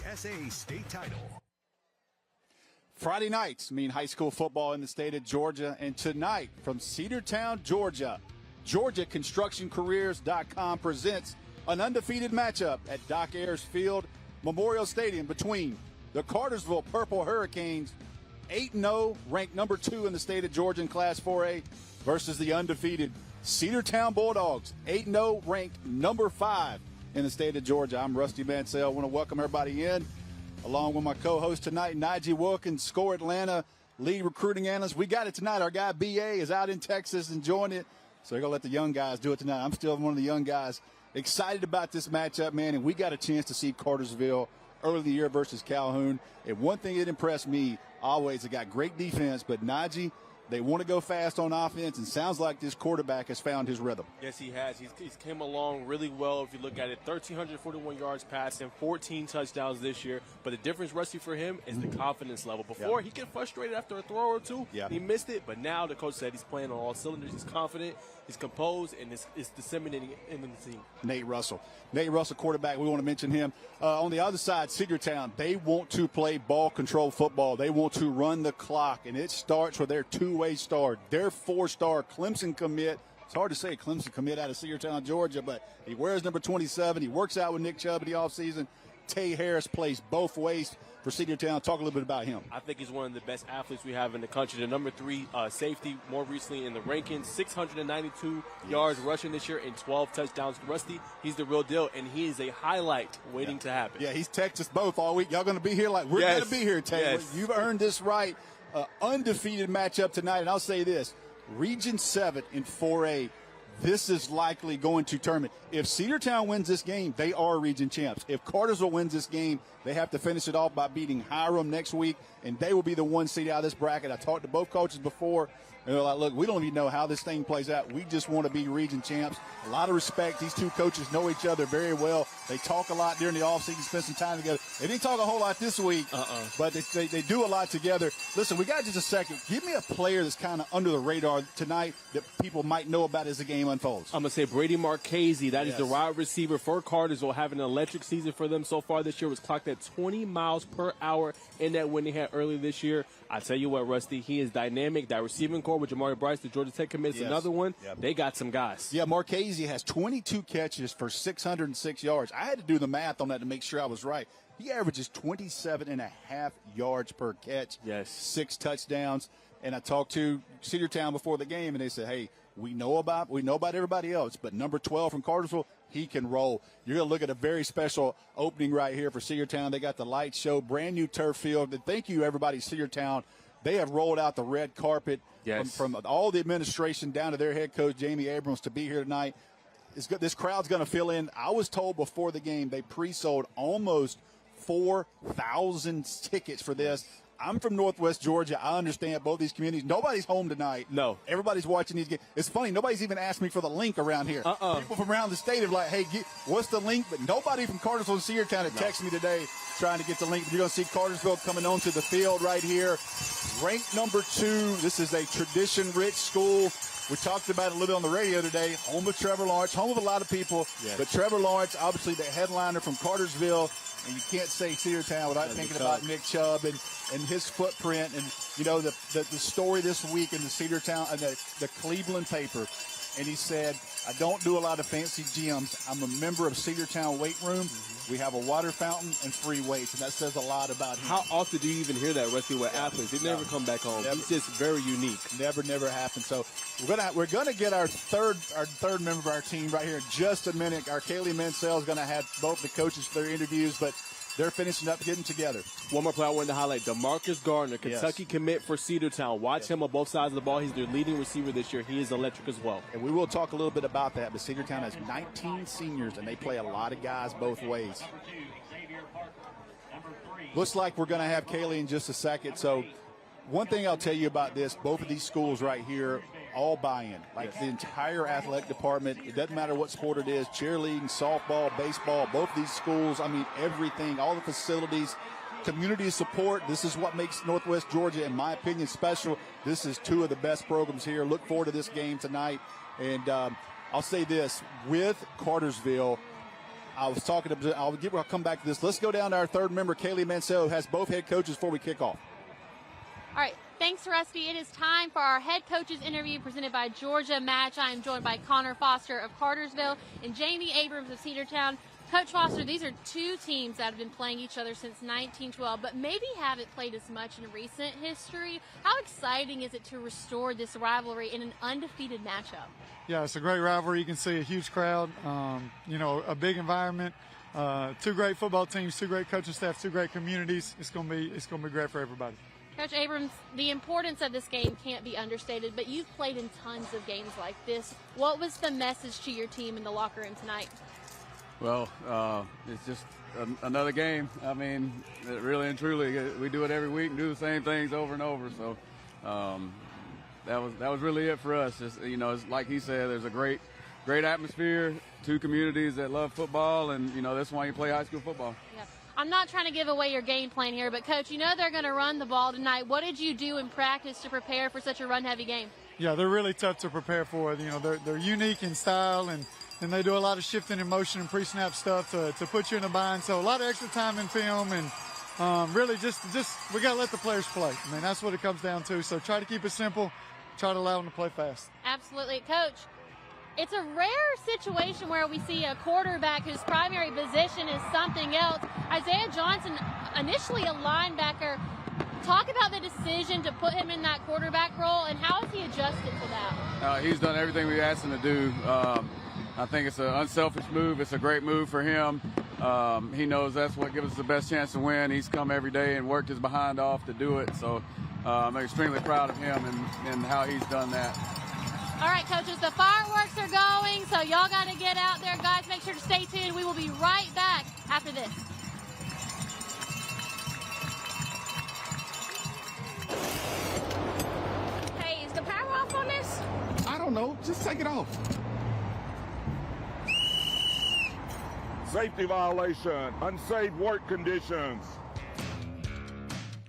GHSA state title. Friday nights mean high school football in the state of Georgia. And tonight from Cedar Town, Georgia, GeorgiaConstructionCareers.com presents an undefeated matchup at Doc Ayers Field Memorial Stadium between the Cartersville Purple Hurricanes, 8-0, ranked number 2 in the state of Georgia in Class 4A, versus the undefeated Cedar Town Bulldogs, 8-0, ranked number 5 in the state of Georgia. I'm Rusty Mansell. I want to welcome everybody in, along with my co-host tonight, Najeh Wilkins, Score Atlanta lead recruiting analyst. We got it tonight. Our guy B.A. is out in Texas enjoying it, so they're going to let the young guys do it tonight. I'm still one of the young guys. Excited about this matchup, man, and we got a chance to see Cartersville early in the year versus Calhoun. And one thing that impressed me always, they got great defense, but Najee, they want to go fast on offense, and sounds like this quarterback has found his rhythm. Yes, he has. He's came along really well. If you look at it, 1,341 yards passing, 14 touchdowns this year. But the difference, Rusty, for him is the confidence level. Before, he get frustrated after a throw or two. He missed it, but now the coach said he's playing on all cylinders. He's confident, he's composed, and it's disseminating in the team. Nate Russell, quarterback, we want to mention him. On the other side, Cedar Town, they want to play ball control football. They want to run the clock, and it starts with their two-way star, their 4-star Clemson commit. It's hard to say Clemson commit out of Cedar Town, Georgia, but he wears number 27. He works out with Nick Chubb in the offseason. Tay Harris plays both ways for Cedar Town. Talk a little bit about him. I think he's one of the best athletes we have in the country. The number 3 safety, more recently in the rankings, 692 yards rushing this year and 12 touchdowns. Rusty, he's the real deal, and he is a highlight waiting to happen. Yeah, he's texted us both all week. Y'all going to be here like we're going to be here, Tay. Yes. You've earned this right. Undefeated matchup tonight, and I'll say this, Region 7 in 4A, this is likely going to determine. If Cedar Town wins this game, they are region champs. If Cartersville wins this game, they have to finish it off by beating Hiram next week, and they will be the 1 seed out of this bracket. I talked to both coaches before, and they're like, look, we don't even know how this thing plays out. We just want to be region champs. A lot of respect. These two coaches know each other very well. They talk a lot during the offseason, spend some time together. They didn't talk a whole lot this week, but they do a lot together. Listen, we got just a second. Give me a player that's kind of under the radar tonight that people might know about as the game unfolds. I'm going to say Brady Marchese. That is the wide receiver for Cartersville, having an electric season for them so far this year. Was clocked at 20 miles per hour in that win they had early this year. I tell you what, Rusty, he is dynamic. That receiving core with Jamari Bryce, the Georgia Tech commit, is another one. They got some guys. Yeah, Marchese has 22 catches for 606 yards. I had to do the math on that to make sure I was right. He averages 27.5 yards per catch. 6 touchdowns. And I talked to Cedar Town before the game, and they said, hey, we know about everybody else, but number 12 from Cartersville, he can roll. You're going to look at a very special opening right here for Cedar Town. They got the light show, brand new turf field. And thank you, everybody, Cedar Town. They have rolled out the red carpet from all the administration down to their head coach, Jamie Abrams, to be here tonight. This crowd's going to fill in. I was told before the game they pre-sold almost 4,000 tickets for this. I'm from Northwest Georgia. I understand both these communities. Nobody's home tonight. No. Everybody's watching these games. It's funny. Nobody's even asked me for the link around here. People from around the state are like, hey, what's the link? But nobody from Cartersville and Cedar Town had texted me today trying to get the link. You're going to see Cartersville coming onto the field right here. Ranked number 2. This is a tradition-rich school. We talked about it a little bit on the radio today. Home of Trevor Lawrence, home of a lot of people. But Trevor Lawrence, obviously the headliner from Cartersville. And you can't say Cedar Town without thinking about Nick Chubb and his footprint. And, you know, the story this week in the Cedar Town, the Cleveland paper. And he said, I don't do a lot of fancy gyms. I'm a member of Cedar Town Weight Room. We have a water fountain and free weights, and that says a lot about him. How often do you even hear that, Rusty, with athletes? They never come back home. He's just very unique. Never happened. So we're gonna get our third member of our team right here in just a minute. Our Kaylee Mansell is gonna have both the coaches for their interviews, but they're finishing up, getting together. One more player I wanted to highlight, DeMarcus Gardner, Kentucky commit for Cedar Town. Watch him on both sides of the ball. He's their leading receiver this year. He is electric as well. And we will talk a little bit about that, but Cedar Town has 19 seniors, and they play a lot of guys both ways. Looks like we're going to have Kaylee in just a second. So one thing I'll tell you about this, both of these schools right here, all buy-in. The entire athletic department, it doesn't matter what sport it is, cheerleading, softball, baseball, both these schools, I mean, everything, all the facilities, community support. This is what makes Northwest Georgia, in my opinion, special. This is 2 of the best programs here. Look forward to this game tonight. And I'll say this, with Cartersville, I'll come back to this. Let's go down to our third member, Kaylee Mansell, who has both head coaches before we kick off. All right. Thanks, Rusty. It is time for our head coaches interview presented by Georgia Match. I am joined by Connor Foster of Cartersville and Jamie Abrams of Cedar Town. Coach Foster, these are two teams that have been playing each other since 1912, but maybe haven't played as much in recent history. How exciting is it to restore this rivalry in an undefeated matchup? Yeah, it's a great rivalry. You can see a huge crowd, a big environment, two great football teams, two great coaching staff, two great communities. It's gonna be great for everybody. Coach Abrams, the importance of this game can't be understated, but you've played in tons of games like this. What was the message to your team in the locker room tonight? Well, it's just another game. I mean, really and truly, we do it every week and do the same things over and over. So that was really it for us. Just, it's like he said, there's a great atmosphere, two communities that love football, and that's why you play high school football. Yeah. I'm not trying to give away your game plan here, but Coach, they're going to run the ball tonight. What did you do in practice to prepare for such a run-heavy game? Yeah, they're really tough to prepare for. They're unique in style, and they do a lot of shifting in motion and pre-snap stuff to put you in a bind. So a lot of extra time in film, and really just we got to let the players play. I mean, that's what it comes down to. So try to keep it simple, try to allow them to play fast. Absolutely. Coach, it's a rare situation where we see a quarterback whose primary position is something else. Isaiah Johnson, initially a linebacker. Talk about the decision to put him in that quarterback role, and how has he adjusted to that? He's done everything we asked him to do. I think it's an unselfish move. It's a great move for him. He knows that's what gives us the best chance to win. He's come every day and worked his behind off to do it. So I'm extremely proud of him and how he's done that. All right, coaches, the fireworks are going, so y'all got to get out there. Guys, make sure to stay tuned. We will be right back after this. Hey, is the power off on this? I don't know. Just take it off. Safety violation, unsafe work conditions.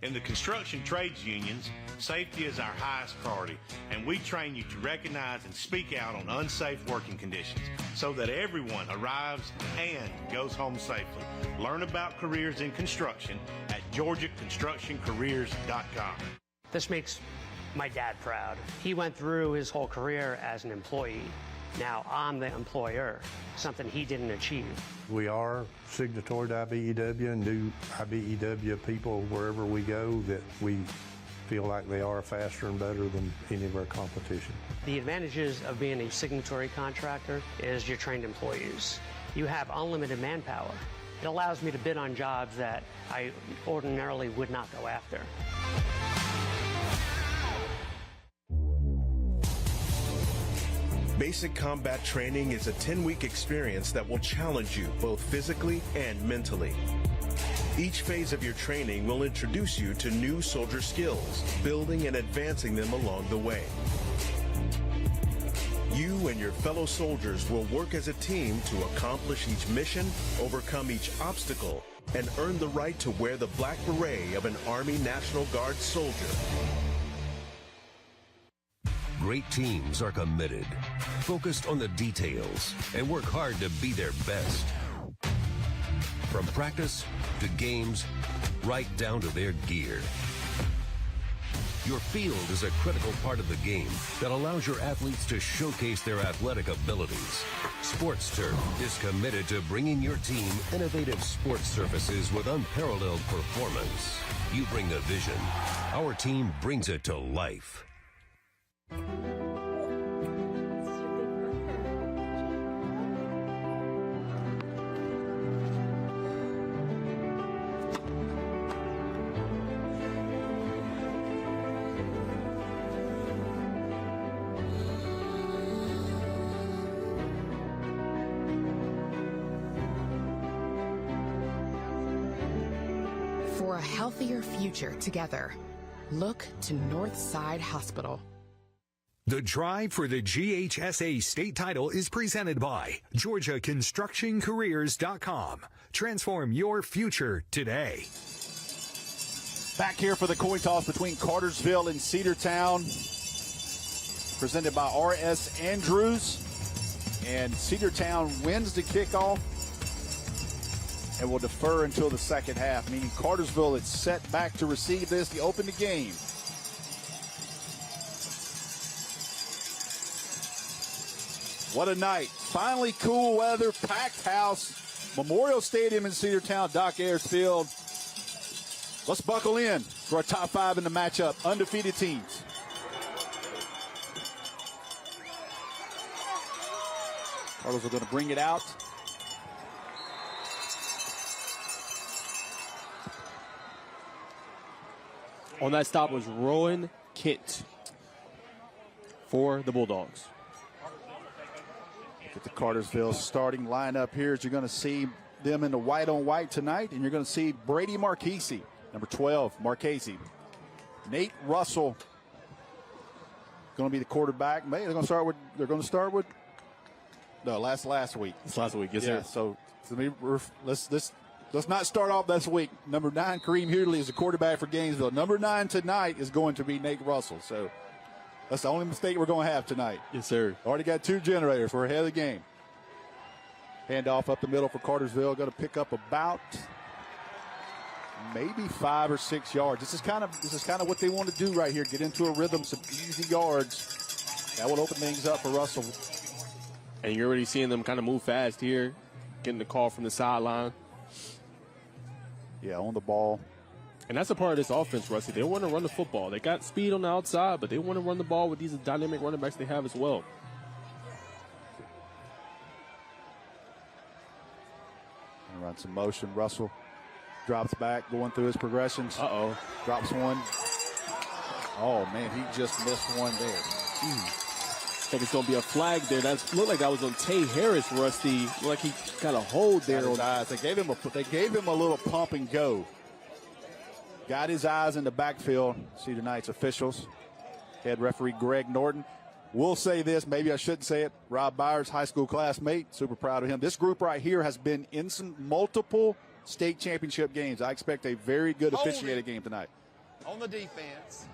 In the construction trades unions, safety is our highest priority, and we train you to recognize and speak out on unsafe working conditions so that everyone arrives and goes home safely. Learn about careers in construction at GeorgiaConstructionCareers.com. This makes my dad proud. He went through his whole career as an employee. Now I'm the employer, something he didn't achieve. We are signatory to IBEW and do IBEW people wherever we go that we feel like they are faster and better than any of our competition. The advantages of being a signatory contractor is you're trained employees. You have unlimited manpower. It allows me to bid on jobs that I ordinarily would not go after. Basic combat training is a 10-week experience that will challenge you both physically and mentally. Each phase of your training will introduce you to new soldier skills, building and advancing them along the way. You and your fellow soldiers will work as a team to accomplish each mission, overcome each obstacle, and earn the right to wear the black beret of an Army National Guard soldier. Great teams are committed, focused on the details, and work hard to be their best. From practice to games, right down to their gear. Your field is a critical part of the game that allows your athletes to showcase their athletic abilities. Sports Turf is committed to bringing your team innovative sports surfaces with unparalleled performance. You bring the vision. Our team brings it to life. For a healthier future together, look to Northside Hospital. The drive for the GHSA state title is presented by GeorgiaConstructionCareers.com. Transform your future today. Back here for the coin toss between Cartersville and Cedar Town, presented by R.S. Andrews. And Cedar Town wins the kickoff and will defer until the second half, meaning Cartersville is set back to receive this to open the game. What a night. Finally cool weather, packed house, Memorial Stadium in Cedar Town, Doc Ayers Field. Let's buckle in for our top 5 in the matchup, undefeated teams. Cardinals are going to bring it out. On that stop was Rowan Kent for the Bulldogs. Look at the Cartersville starting lineup here. As you're going to see them in the white on white tonight, and you're going to see Brady Marchese, number 12, Marchese. Nate Russell going to be the quarterback. Maybe they're going to start with. No, last week. It's last week, yes, yeah, sir. So let's not start off this week. Number 9, Kareem Hughley, is the quarterback for Gainesville. Number 9 tonight is going to be Nate Russell. So that's the only mistake we're going to have tonight. Yes, sir. Already got 2 generators. We're ahead of the game. Handoff up the middle for Cartersville. Going to pick up about maybe 5 or 6 yards. This is kind of what they want to do right here. Get into a rhythm, some easy yards. That will open things up for Russell. And you're already seeing them kind of move fast here, getting the call from the sideline. Yeah, on the ball. And that's a part of this offense, Rusty. They want to run the football. They got speed on the outside, but they want to run the ball with these dynamic running backs they have as well. Run some motion. Russell drops back, going through his progressions. Uh-oh. Drops one. Oh, man, he just missed one there. I think it's going to be a flag there. That looked like that was on Tay Harris, Rusty. Looked like he got a hold there. Got his eyes. They gave him a little pump and go. Got his eyes in the backfield. Cedar Knights officials. Head referee Greg Norton. We'll say this, maybe I shouldn't say it. Rob Byers, high school classmate, super proud of him. This group right here has been in some multiple state championship games. I expect a very good officiated game tonight. On the defense.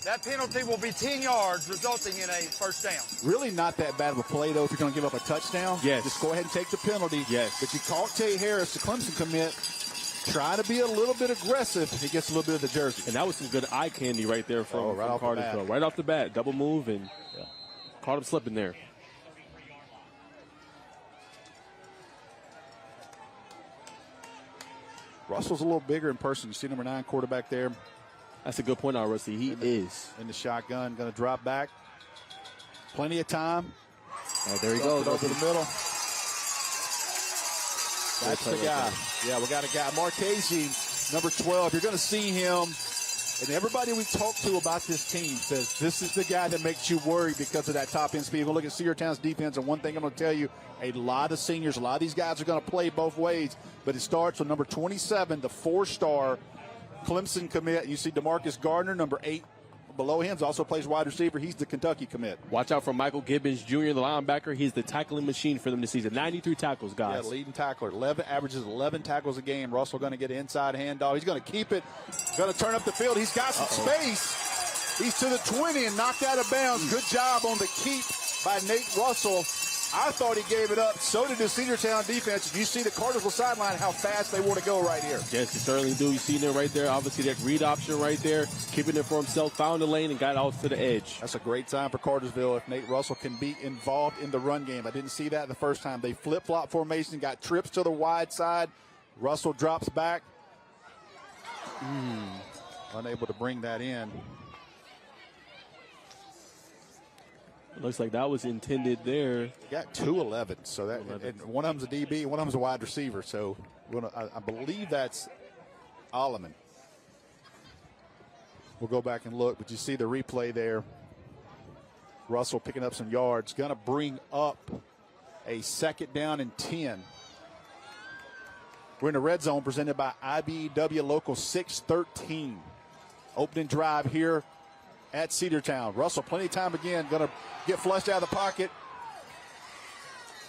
That penalty will be 10 yards, resulting in a first down. Really not that bad of a play, though, if you're going to give up a touchdown. Yes. Just go ahead and take the penalty. Yes. But you caught Tay Harris, the Clemson commit, trying to be a little bit aggressive. He gets a little bit of the jersey. And that was some good eye candy right there from Cartersville. Right off the bat, double move and caught him slipping there. Russell's a little bigger in person. You see number 9 quarterback there. That's a good point, Rusty. He is. In the shotgun, going to drop back. Plenty of time. Oh, there he goes. Over the middle. That's the guy. Yeah, we got a guy. Marchese, number 12. You're going to see him. And everybody we talk to about this team says this is the guy that makes you worry because of that top end speed. We're going to look at Cedar Town's defense, and one thing I'm going to tell you, a lot of seniors, a lot of these guys are going to play both ways. But it starts with number 27, the 4-star Clemson commit. You see DeMarcus Gardner, number 8 below him, also plays wide receiver. He's the Kentucky commit. Watch out for Michael Gibbons Jr., the linebacker. He's the tackling machine for them this season. 93 tackles, guys. Yeah, leading tackler. Averages 11 tackles a game. Russell going to get an inside handoff. He's going to keep it. Going to turn up the field. He's got some space. He's to the 20 and knocked out of bounds. Good job on the keep by Nate Russell. I thought he gave it up. So did the Cedar Town defense. If you see the Cartersville sideline, how fast they want to go right here. Yes, you certainly do. You see there right there. Obviously, that read option right there. Keeping it for himself. Found the lane and got out to the edge. That's a great sign for Cartersville if Nate Russell can be involved in the run game. I didn't see that the first time. They flip-flop formation, got trips to the wide side. Russell drops back. Unable to bring that in. It looks like that was intended there. Got 2-11, so that and one of them's a DB, one of them's a wide receiver. So I believe that's Alleman. We'll go back and look, but you see the replay there. Russell picking up some yards, going to bring up a 2nd down and 10. We're in the red zone presented by IBEW Local 613. Opening drive here at Cedar Town. Russell, plenty of time again, going to get flushed out of the pocket.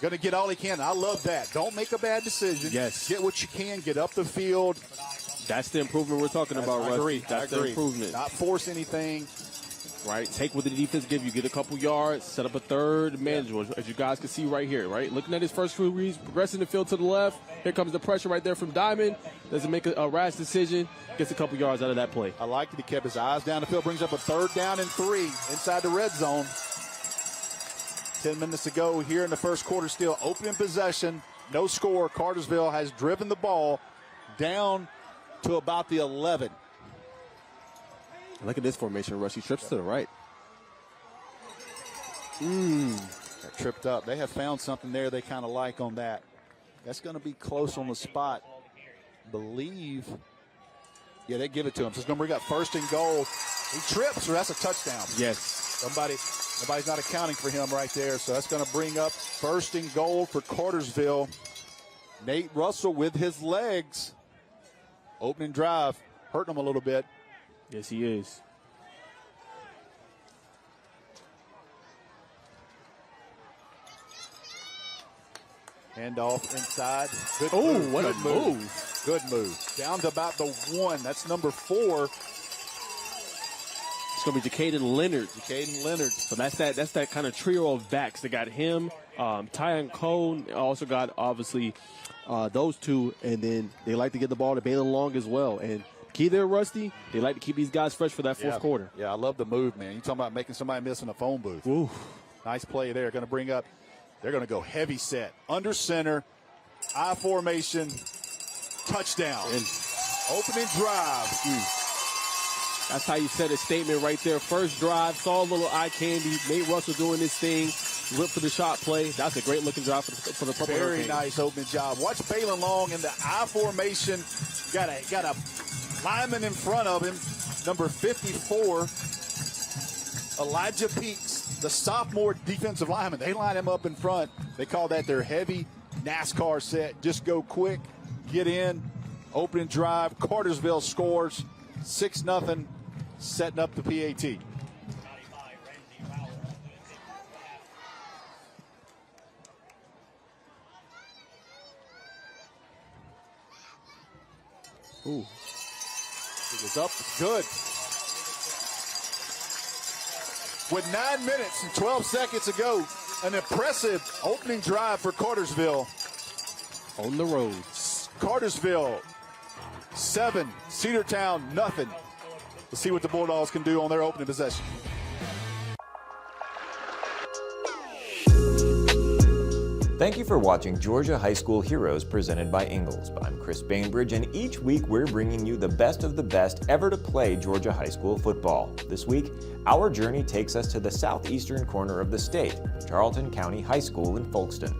Going to get all he can. I love that. Don't make a bad decision. Yes. Get what you can. Get up the field. That's the improvement we're talking about, Rusty. I agree. That's the improvement. Not force anything. right? Take what the defense gives you, get a couple yards, set up a third, manageable, as you guys can see right here, right? Looking at his first few reads, progressing the field to the left. Here comes the pressure right there from Diamond. Doesn't make a rash decision. Gets a couple yards out of that play. I like it. He kept his eyes down the field. Brings up a 3rd down and 3 inside the red zone. 10 minutes to go here in the first quarter. Still opening possession. No score. Cartersville has driven the ball down to about the 11. Look at this formation rush. He trips to the right. Got tripped up. They have found something there they kind of like on that. That's going to be close on the spot. Believe. Yeah, they give it to him. So it's going to bring up 1st and goal. He trips, so that's a touchdown. Yes. Nobody's not accounting for him right there. So that's going to bring up 1st and goal for Cartersville. Nate Russell with his legs. Opening drive. Hurting him a little bit. Yes, he is. Handoff inside. What a move. Good move. Down to about the 1. That's number 4. It's going to be Jacaden Leonard. So that's that kind of trio of backs. They got him, Tyon Cone, also got obviously those two, and then they like to get the ball to Balin Long as well. And key there, Rusty, they like to keep these guys fresh for that fourth quarter. Yeah, I love the move, man. You're talking about making somebody miss in a phone booth. Ooh. Nice play there. Going to bring up, they're going to go heavy set. Under center, I formation, touchdown. And opening drive. That's how you set a statement right there. First drive, saw a little eye candy. Nate Russell doing this thing. Whip for the shot play. That's a great looking drive for the Purple Very Hurricanes. nice opening job. Watch Balin Long in the I formation. Got a lineman in front of him. Number 54, Elijah Peaks, the sophomore defensive lineman. They line him up in front. They call that their heavy NASCAR set. Just go quick, get in, opening drive. Cartersville scores 6-0, setting up the PAT. Ooh. It was up. Good. With 9 minutes and 12 seconds to go, an impressive opening drive for Cartersville. On the road. Cartersville 7, Cedar Town nothing. Let's see what the Bulldogs can do on their opening possession. Thank you for watching Georgia High School Heroes presented by Ingalls. I'm Chris Bainbridge, and each week we're bringing you the best of the best ever to play Georgia high school football. This week, our journey takes us to the southeastern corner of the state, Charlton County High School in Folkston.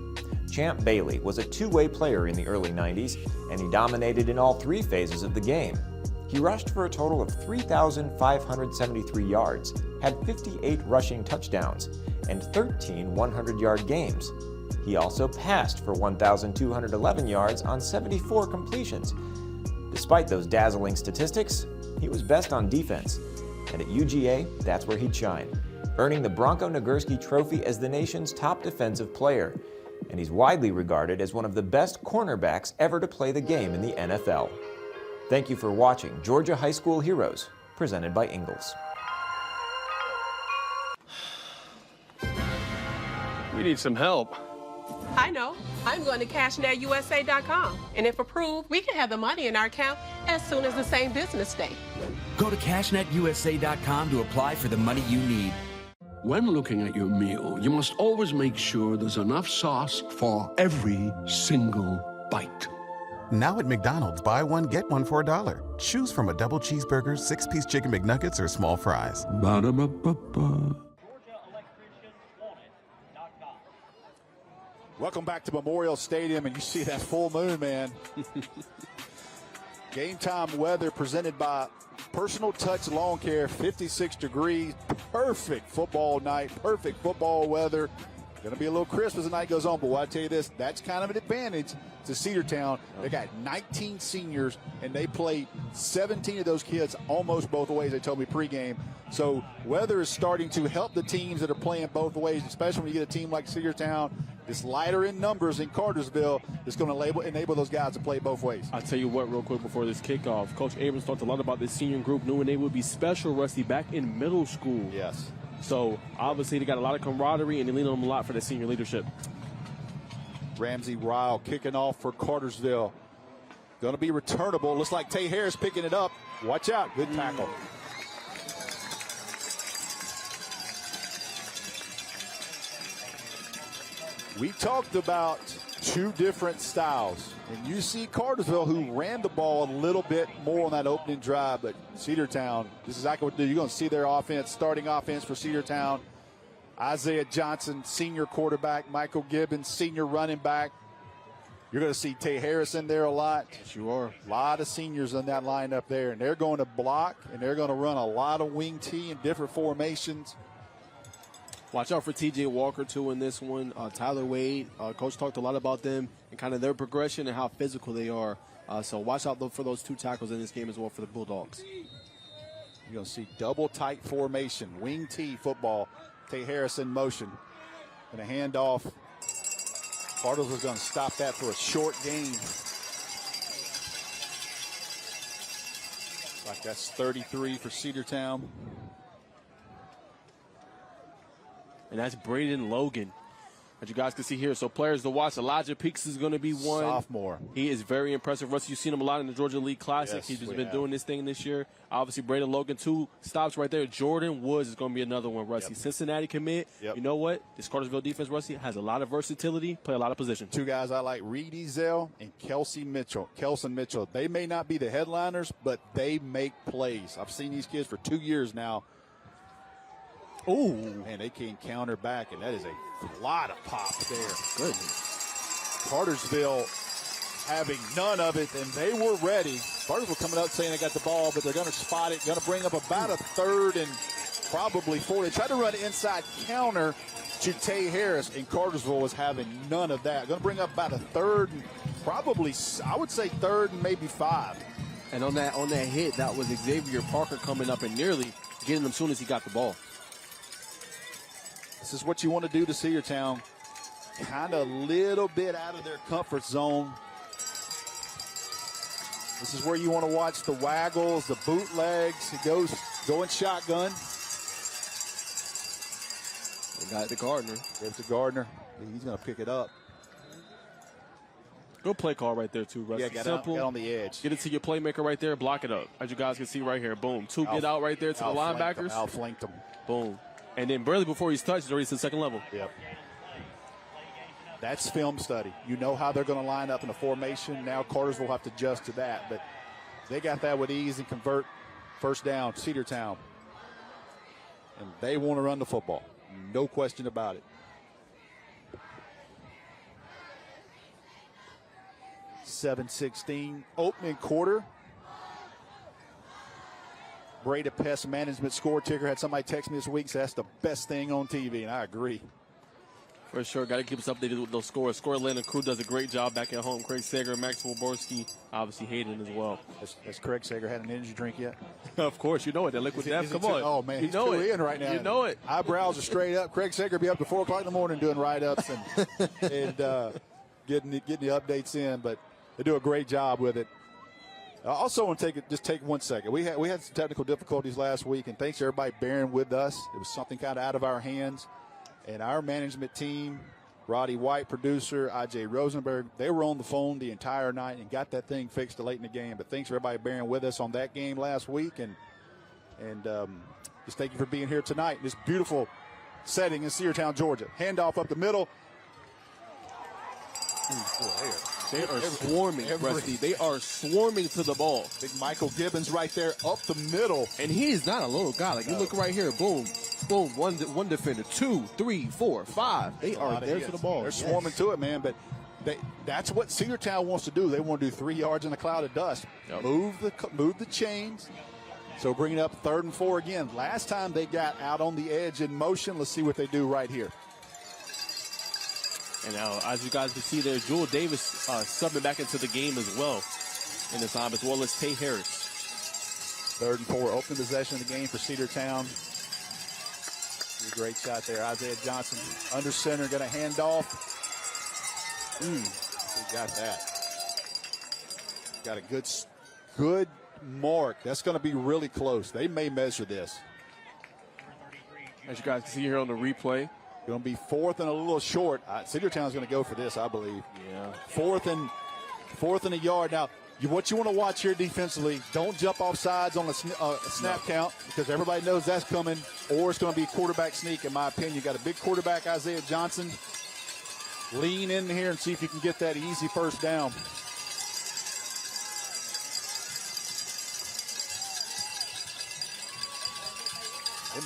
Champ Bailey was a two-way player in the early 90s, and he dominated in all three phases of the game. He rushed for a total of 3,573 yards, had 58 rushing touchdowns, and 13 100-yard games. He also passed for 1,211 yards on 74 completions. Despite those dazzling statistics, he was best on defense. And at UGA, that's where he'd shine, earning the Bronco Nagurski Trophy as the nation's top defensive player. And he's widely regarded as one of the best cornerbacks ever to play the game in the NFL. Thank you for watching Georgia High School Heroes, presented by Ingalls. We need some help. I know. I'm going to CashNetUSA.com. And if approved, we can have the money in our account as soon as the same business day. Go to CashNetUSA.com to apply for the money you need. When looking at your meal, you must always make sure there's enough sauce for every single bite. Now at McDonald's, buy one, get one for $1. Choose from a double cheeseburger, 6-piece chicken McNuggets, or small fries. Ba-da-ba-ba-ba. Welcome back to Memorial Stadium, and you see that full moon, man. Game time weather presented by Personal Touch Lawn Care, 56 degrees. Perfect football night, perfect football weather. Going to be a little crisp as the night goes on, but I tell you this, that's kind of an advantage to Cedar Town. They got 19 seniors, and they played 17 of those kids almost both ways, they told me pregame. So weather is starting to help the teams that are playing both ways, especially when you get a team like Cedar Town It's lighter in numbers in Cartersville. It's going to enable those guys to play both ways. I'll tell you what, real quick before this kickoff, Coach Abrams talked a lot about this senior group, knowing they would be special, Rusty, back in middle school. Yes. So, obviously, they got a lot of camaraderie, and they lean on them a lot for the senior leadership. Ramsey Ryle kicking off for Cartersville. Going to be returnable. Looks like Tay Harris picking it up. Watch out. Good tackle. We talked about two different styles. And you see Cartersville, who ran the ball a little bit more on that opening drive, but Cedar Town, this is exactly what they do. You're going to see their offense, starting offense for Cedar Town. Isaiah Johnson, senior quarterback. Michael Gibbons, senior running back. You're going to see Tay Harris in there a lot. Yes, you are. A lot of seniors in that lineup there. And they're going to block, and they're going to run a lot of wing T in different formations. Watch out for T.J. Walker, too, in this one. Tyler Wade. Coach talked a lot about them and kind of their progression and how physical they are. So watch out for those two tackles in this game as well for the Bulldogs. You're going to see double tight formation, wing T football. Tay Harris in motion. And a handoff. Bartles is going to stop that for a short gain. Like that's 33 for Cedar Town. And that's Braden Logan, as you guys can see here. So players to watch, Elijah Peaks is going to be one. Sophomore. He is very impressive. Russ, you've seen him a lot in the Georgia League Classic. Yes, He's just been doing this thing this year. Obviously, Braden Logan, 2 stops right there. Jordan Woods is going to be another one, Rusty. Yep. Cincinnati commit. Yep. You know what? This Cartersville defense, Rusty, has a lot of versatility, play a lot of position. 2 guys I like, Reed Ezell and Kelson Mitchell. They may not be the headliners, but they make plays. I've seen these kids for 2 years now. Oh, man, they can counter back, and that is a lot of pop there. Goodness. Cartersville having none of it, and they were ready. Cartersville coming up saying they got the ball, but they're going to spot it. Going to bring up about a 3rd and probably 4. They tried to run inside counter to Tay Harris, and Cartersville was having none of that. Going to bring up about a 3rd and probably, I would say 3rd and maybe 5. And on that hit, that was Xavier Parker coming up and nearly getting them as soon as he got the ball. This is what you want to do to Cedar Town. Kind of a little bit out of their comfort zone. This is where you want to watch the waggles, the bootlegs. He goes going shotgun. They got it to Gardner. Gives to Gardner. He's going to pick it up. Good play call right there, too, Rusty. Yeah, get simple. Get on the edge. Get it to your playmaker right there. Block it up. As you guys can see right here. Boom. 2 get out right there to the linebackers. Outflanked them. Boom. And then barely before he's touched, he's already to the second level. Yep. That's film study. You know how they're going to line up in a formation. Now Cartersville will have to adjust to that. But they got that with ease and convert first down, Cedar Town. And they want to run the football. No question about it. .716 opening quarter. Breda Pest Management score ticker. Had somebody text me this week, so that's the best thing on TV, and I agree. For sure. Got to keep us updated with those scores. Scoreland and crew does a great job back at home. Craig Sager, Maxwell Borski, obviously Hayden as well. Has Craig Sager had an energy drink yet? Of course. You know it. That liquid death. Come on. Oh, man. You He's know too it. in right now. You know it. Eyebrows are straight up. Craig Sager be up to 4 o'clock in the morning doing write-ups and getting the updates in, but they do a great job with it. I also want to take 1 second. We had some technical difficulties last week, and thanks to everybody bearing with us. It was something kind of out of our hands. And our management team, Roddy White, producer, I.J. Rosenberg, they were on the phone the entire night and got that thing fixed late in the game. But thanks for everybody bearing with us on that game last week. And just thank you for being here tonight. This beautiful setting in Cedar Town, Georgia. Handoff up the middle. They are swarming, Rusty. They are swarming to the ball. Big Michael Gibbons right there up the middle. And he is not a little guy. Like, you look right here. Boom, boom. One defender. 2, 3, 4, 5. They are there to the ball. They're swarming to it, man. But that's what Cedar Town wants to do. They want to do 3 yards in a cloud of dust. Yep. Move the chains. So bring it up 3rd and 4 again. Last time they got out on the edge in motion. Let's see what they do right here. And as you guys can see there, Jewel Davis subbing back into the game as well in this time, as well as Tay Harris. 3rd and 4, open possession of the game for Cedar Town. Great shot there, Isaiah Johnson under center, going to hand off. He got that. Got a good mark. That's going to be really close. They may measure this. As you guys can see here on the replay. Going to be 4th and a little short. Cedartown's going to go for this, I believe. Yeah. 4th and a yard. Now, what you want to watch here defensively, don't jump off sides on a snap count because everybody knows that's coming, or it's going to be a quarterback sneak, in my opinion. You got a big quarterback, Isaiah Johnson. Lean in here and see if you can get that easy first down.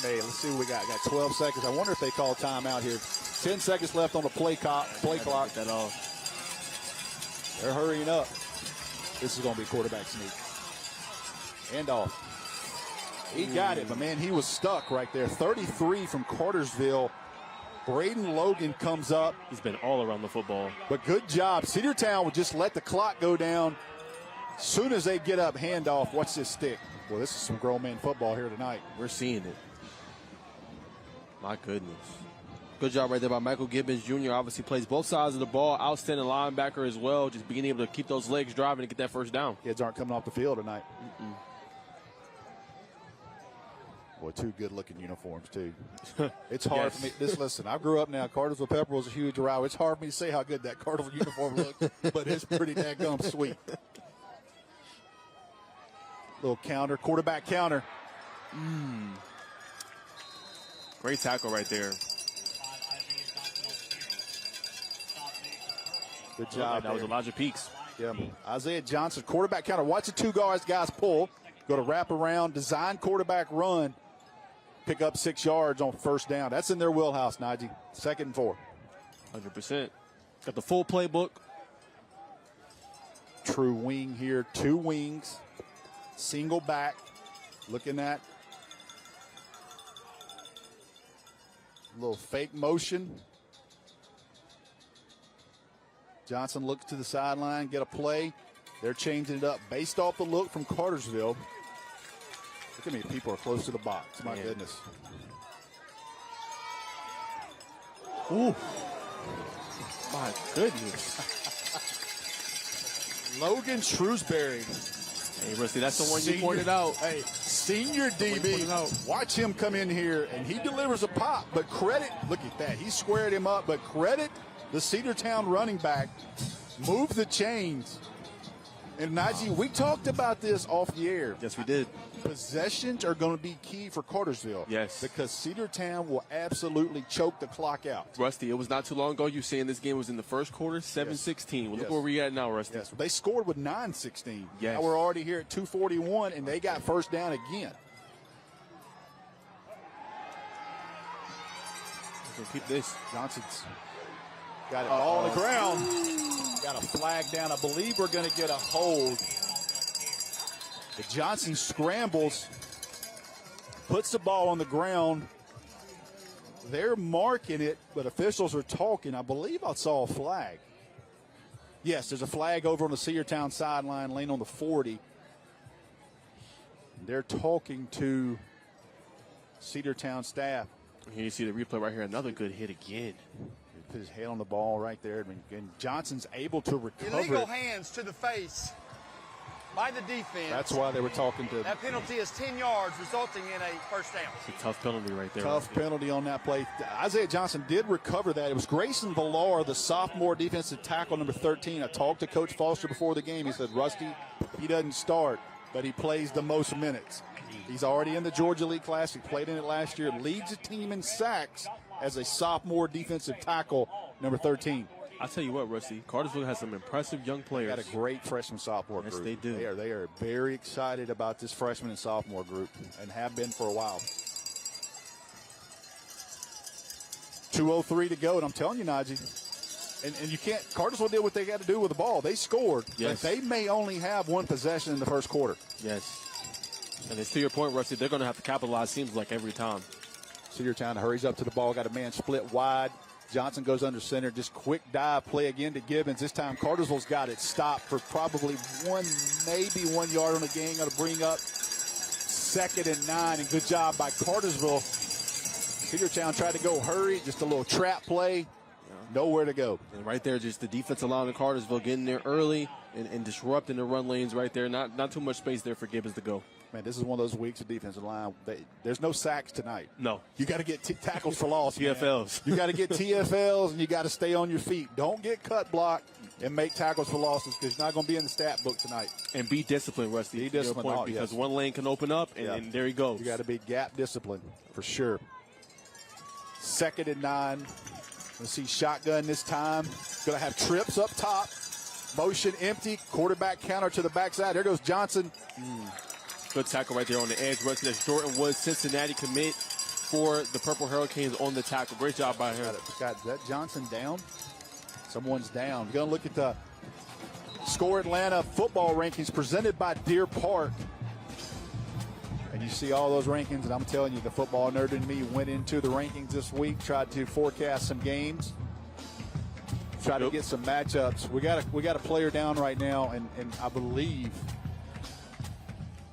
Let's see what we got. Got 12 seconds. I wonder if they call timeout here. 10 seconds left on the play clock. That all. They're hurrying up. This is going to be a quarterback sneak. Hand off. He got it, but man, he was stuck right there. 33 from Cartersville. Braden Logan comes up. He's been all around the football. But good job. Cedartown would just let the clock go down. As soon as they get up, handoff. Watch this stick. Well, this is some grown man football here tonight. We're seeing it. My goodness. Good job right there by Michael Gibbons Jr. Obviously plays both sides of the ball. Outstanding linebacker as well. Just being able to keep those legs driving and get that first down. Kids aren't coming off the field tonight. Boy, two good-looking uniforms, too. It's hard for me. Listen, I grew up now. Cartersville Pepper was a huge rival. It's hard for me to say how good that Cartersville uniform looks, but it's pretty daggum sweet. Little counter, quarterback counter. Great tackle right there. Good job. That was Elijah Peaks. Yeah, Isaiah Johnson, quarterback counter. Watch the two guys pull. Go to wrap around, design quarterback run. Pick up 6 yards on first down. That's in their wheelhouse, Najee. 2nd and 4. 100%. Got the full playbook. True wing here. 2 wings. Single back. Looking at a little fake motion. Johnson looks to the sideline, get a play. They're changing it up based off the look from Cartersville. Look at me, people are close to the box. My goodness. Ooh. My goodness. Logan Shrewsbury. Hey, Rusty, that's the one you pointed out. Hey, senior DB. Watch him come in here, and he delivers a pop. But credit, look at that. He squared him up, but credit the Cedartown running back. Move the chains. And Najee, we talked about this off the air. Yes, we did. Possessions are going to be key for Cartersville. Yes. Because Cedartown will absolutely choke the clock out. Rusty, it was not too long ago. You saying this game was in the first quarter, 7-16. Well, look where we're at now, Rusty. Yes. They scored with 9-16. Yes. Now we're already here at 2:41, and they got first down again. Keep this. Johnson's got it all on the ground. Got a flag down. I believe we're going to get a hold. But Johnson scrambles, puts the ball on the ground. They're marking it, but officials are talking. I believe I saw a flag. Yes, there's a flag over on the Cedartown sideline, lane on the 40. They're talking to Cedartown staff. Here you see the replay right here. Another good hit again. He put his head on the ball right there. And Johnson's able to recover. Illegal hands to the face by the defense. That's why they were talking to. That penalty is 10 yards, resulting in a first down. It's a tough penalty right there. Tough penalty on that play. Isaiah Johnson did recover that. It was Grayson Villar, the sophomore defensive tackle, number 13. I talked to Coach Foster before the game. He said, Rusty, he doesn't start, but he plays the most minutes. He's already in the Georgia League class. He played in it last year. Leads the team in sacks as a sophomore defensive tackle, number 13. I'll tell you what, Rusty, Cartersville has some impressive young players. Got a great freshman sophomore group. Yes, they do. They are very excited about this freshman and sophomore group and have been for a while. 2:03 to go, and I'm telling you, Najee, and you can't. Cartersville did what they got to do with the ball. They scored, yes, but they may only have one possession in the first quarter. Yes. And it's to your point, Rusty, they're going to have to capitalize, seems like, every time. Cedartown hurries up to the ball, got a man split wide. Johnson goes under center, just quick dive play again to Gibbons. This time Cartersville's got it stopped for probably maybe 1 yard on the gain. Going to bring up 2nd and 9, and good job by Cartersville. Cedartown tried to go hurry, just a little trap play. Nowhere to go. And right there, just the defensive line of Cartersville getting there early and disrupting the run lanes right there. Not too much space there for Gibbons to go. Man, this is one of those weeks of defensive line. There's no sacks tonight. No. You got to get tackles for loss. TFLs. You got to get TFLs, and you got to stay on your feet. Don't get cut blocked and make tackles for losses because you're not going to be in the stat book tonight. And be disciplined, Rusty. Be disciplined. Because one lane can open up, and there he goes. You got to be gap disciplined for sure. 2nd and 9. Let's see shotgun this time. Going to have trips up top. Motion empty. Quarterback counter to the backside. There goes Johnson. Good tackle right there on the edge. Rusty, that's Jordan Woods, Cincinnati commit for the Purple Hurricanes on the tackle. Great job by him. Got that Johnson down? Someone's down. We're going to look at the Score Atlanta football rankings presented by Deer Park. And you see all those rankings, and I'm telling you, the football nerd in me went into the rankings this week, tried to forecast some games, tried to get some matchups. We got a player down right now, and I believe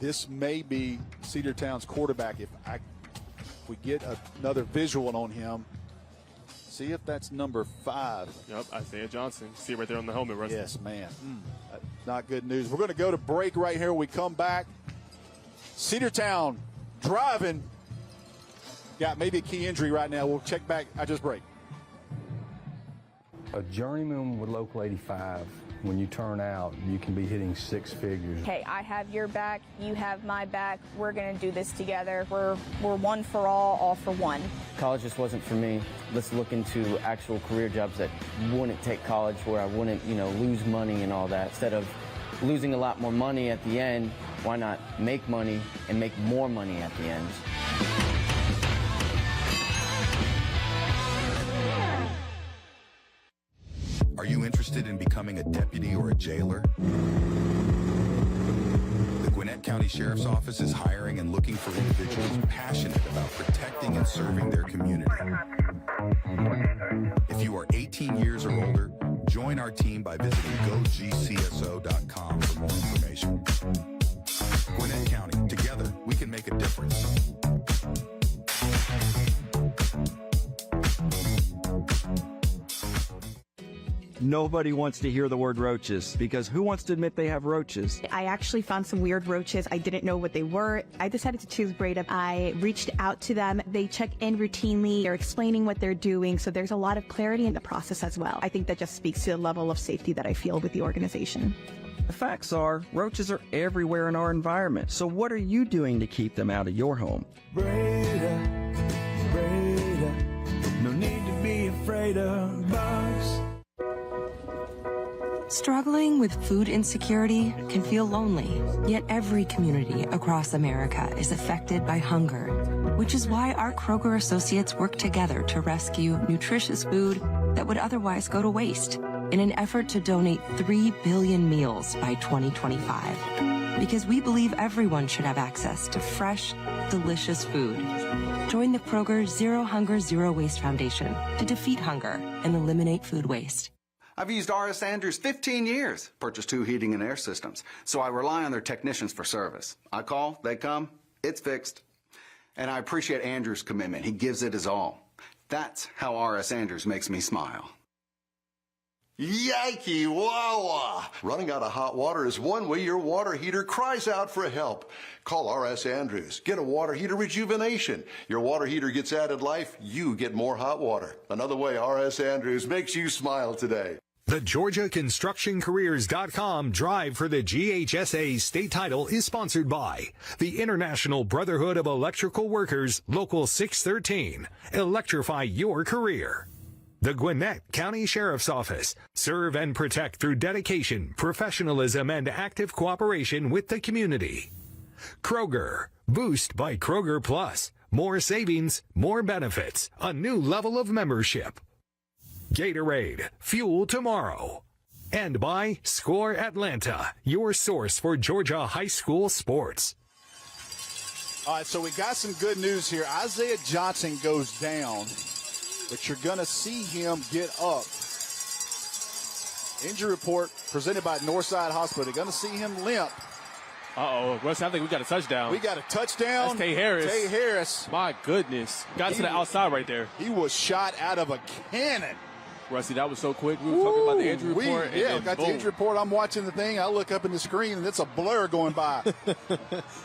this may be Cedar Town's quarterback. If we get another visual on him, see if that's number 5. Yep, Isaiah Johnson. See it right there on the helmet, Rusty. Yes, man. Not good news. We're going to go to break right here. When we come back, Cedar Town driving. Got maybe a key injury right now. We'll check back. I just break. A journeyman with Local 85, when you turn out, you can be hitting 6 figures. Hey, I have your back, you have my back. We're going to do this together. We're one for all for one. College just wasn't for me. Let's look into actual career jobs that wouldn't take college, where I wouldn't, lose money and all that. Instead of losing a lot more money at the end, why not make money and make more money at the end? Are you interested in becoming a deputy or a jailer? The Gwinnett County Sheriff's Office is hiring and looking for individuals passionate about protecting and serving their community. If you are 18 years or older, join our team by visiting GoGCSO.com for more information. Gwinnett County, together we can make a difference. Nobody wants to hear the word roaches, because who wants to admit they have roaches? I actually found some weird roaches. I didn't know what they were. I decided to choose Breda. I reached out to them. They check in routinely. They're explaining what they're doing. So there's a lot of clarity in the process as well. I think that just speaks to the level of safety that I feel with the organization. The facts are, roaches are everywhere in our environment. So what are you doing to keep them out of your home? Breda, no need to be afraid of bugs. Struggling with food insecurity can feel lonely, yet every community across America is affected by hunger, which is why our Kroger associates work together to rescue nutritious food that would otherwise go to waste in an effort to donate 3 billion meals by 2025. Because we believe everyone should have access to fresh, delicious food. Join the Kroger Zero Hunger, Zero Waste Foundation to defeat hunger and eliminate food waste. I've used R.S. Andrews 15 years, purchased 2 heating and air systems, so I rely on their technicians for service. I call, they come, it's fixed. And I appreciate Andrews' commitment. He gives it his all. That's how R.S. Andrews makes me smile. Yikey wawa! Running out of hot water is one way your water heater cries out for help. Call R.S. Andrews. Get a water heater rejuvenation. Your water heater gets added life, you get more hot water. Another way R.S. Andrews makes you smile today. The GeorgiaConstructionCareers.com drive for the GHSA state title is sponsored by the International Brotherhood of Electrical Workers, Local 613. Electrify your career. The Gwinnett County Sheriff's Office. Serve and protect through dedication, professionalism, and active cooperation with the community. Kroger. Boost by Kroger Plus. More savings, more benefits, a new level of membership. Gatorade. Fuel tomorrow. And by Score Atlanta, your source for Georgia high school sports. All right, so we got some good news here. Isaiah Johnson goes down, but you're going to see him get up. Injury report presented by Northside Hospital. You're going to see him limp. Uh-oh, Russ, I think we got a touchdown. We got a touchdown. That's Tay Harris. Tay Harris. My goodness. Got to the outside right there. He was shot out of a cannon. Rusty, that was so quick. We were talking about the injury report. Yeah, got the injury report. I'm watching the thing. I look up in the screen, and it's a blur going by.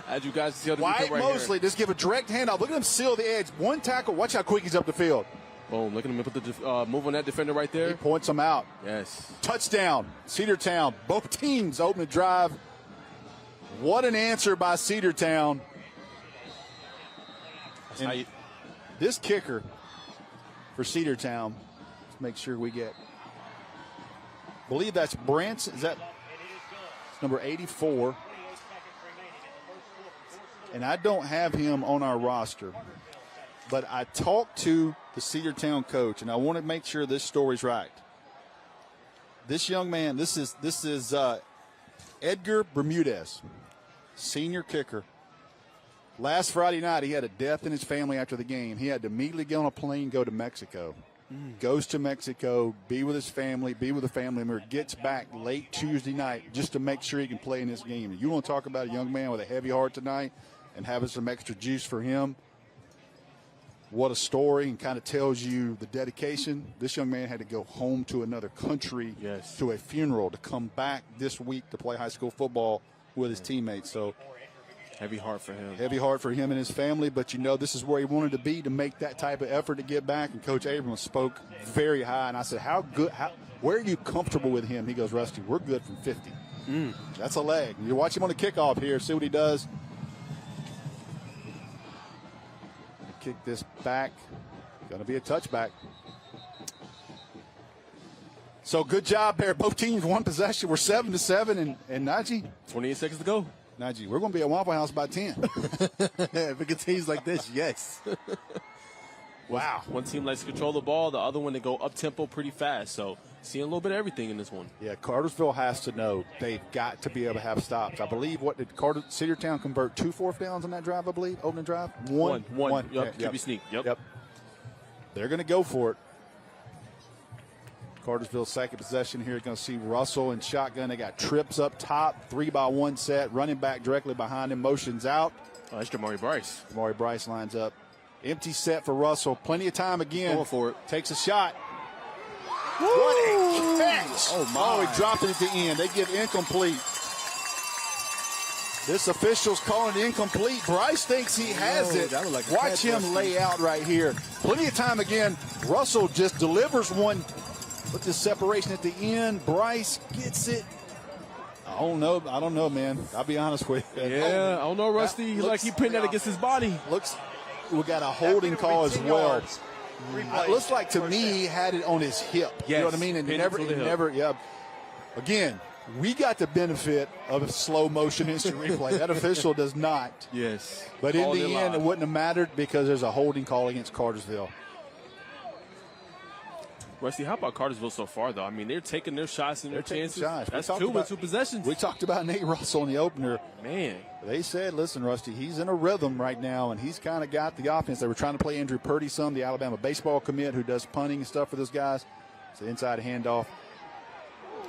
As you guys see, Wyatt Mosley, just give a direct handoff. Look at him seal the edge. One tackle. Watch how quick he's up the field. Boom, look at him put the move on that defender right there. He points him out. Yes. Touchdown, Cedar Town. Both teams open the drive. What an answer by Cedar Town. This kicker for Cedar Town, let's make sure we get, I believe that's Branson. Is that number 84? And I don't have him on our roster, but I talked to the Cedar Town coach, and I want to make sure this story's right. This young man, this is Edgar Bermudez, senior kicker. Last Friday night, he had a death in his family after the game. He had to immediately get on a plane, go to Mexico. Goes to Mexico, be with his family, be with the family member, gets back late Tuesday night just to make sure he can play in this game. You want to talk about a young man with a heavy heart tonight and having some extra juice for him? What a story, and kind of tells you the dedication. This young man had to go home to another country, to a funeral, to come back this week to play high school football with his teammates. So heavy heart for him. Heavy heart for him and his family, but this is where he wanted to be to make that type of effort to get back. And Coach Abrams spoke very high, and I said, where are you comfortable with him? He goes, Rusty, we're good from 50. That's a leg. You watch him on the kickoff here, see what he does. Kick this back. Going to be a touchback. So good job there. Both teams one possession. We're 7-7, and Najeh. 28 seconds to go. Najeh, we're going to be at Waffle House by 10. If it continues like this, yes. Wow. One team likes to control the ball. The other one, they go up-tempo pretty fast. So seeing a little bit of everything in this one. Yeah, Cartersville has to know they've got to be able to have stops. I believe, what did Cedar Town convert 2 fourth downs on that drive, I believe, opening drive? One. Yep, QB sneak. Yep. They're going to go for it. Cartersville's second possession here. You're going to see Russell in shotgun. They got trips up top, 3-by-1 set, running back directly behind him, motions out. Oh, that's Jamari Bryce. Jamari Bryce lines up. Empty set for Russell. Plenty of time again. Going for it. Takes a shot. Woo! What a catch. Oh, my. He dropped it at the end. They give incomplete. This official's calling it incomplete. Bryce thinks he has it. Like Watch him lay out right here. Plenty of time again. Russell just delivers one with the separation at the end. Bryce gets it. I don't know, man. I'll be honest with you. Yeah, I don't know, Rusty. He pinned that against his body. We got a holding call as well. It looks like to me he had it on his hip. Yes. You know what I mean? And never. Again, we got the benefit of a slow motion instant replay. That official does not. Yes. But in the end, it wouldn't have mattered because there's a holding call against Cartersville. Rusty, how about Cartersville so far, though? I mean, they're taking their shots and their chances. That's 2 possessions. We talked about Nate Russell in the opener. Man. They said, listen, Rusty, he's in a rhythm right now, and he's kind of got the offense. They were trying to play Andrew Purdy some, the Alabama baseball commit who does punting and stuff for those guys. It's an inside handoff.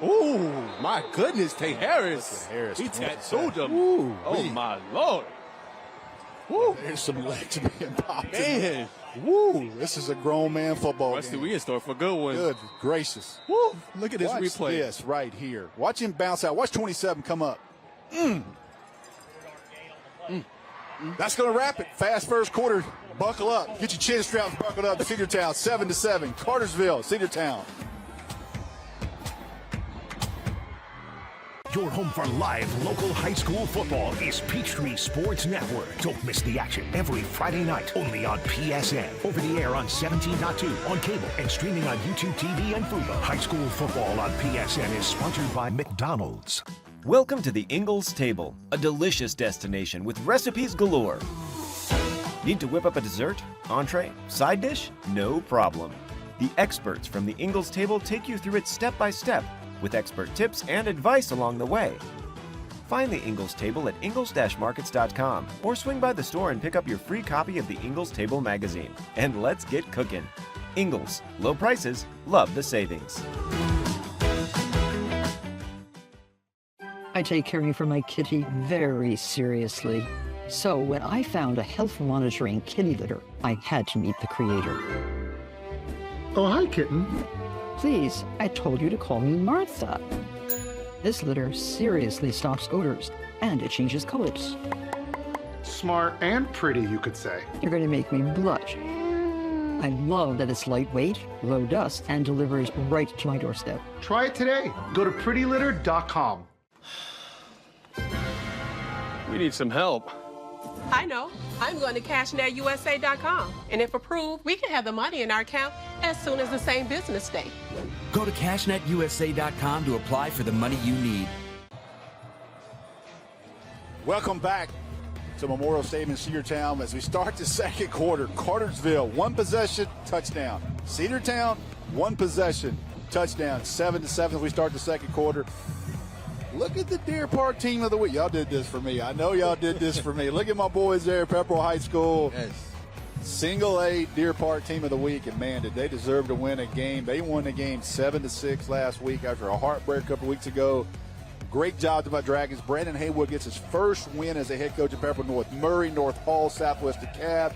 Ooh, my goodness, Tate Harris. Harris. He tattooed him. Ooh, oh, my Lord. Woo. There's some legs being popped. Man. Woo, this is a grown man football Rusty, game. we in store for a good one. Good gracious. Woo, look at this Watch replay. This right here. Watch him bounce out. Watch 27 come up. That's going to wrap it. Fast first quarter. Buckle up. Get your chin straps buckled up. Cedar Town 7-7. Cartersville, Cedar Town. Your home for live local high school football is Peachtree Sports Network. Don't miss the action every Friday night, only on PSN. Over the air on 17.2, on cable, and streaming on YouTube TV and Fubo. High school football on PSN is sponsored by McDonald's. Welcome to the Ingalls Table, a delicious destination with recipes galore. Need to whip up a dessert, entree, side dish? No problem. The experts from the Ingalls Table take you through it step by step, with expert tips and advice along the way. Find the Ingalls Table at ingalls-markets.com or swing by the store and pick up your free copy of the Ingalls Table magazine. And let's get cooking. Ingalls, low prices, love the savings. I take caring for my kitty very seriously. So when I found a health monitoring kitty litter, I had to meet the creator. Oh, hi, kitten. Please, I told you to call me Martha. This litter seriously stops odors, and it changes colors. Smart and pretty, you could say. You're going to make me blush. I love that it's lightweight, low dust, and delivers right to my doorstep. Try it today. Go to prettylitter.com. We need some help. I know. I'm going to CashNetUSA.com. And if approved, we can have the money in our account as soon as the same business day. Go to CashNetUSA.com to apply for the money you need. Welcome back to Memorial Stadium in Cedar Town as we start the second quarter. Cartersville, 1 possession, touchdown. Cedar Town, 1 possession, touchdown. 7-7 as we start the second quarter. Look at the Deer Park team of the week. Y'all did this for me. I know y'all did this for me. Look at my boys there at Pepperell High School. Yes. Single A Deer Park team of the week, and man, did they deserve to win a game. They won the game 7-6 last week after a heartbreak a couple weeks ago. Great job to my Dragons. Brandon Haywood gets his first win as a head coach at Pepperell. North Murray, North Hall, Southwest DeKalb,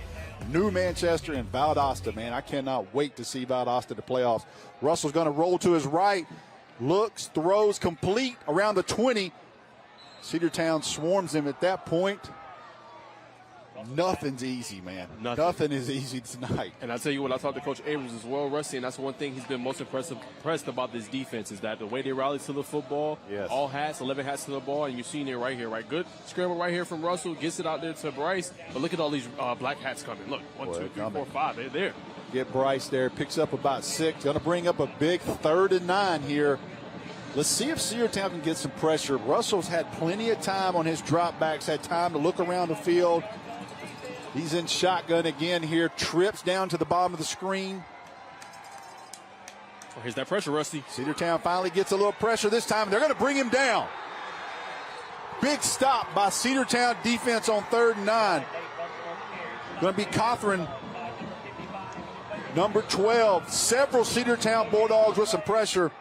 New Manchester, and Valdosta. Man, I cannot wait to see Valdosta in the playoffs. Russell's going to roll to his right. Looks, throws, complete around the 20. Cedar Town swarms him at that point. Nothing's easy, man. Nothing is easy tonight. And I tell you what, I talked to Coach Abrams as well, Rusty, and that's one thing he's been most impressed about this defense is that the way they rally to the football, all hats, 11 hats to the ball, and you're seeing it right here, right? Good scramble right here from Russell, gets it out there to Bryce, but look at all these black hats coming. Look, 1, 2, 3, 4, 5, they're there. Get Bryce there, picks up about 6. Going to bring up a big 3rd and 9 here. Let's see if Cedar Town can get some pressure. Russell's had plenty of time on his dropbacks, had time to look around the field. He's in shotgun again here, trips down to the bottom of the screen. Oh, here's that pressure, Rusty. Cedar Town finally gets a little pressure this time. They're going to bring him down. Big stop by Cedar Town defense on 3rd and 9. Going to be Cothran, number 12. Several Cedar Town Bulldogs with some pressure.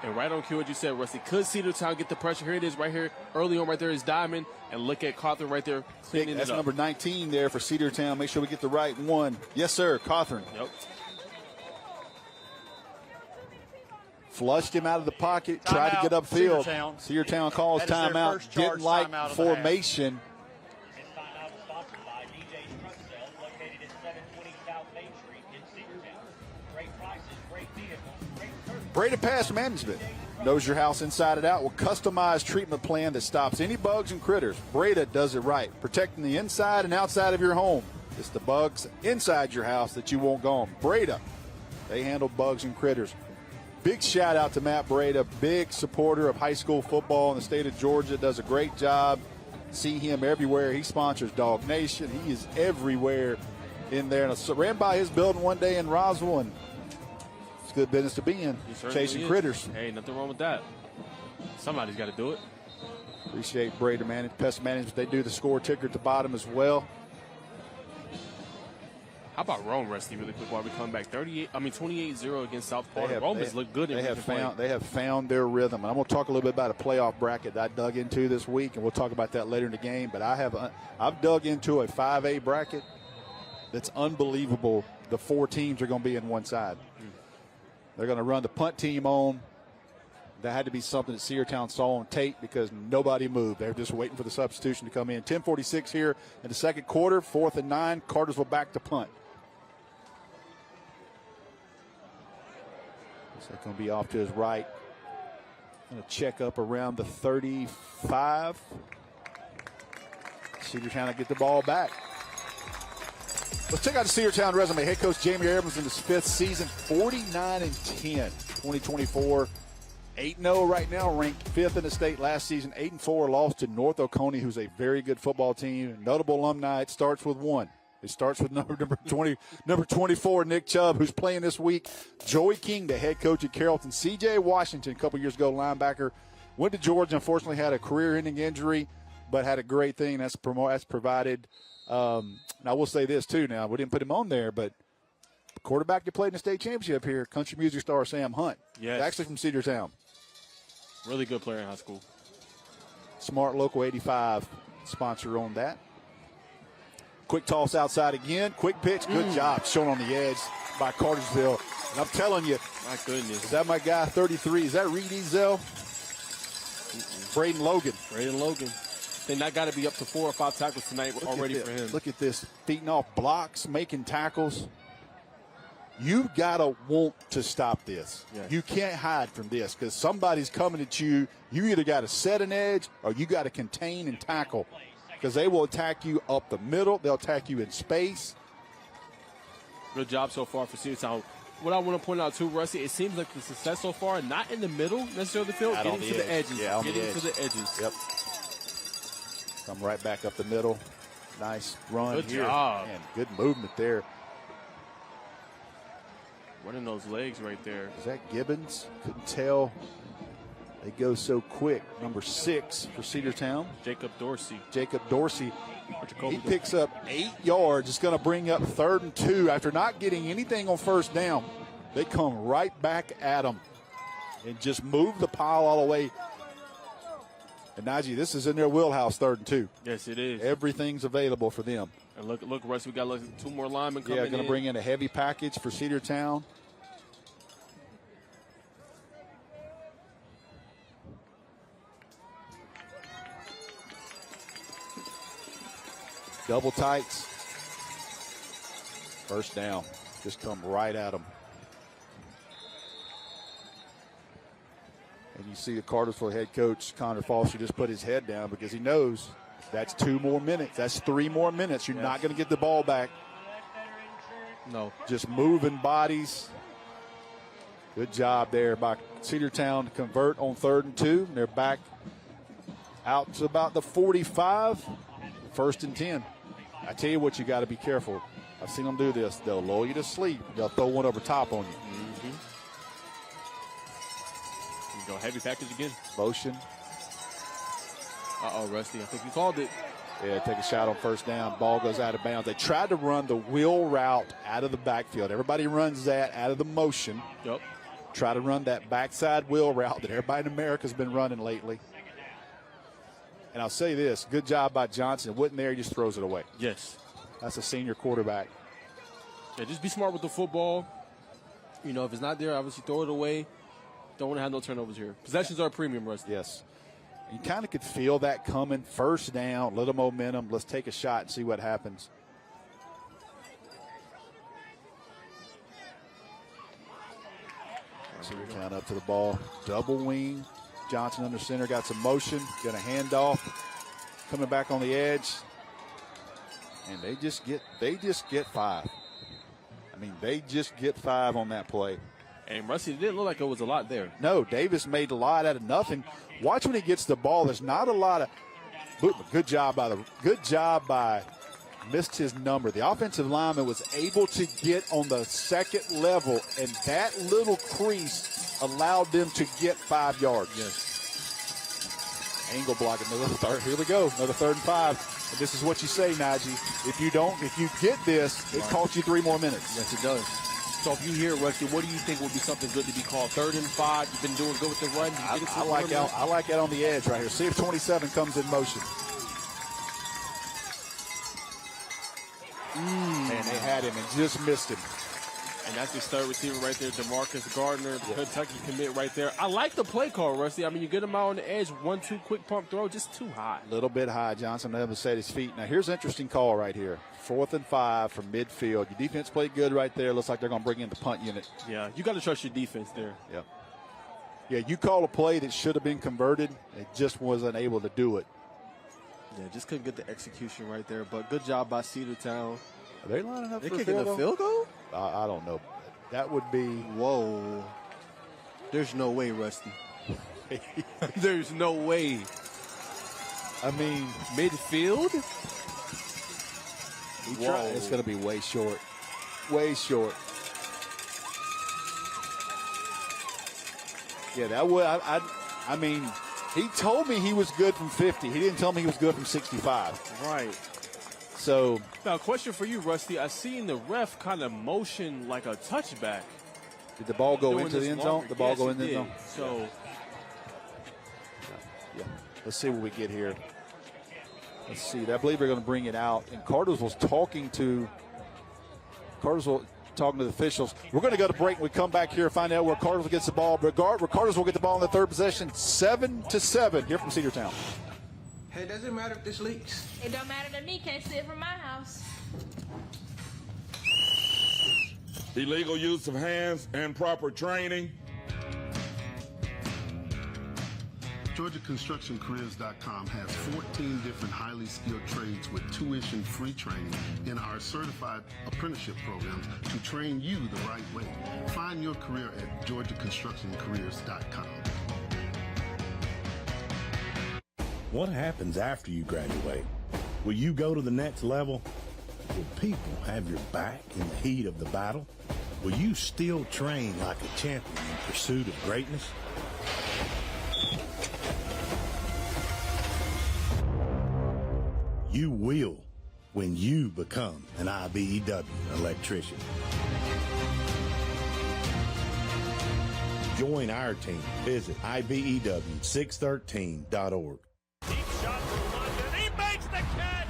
And right on cue what you said, Rusty. Could Cedar Town get the pressure? Here it is right here. Early on right there is Diamond. And look at Cothran right there cleaning That's it up. number 19 there for Cedar Town. Make sure we get the right one. Yes, sir, Cothran. Yep. Flushed him out of the pocket, tried to get upfield. Cedar Town calls timeout. Didn't like formation. Breda Pest Management knows your house inside and out with customized treatment plan that stops any bugs and critters. Breda does it right, protecting the inside and outside of your home. It's the bugs inside your house that you won't gone. Breda, they handle bugs and critters. Big shout out to Matt Breda, big supporter of high school football in the state of Georgia, does a great job. See him everywhere. He sponsors Dog Nation. He is everywhere in there. And I ran by his building one day in Roswell, and it's good business to be in, chasing critters. Hey, nothing wrong with that. Somebody's got to do it. Appreciate Breda Pest Management. They do the score ticker at the bottom as well. How about Rome, Rusty, really quick while we come back? 28-0 against South Florida. Rome has looked good. They have found their rhythm. And I'm going to talk a little bit about a playoff bracket that I dug into this week, and we'll talk about that later in the game. But I've dug into a 5A bracket that's unbelievable. The 4 teams are going to be in one side. They're going to run the punt team on. That had to be something that Cedar Town saw on tape because nobody moved. They're just waiting for the substitution to come in. 10:46 here in the second quarter, 4th and 9. Cartersville back to punt. So that's going to be off to his right. Going to check up around the 35. Cedar Town to get the ball back. Let's check out the Cedar Town resume. Head coach Jamie Abrams in his 5th season, 49-10, 2024. 8-0 right now, ranked 5th in the state last season. 8-4, lost to North Oconee, who's a very good football team. Notable alumni, it starts with one. It starts with number 24, Nick Chubb, who's playing this week. Joey King, the head coach at Carrollton. C.J. Washington, a couple years ago, linebacker. Went to Georgia, unfortunately had a career-ending injury, but had a great thing. That's provided. And I will say this, too, now. We didn't put him on there, but the quarterback that played in the state championship here, country music star Sam Hunt. Yes. Actually from Cedar Town. Really good player in high school. Smart Local 85 sponsor on that. Quick toss outside again. Quick pitch. Good job. Shown on the edge by Cartersville. And I'm telling you, my goodness, is that my guy 33? Is that Reed Ezel? Braden Logan. Then that got to be up to 4 or 5 tackles tonight already for him. Look at this, beating off blocks, making tackles. You've got to want to stop this. Yes. You can't hide from this because somebody's coming at you. You either got to set an edge or you got to contain and tackle because they will attack you up the middle. They'll attack you in space. Good job so far for Cedar Town. What I want to point out too, Rusty, it seems like the success so far, not in the middle necessarily of the field, getting to the edges. Yeah, getting to the edges. Yep. Come right back up the middle. Nice run Good here. job. Man, good movement there. Running those legs right there. Is that Gibbons? Couldn't tell. They go so quick. Number 6 for Cedar Town. Jacob Dorsey. He picks up 8 yards. It's going to bring up 3rd and 2 after not getting anything on first down. They come right back at him and just move the pile all the way. And Najee, this is in their wheelhouse, 3rd and 2. Yes, it is. Everything's available for them. And look, Russ, we got 2 more linemen coming in. Yeah, going to bring in a heavy package for Cedar Town. Double tights. First down. Just come right at them. And you see the Cartersville head coach, Connor Foster, just put his head down because he knows that's 2 more minutes. That's 3 more minutes. You're not going to get the ball back. No. Just moving bodies. Good job there by Cedar Town to convert on 3rd and 2. They're back out to about the 45. 1st and 10. I tell you what, you got to be careful. I've seen them do this. They'll lull you to sleep. They'll throw one over top on you. Go heavy package again. Motion. Rusty. I think he called it. Yeah, take a shot on first down. Ball goes out of bounds. They tried to run the wheel route out of the backfield. Everybody runs that out of the motion. Yep. Try to run that backside wheel route that everybody in America has been running lately. And I'll say this, good job by Johnson. It wasn't there, he just throws it away. Yes. That's a senior quarterback. Yeah, just be smart with the football. You know, if it's not there, obviously throw it away. Don't want to have no turnovers here. Possessions are a premium, Rusty. Yes. You kind of could feel that coming. First down, little momentum. Let's take a shot and see what happens. Cedar Town up to the ball. Double wing. Johnson under center, got some motion. Got a handoff. Coming back on the edge. And they just get 5. I mean, they just get 5 on that play. And Rusty, it didn't look like it was a lot there. No, Davis made a lot out of nothing. Watch when he gets the ball. There's not a lot of good job by missed his number. The offensive lineman was able to get on the second level, and that little crease allowed them to get 5 yards. Yes. Angle block, another third. Here we go, another 3rd and 5. And this is what you say, Najee. If you get this, it costs you 3 more minutes. Yes, it does. So if you hear Rusty, what do you think would be something good to be called? 3rd and 5. You've been doing good with the run. I like that on the edge right here. See if 27 comes in motion. And they had him and just missed him. And that's his 3rd receiver right there, DeMarcus Gardner, the Kentucky commit right there. I like the play call, Rusty. I mean, you get him out on the edge, 1-2 quick pump throw, just too high. A little bit high. Johnson never set his feet. Now, here's an interesting call right here. 4th and 5 from midfield. Your defense played good right there. Looks like they're going to bring in the punt unit. Yeah, you got to trust your defense there. Yep. Yeah, you call a play that should have been converted. It just wasn't able to do it. Yeah, just couldn't get the execution right there. But good job by Cedar Town. Are they lining up for a kicking a field goal? I don't know. That would be. Whoa. There's no way, Rusty. There's no way. I mean, midfield? It's going to be way short. Way short. Yeah, that would. I mean, he told me he was good from 50. He didn't tell me he was good from 65. Right. So now, question for you, Rusty. I seen the ref kind of motion like a touchback. Did the ball go into the end zone? The ball go in the end zone. So, yeah. Let's see what we get here. Let's see. I believe they're going to bring it out. And Cartersville's talking to Cartersville. talking to the officials. We're going to go to break. We come back here and find out where Cartersville gets the ball. Cartersville will get the ball in the third possession, 7-7 here from Cedar Town. Hey, does it matter if this leaks? It don't matter to me. Can't see it from my house. Illegal use of hands and proper training. GeorgiaConstructionCareers.com has 14 different highly skilled trades with tuition-free training in our certified apprenticeship programs to train you the right way. Find your career at GeorgiaConstructionCareers.com. What happens after you graduate? Will you go to the next level? Will people have your back in the heat of the battle? Will you still train like a champion in pursuit of greatness? You will when you become an IBEW electrician. Join our team. Visit IBEW613.org. Deep shot for London. He makes the catch.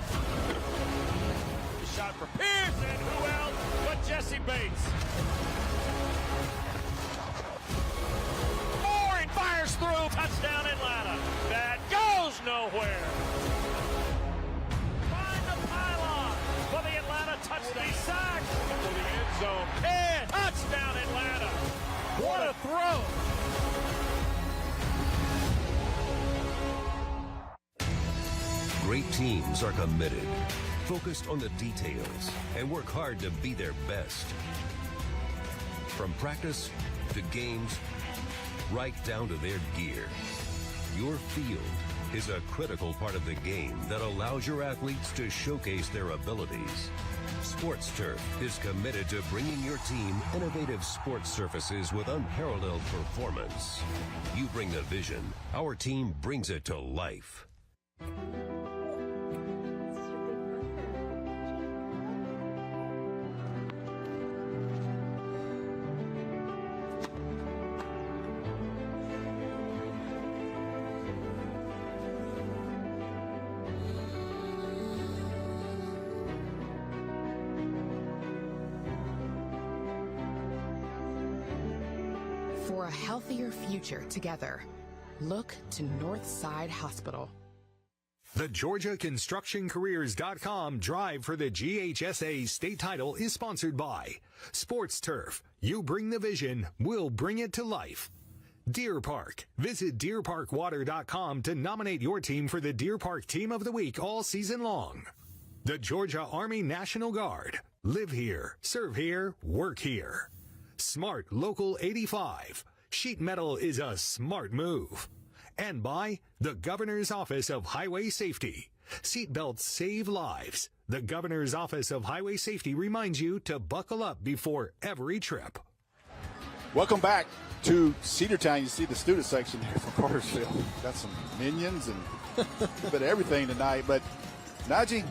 The shot for Pierce, and who else but Jesse Bates? Moore fires through. Touchdown Atlanta. That goes nowhere. Find the pylon for the Atlanta touchdown. He's sacked for the end zone. And touchdown Atlanta. What a throw. Great teams are committed, focused on the details, and work hard to be their best. From practice to games, right down to their gear. Your field is a critical part of the game that allows your athletes to showcase their abilities. Sports Turf is committed to bringing your team innovative sports surfaces with unparalleled performance. You bring the vision, our team brings it to life. For a healthier future together, look to Northside Hospital. The GeorgiaConstructionCareers.com drive for the GHSA state title is sponsored by Sports Turf. You bring the vision, we'll bring it to life. Deer Park. Visit DeerParkWater.com to nominate your team for the Deer Park Team of the Week all season long. The Georgia Army National Guard. Live here, serve here, work here. Smart Local 85. Sheet metal is a smart move. And by the Governor's Office of Highway Safety. Seatbelts save lives. The Governor's Office of Highway Safety reminds you to buckle up before every trip. Welcome back to Cedar Town. You see the student section there from Cartersville. Got some minions and a bit of everything tonight. But Najeh,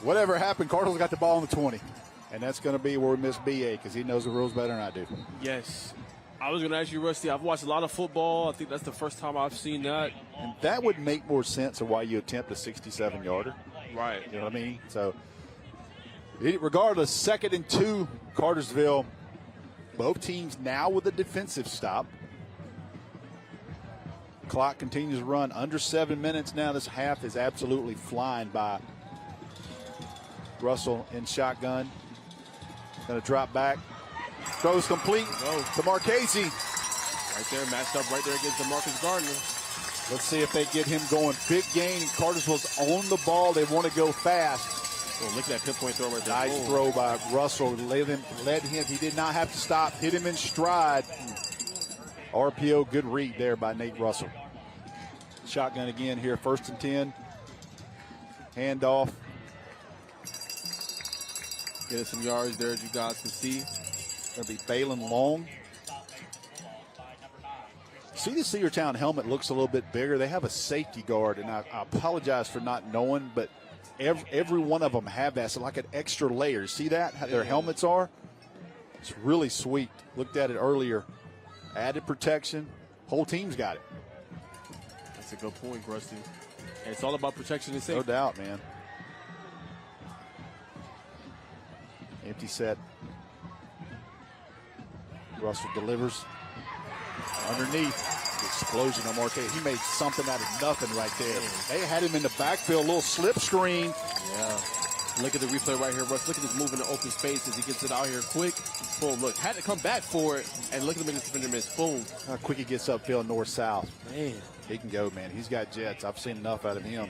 whatever happened, Cartersville got the ball on the 20. And that's going to be where we miss BA because he knows the rules better than I do. Yes. I was going to ask you, Rusty, I've watched a lot of football. I think that's the first time I've seen that. And that would make more sense of why you attempt a 67-yarder. Right. You know what I mean? So, regardless, 2nd and 2, Cartersville. Both teams now with a defensive stop. Clock continues to run under 7 minutes now. This half is absolutely flying by. Russell in shotgun. Going to drop back. Throws complete to Marchese. Right there, matched up right there against DeMarcus Gardner. Let's see if they get him going. Big gain. Cartersville's on the ball. They want to go fast. Oh, look at that pinpoint throw right there. Nice throw by Russell. Led him. He did not have to stop. Hit him in stride. RPO, good read there by Nate Russell. Shotgun again here. 1st and 10. Handoff. Getting some yards there, as you guys can see. Going to be Balin Long. See, the Cedar Town helmet looks a little bit bigger. They have a safety guard, and I apologize for not knowing, but every one of them have that. So like an extra layer. See that? How their helmets are? It's really sweet. Looked at it earlier. Added protection. Whole team's got it. That's a good point, Rusty. And it's all about protection and safety. No doubt, man. Empty set. Russell delivers underneath. Explosion on Marquette. He made something out of nothing right there. They had him in the backfield, a little slip screen. Yeah. Look at the replay right here, Russ. Look at this move in the open space as he gets it out here quick. Boom, look, had to come back for it. And look at the defender miss. Boom. How quick he gets upfield north-south. Man. He can go, man. He's got jets. I've seen enough out of him.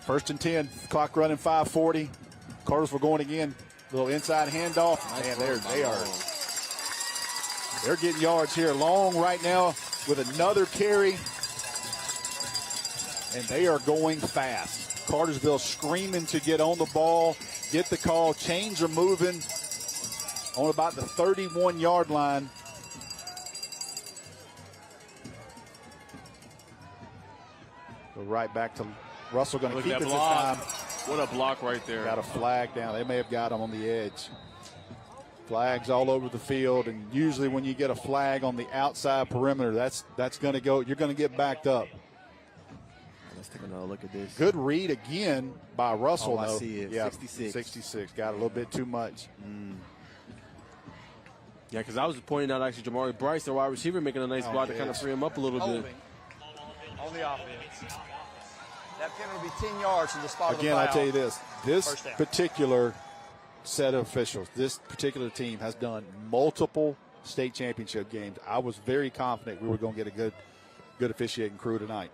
1st and 10, clock running 5:40. Cartersville going again. Little inside handoff. Man, they're getting yards here. Long right now with another carry. And they are going fast. Cartersville screaming to get on the ball, get the call. Chains are moving on about the 31-yard line. Go right back to Russell. Going to keep it this time. What a block right there. Got a flag down. They may have got him on the edge. Flags all over the field, and usually when you get a flag on the outside perimeter, that's going to go. You're going to get backed up. Let's take another look at this. Good read again by Russell. I see it. Yeah, 66. 66. Got a little bit too much. Yeah, because I was pointing out actually Jamari Bryce, their wide receiver, making a nice block to kind of free him up a little bit. On the offense. That penalty will be 10 yards from the spot of the Again, foul. I'll tell you this particular set of officials, this particular team has done multiple state championship games. I was very confident we were going to get a good officiating crew tonight.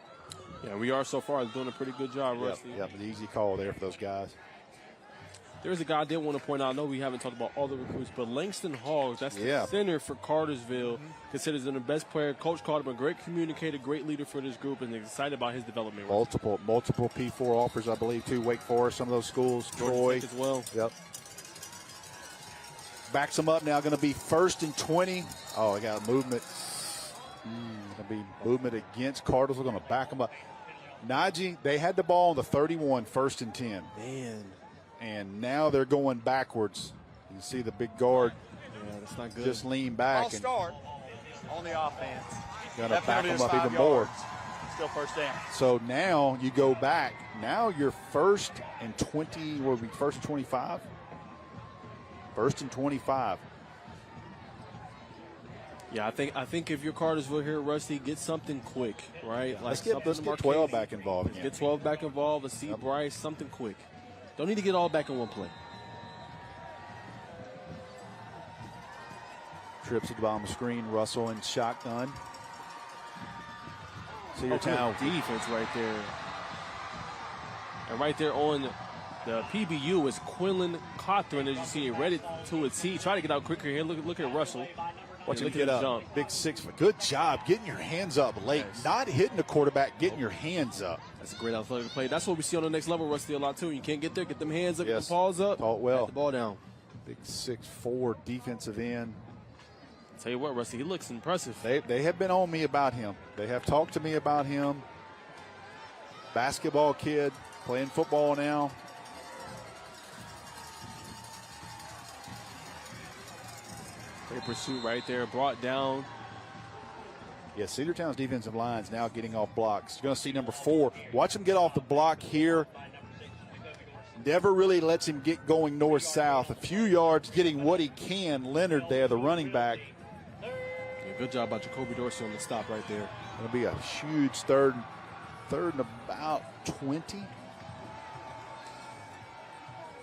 Yeah, we are so far doing a pretty good job, Rusty. Yep, the easy call there for those guys. There's a guy I did want to point out. I know we haven't talked about all the recruits, but Langston Hoggs, that's the center for Cartersville, considers him the best player. Coach called him a great communicator, great leader for this group, and excited about his development. Multiple P4 offers, I believe, too. Wake Forest, some of those schools. Troy as well. Yep. Backs them up now. Going to be 1st and 20. Oh, I got a movement. Going to be movement against Cartersville. Going to back them up. Najeh, they had the ball on the 31, 1st and 10. Man. And now they're going backwards. You see the big guard. Yeah, that's not good. Just lean back. I'll start on the offense. Going to back them up even more. Still first down. So now you go back. Now you're 1st and 20. What would be 1st and 25? 1st and 25. Yeah, I think if you're Cartersville here, Rusty, get something quick, right? Let's get 12 back involved again. Get 12 back involved. Let's see Bryce, something quick. Don't need to get all back in one play. Trips at the bottom of the screen. Russell in shotgun. Cedar Town defense right there. And right there on the PBU is Quinlan Cawthorn, as you see, ready to a T. Try to get out quicker here. Look at Russell. Watch him get up. Jump. Big 6 foot. Good job getting your hands up late. Nice. Not hitting the quarterback, getting your hands up. That's a great athletic play. That's what we see on the next level, Rusty, a lot too. You can't get there, get them hands up, get the paws up. Caught well. Get the ball down. Big 6'4" defensive end. Tell you what, Rusty, he looks impressive. They have been on me about him. They have talked to me about him. Basketball kid, playing football now. Great pursuit right there, brought down. Yeah, Cedar Town's defensive line is now getting off blocks. You're going to see number 4. Watch him get off the block here. Never really lets him get going north-south. A few yards, getting what he can. Leonard there, the running back. Yeah, good job by Jacoby Dorsey on the stop right there. It'll be a huge third and about 20.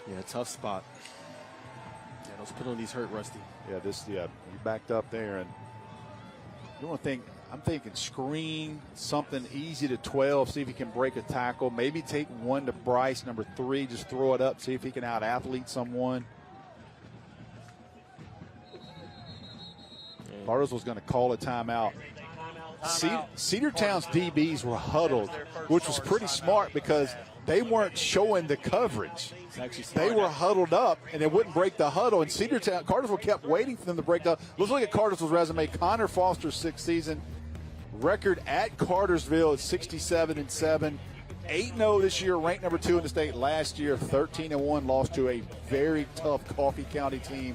Yeah, tough spot. Yeah, those penalties hurt, Rusty. Yeah, you backed up there, and you want to think. I'm thinking screen, something easy to 12, see if he can break a tackle. Maybe take one to Bryce, number 3, just throw it up, see if he can out-athlete someone. Cartersville's going to call a timeout. Cedar Town's DBs were huddled, which was pretty smart because they weren't showing the coverage. They were huddled up, and it wouldn't break the huddle. And Cartersville kept waiting for them to break the huddle. Let's look at Cartersville's resume. Connor Foster's 6th season. Record at Cartersville is 67-7. 8-0 this year, ranked number 2 in the state. Last year, 13-1, lost to a very tough Coffee County team.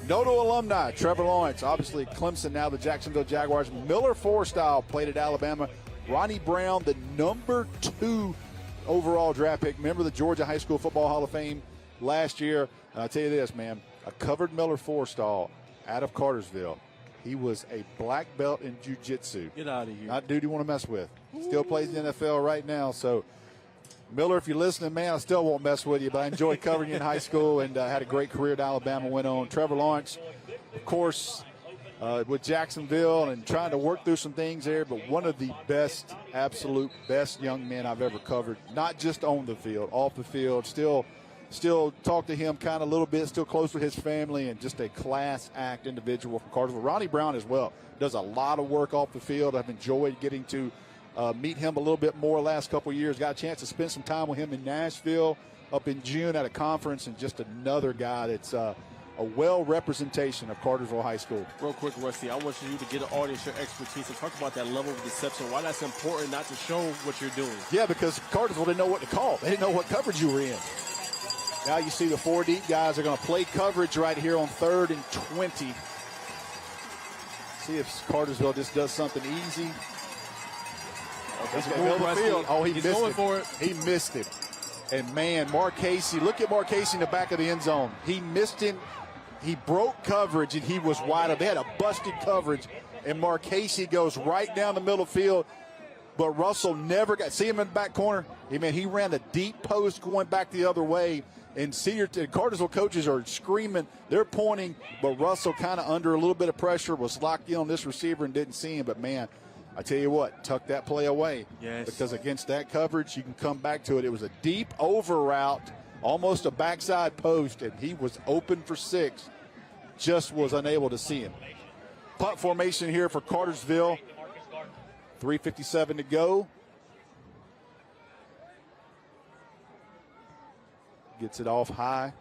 Noto alumni, Trevor Lawrence, obviously Clemson, now the Jacksonville Jaguars. Miller Forstyle played at Alabama. Ronnie Brown, the number 2 overall draft pick, member of the Georgia High School Football Hall of Fame last year. And I'll tell you this, man, I covered Miller Forstall. out of Cartersville. He was a black belt in jiu-jitsu. Get out of here. Not dude you want to mess with. Still plays in the NFL right now. So, Miller, if you're listening, man, I still won't mess with you, but I enjoyed covering you in high school and had a great career at Alabama. Went on. Trevor Lawrence, of course, with Jacksonville and trying to work through some things there, but one of the best, absolute best young men I've ever covered, not just on the field, off the field. Still talk to him kind of a little bit, still close with his family, and just a class act individual from Cartersville. Ronnie Brown as well does a lot of work off the field. I've enjoyed getting to meet him a little bit more last couple of years. Got a chance to spend some time with him in Nashville up in June at a conference, and just another guy that's a well representation of Cartersville High School. Real quick, Rusty, I want you to get an audience your expertise and talk about that level of deception, why that's important not to show what you're doing. Yeah, because Cartersville didn't know what to call. They didn't know what coverage you were in. Now you see the 4 deep guys are going to play coverage right here on 3rd and 20. See if Cartersville just does something easy. Oh, he missed it. For it. He missed it. And, man, Mark Casey, look at Mark Casey in the back of the end zone. He missed him. He broke coverage, and he was wide open. They had a busted coverage, and Mark Casey goes right down the middle of the field. But Russell never got – see him in the back corner? He ran a deep post going back the other way. And Cartersville coaches are screaming. They're pointing, but Russell kind of under a little bit of pressure was locked in on this receiver and didn't see him. But, man, I tell you what, tuck that play away. Yes. Because against that coverage, you can come back to it. It was a deep over route, almost a backside post, and he was open for 6. Just was unable to see him. Punt formation here for Cartersville. 3:57 to go. Gets it off high.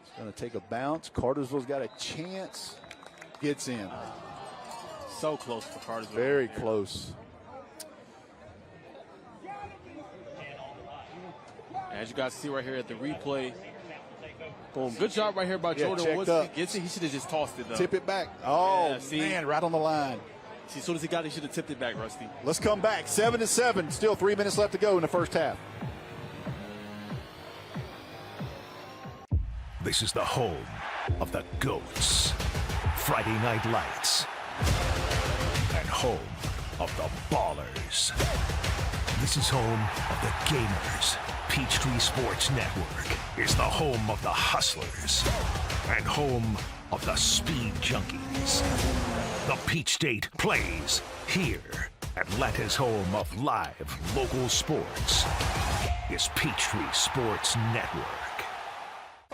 It's going to take a bounce. Cartersville's got a chance. Gets in. So close for Cartersville. Very close. As you guys see right here at the replay. Boom. Good job right here by Jordan Woods. He gets it. He should have just tossed it, though. Tip it back. Oh, yeah, man, right on the line. See, as soon as he got it, he should have tipped it back, Rusty. Let's come back. 7-7. Still 3 minutes left to go in the first half. This is the home of the GOATs, Friday Night Lights, and home of the Ballers. This is home of the Gamers. Peachtree Sports Network is the home of the Hustlers and home of the Speed Junkies. The Peach State plays here. Atlanta's home of live local sports is Peachtree Sports Network.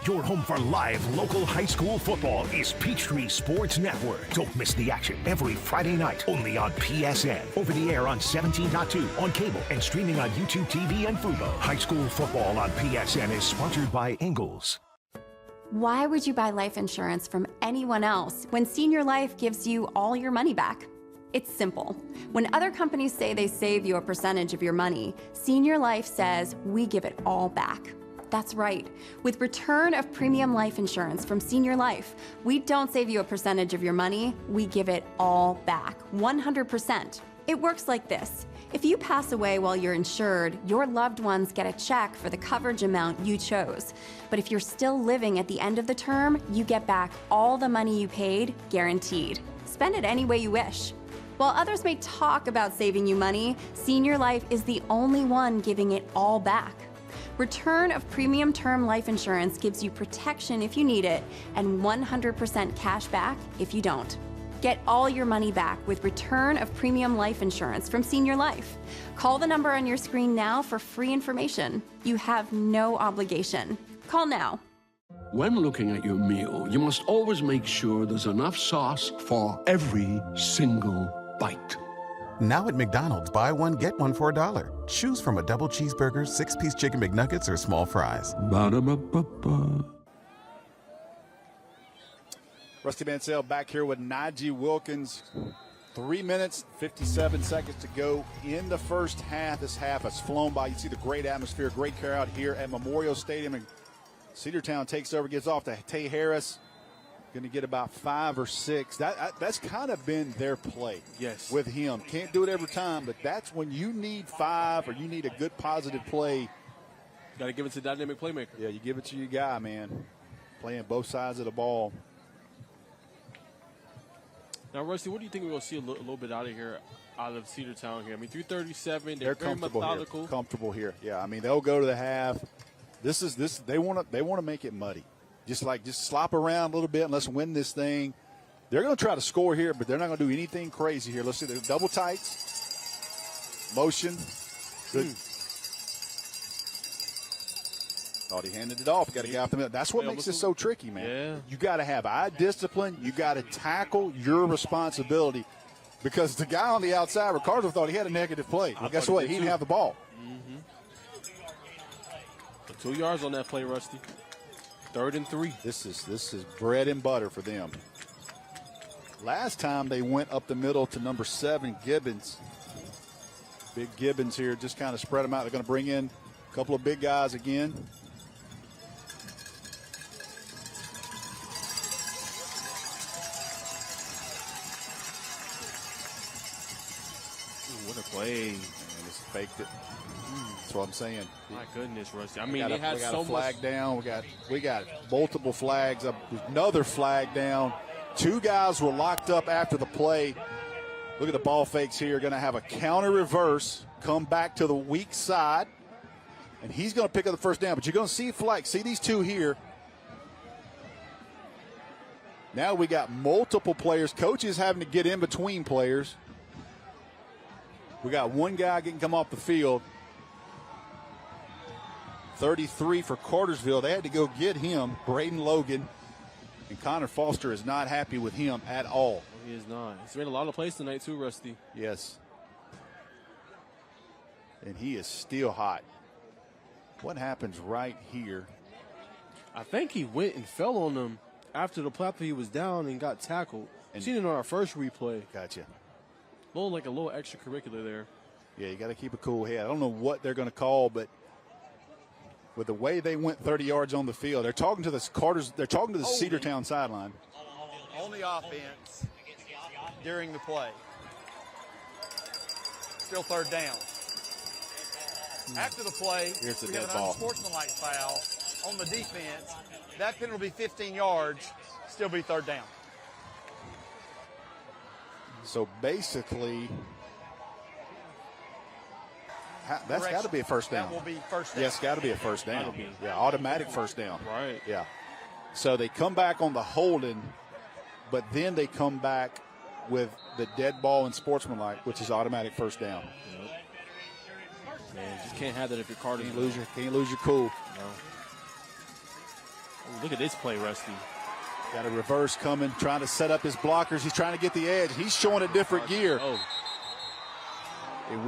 Your home for live local high school football is Peachtree Sports Network. Don't miss the action every Friday night, only on PSN. Over the air on 17.2, on cable, and streaming on YouTube TV and Fubo. High school football on PSN is sponsored by Ingalls. Why would you buy life insurance from anyone else when Senior Life gives you all your money back? It's simple. When other companies say they save you a percentage of your money, Senior Life says we give it all back. That's right. With return of premium life insurance from Senior Life, we don't save you a percentage of your money, we give it all back, 100%. It works like this. If you pass away while you're insured, your loved ones get a check for the coverage amount you chose. But if you're still living at the end of the term, you get back all the money you paid, guaranteed. Spend it any way you wish. While others may talk about saving you money, Senior Life is the only one giving it all back. Return of premium term life insurance gives you protection if you need it and 100% cash back if you don't. Get all your money back with return of premium life insurance from Senior Life. Call the number on your screen now for free information. You have no obligation. Call now. When looking at your meal, you must always make sure there's enough sauce for every single bite. Now at McDonald's, buy one, get one for $1. Choose from a double cheeseburger, 6-piece chicken McNuggets, or small fries. Ba-da-ba-ba-ba. Rusty Mansell back here with Najeh Wilkins. 3 minutes, 57 seconds to go in the first half. This half has flown by. You see the great atmosphere, great crowd here at Memorial Stadium. And Cedar Town takes over, gives off to Tay Harris. Going to get about 5 or 6. That's kind of been their play. Yes. With him. Can't do it every time, but that's when you need 5 or you need a good positive play. Got to give it to the dynamic playmaker. Yeah, you give it to your guy, man. playing both sides of the ball. Now, Rusty, what do you think we're going to see a little bit out of Cedar Town here? I mean, 337. They're very comfortable methodical. here. Comfortable here. Yeah, I mean, they'll go to the half. They want to make it muddy. Just slop around a little bit and let's win this thing. They're going to try to score here, but they're not going to do anything crazy here. Let's see, the double tights, motion, good. Thought he handed it off. Got to get out the middle. That's what makes it so tricky, man. Yeah. You got to have eye discipline. You got to tackle your responsibility, because the guy on the outside, Ricardo, thought he had a negative play. Well, guess what? He didn't have the ball. Mm-hmm. 2 yards on that play, Rusty. 3rd and 3. This is bread and butter for them. Last time they went up the middle to number 7, Gibbons. Big Gibbons here, just kind of spread them out. They're going to bring in a couple of big guys again. Ooh, what a play. And just faked it. That's what I'm saying. My goodness, Rusty. I mean, we they had got so a flag much down. We got multiple flags. Another flag down. 2 guys were locked up after the play. Look at the ball fakes here. Going to have a counter reverse, come back to the weak side, and he's going to pick up the first down. But you're going to see flag. See these 2 here. Now we got multiple players. Coaches having to get in between players. We got 1 guy getting come off the field. 33 for Cartersville. They had to go get him, Braden Logan. And Connor Foster is not happy with him at all. He is not. He's made a lot of plays tonight too, Rusty. Yes. And he is still hot. What happens right here? I think he went and fell on them after the play after he was down and got tackled. And seen it on our first replay. Gotcha. A little extracurricular there. Yeah, you got to keep a cool head. I don't know what they're going to call, but with the way they went 30 yards on the field, they're talking to the Cedar Town sideline. On the offense during the play. Still 3rd down. After the play, Here's the we dead have an ball. unsportsmanlike foul on the defense. That penalty will be 15 yards, still be 3rd down. So basically, that's got to be a first down. That will be first down. Yes, got to be a first down. Yeah, automatic first down. Right. Yeah. So they come back on the holding, but then they come back with the dead ball and sportsmanlike, which is automatic first down. Yep. Man, just can't have that if you're Cartersville. Can't lose your cool. No. Oh, look at this play, Rusty. Got a reverse coming, trying to set up his blockers. He's trying to get the edge. He's showing a different gear. Oh. And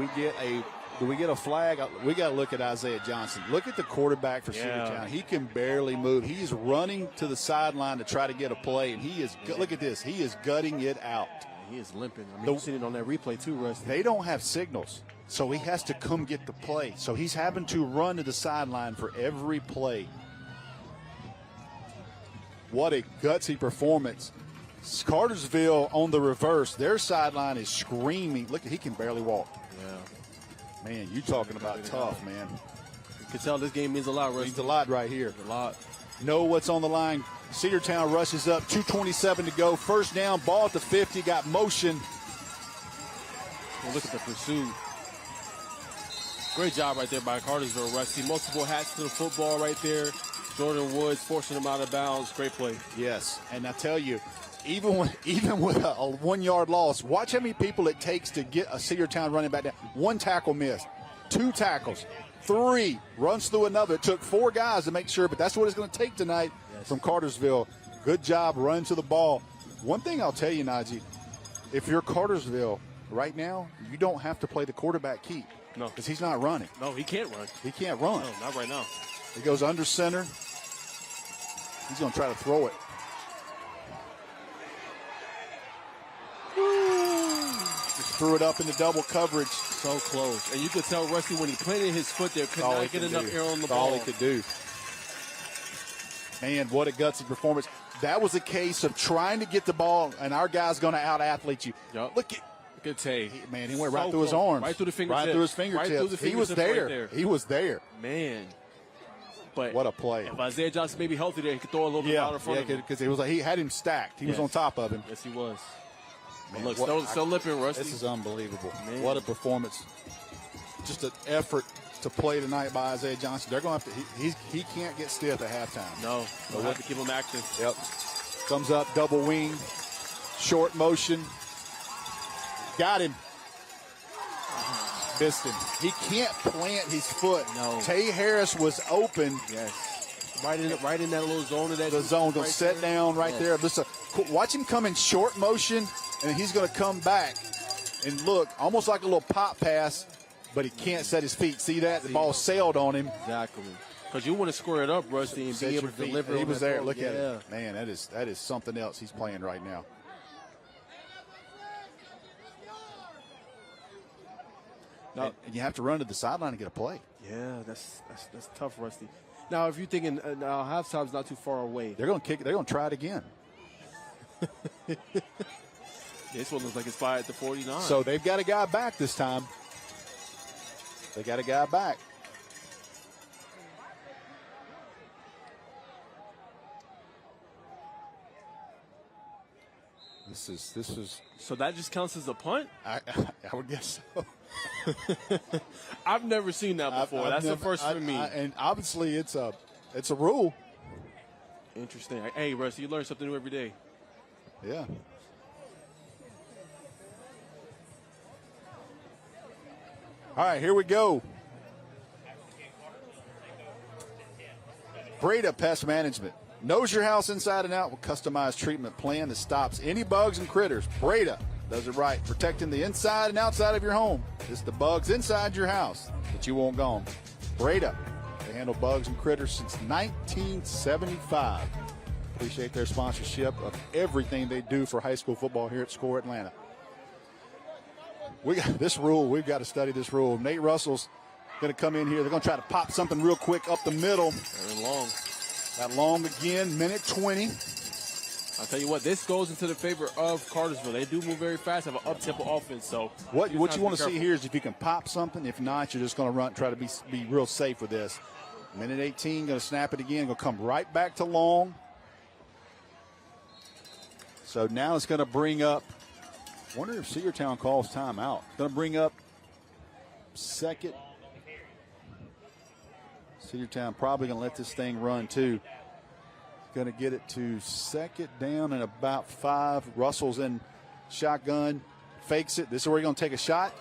do we get a flag? We got to look at Isaiah Johnson. Look at the quarterback for Cedar Town. He can barely move. He's running to the sideline to try to get a play, and look at this. He is gutting it out. He is limping. I mean, you've seen it on that replay too, Rusty. They don't have signals, so he has to come get the play. So he's having to run to the sideline for every play. What a gutsy performance. Cartersville on the reverse. Their sideline is screaming. Look, he can barely walk. Yeah. Man, you talking about tough, man. You can tell this game means a lot, Rusty. Means a lot right here. A lot. Know what's on the line. Cedar Town rushes up, 2:27 to go. First down, ball at the 50, got motion. Well, look at the pursuit. Great job right there by Cartersville, Rusty. Multiple hats to the football right there. Jordan Woods forcing him out of bounds. Great play. Yes, and I tell you, even with a 1 yard loss, watch how many people it takes to get a Cedar Town running back down. 1 tackle missed, 2 tackles, 3 runs through another. It took 4 guys to make sure, but that's what it's going to take tonight from Cartersville. Good job running to the ball. One thing I'll tell you, Najeh, if you're Cartersville right now, you don't have to play the quarterback keep. No. Because he's not running. No, he can't run. He can't run. No, not right now. He goes under center. He's going to try to throw it. Just threw it up into double coverage. So close. And you could tell Rusty when he planted his foot there, could not get enough air on the ball. All he could do. Man, what a gutsy performance. That was a case of trying to get the ball, and our guy's going to out-athlete you. Yep. Look at good take. Man, he went right through his arms. Right through the fingertips. Right through his fingertips. Right through the fingertips. He was there. Right there. He was there. Man. But what a play. If Isaiah Johnson may be healthy there, he could throw a little bit out in front of him. because it was like he had him stacked. He was on top of him. Yes, he was. Man, look, still limping, Rusty. This is unbelievable. Man. What a performance. Just an effort to play tonight by Isaiah Johnson. They're going to have to – he can't get stiff at halftime. No. They'll have to keep him active. Yep. Comes up, double wing, short motion. Got him. Missed him. He can't plant his foot. No. Tay Harris was open. Yes. Right in that little zone of that. The zone going right to set there. down right there. Listen, watch him come in short motion, and he's going to come back and look almost like a little pop pass, but he can't set his feet. See that? The ball sailed on him. Exactly. Because you want to square it up, Rusty, and be able to deliver. He was there. Throw. Look at it. Man, that is something else he's playing right now. No, and you have to run to the sideline and get a play. Yeah, that's tough, Rusty. Now, if you're thinking now halftime's not too far away, they're going to kick it. They're going to try it again. This one looks like it's by at the 49. So they've got a guy back this time. They got a guy back. This is. So that just counts as a punt? I would guess so. I've never seen that before. That's the first for me. And obviously it's a rule. Interesting. Hey, Rusty, you learn something new every day. Yeah. All right, here we go. Breda Pest Management knows your house inside and out with customized treatment plan that stops any bugs and critters. Breda does it right, protecting the inside and outside of your home. It's the bugs inside your house that you want gone. Breda, they handle bugs and critters since 1975. Appreciate their sponsorship of everything they do for high school football here at Score Atlanta. We got this rule. We've got to study this rule. Nate Russell's going to come in here. They're going to try to pop something real quick up the middle. Very long. That long again, minute 20. I'll tell you what, this goes into the favor of Cartersville. They do move very fast, have an up-tempo offense. So what you want to see here is if you can pop something. If not, you're just going to try to be real safe with this. Minute 18, going to snap it again. Going to come right back to long. So now it's going to bring up, I wonder if Cedar Town calls timeout. It's going to bring up second. Cedar Town probably going to let this thing run too. Going to get it to second down and about 5. Russell's in shotgun, fakes it. This is where he's going to take a shot.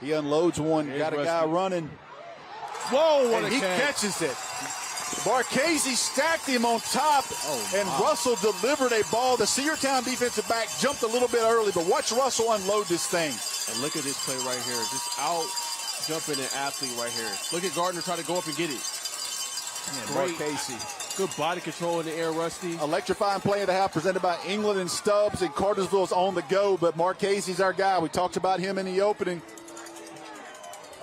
He unloads one, got a guy running. Whoa, what and a he catch. catches it. Marchese stacked him on top, and Russell delivered a ball. The Cedar Town defensive back jumped a little bit early, but watch Russell unload this thing. And look at this play right here. Just out jumping an athlete right here. Look at Gardner try to go up and get it. Great. Marchese. Good body control in the air, Rusty. Electrifying play of the half presented by England and Stubbs, and Cartersville's on the go, but Marchese's our guy. We talked about him in the opening.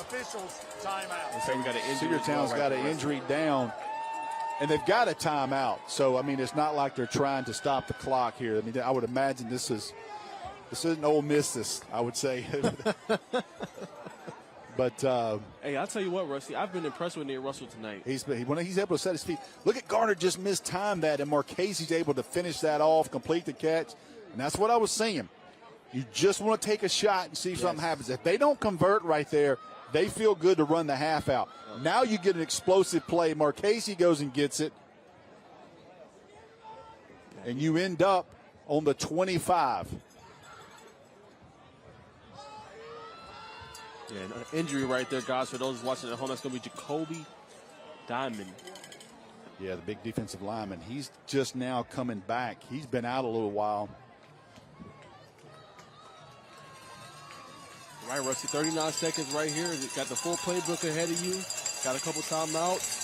Officials, timeout. So we got an injury. Cedar Town's got an injury down, and they've got a timeout. So, I mean, it's not like they're trying to stop the clock here. I mean, I would imagine this isn't Ole Miss, I would say. But hey, I'll tell you what, Rusty, I've been impressed with Nate Russell tonight. When he's able to set his feet. Look at Garner just mistimed that, and Marchese's able to finish that off, complete the catch. And that's what I was saying. You just want to take a shot and see if something happens. If they don't convert right there, they feel good to run the half out. Now you get an explosive play. Marchese goes and gets it. And you end up on the 25. Yeah, an injury right there, guys. For those watching at home, that's going to be Jacoby Diamond. Yeah, the big defensive lineman. He's just now coming back. He's been out a little while. Right, Rusty, 39 seconds right here. Got the full playbook ahead of you. Got a couple timeouts.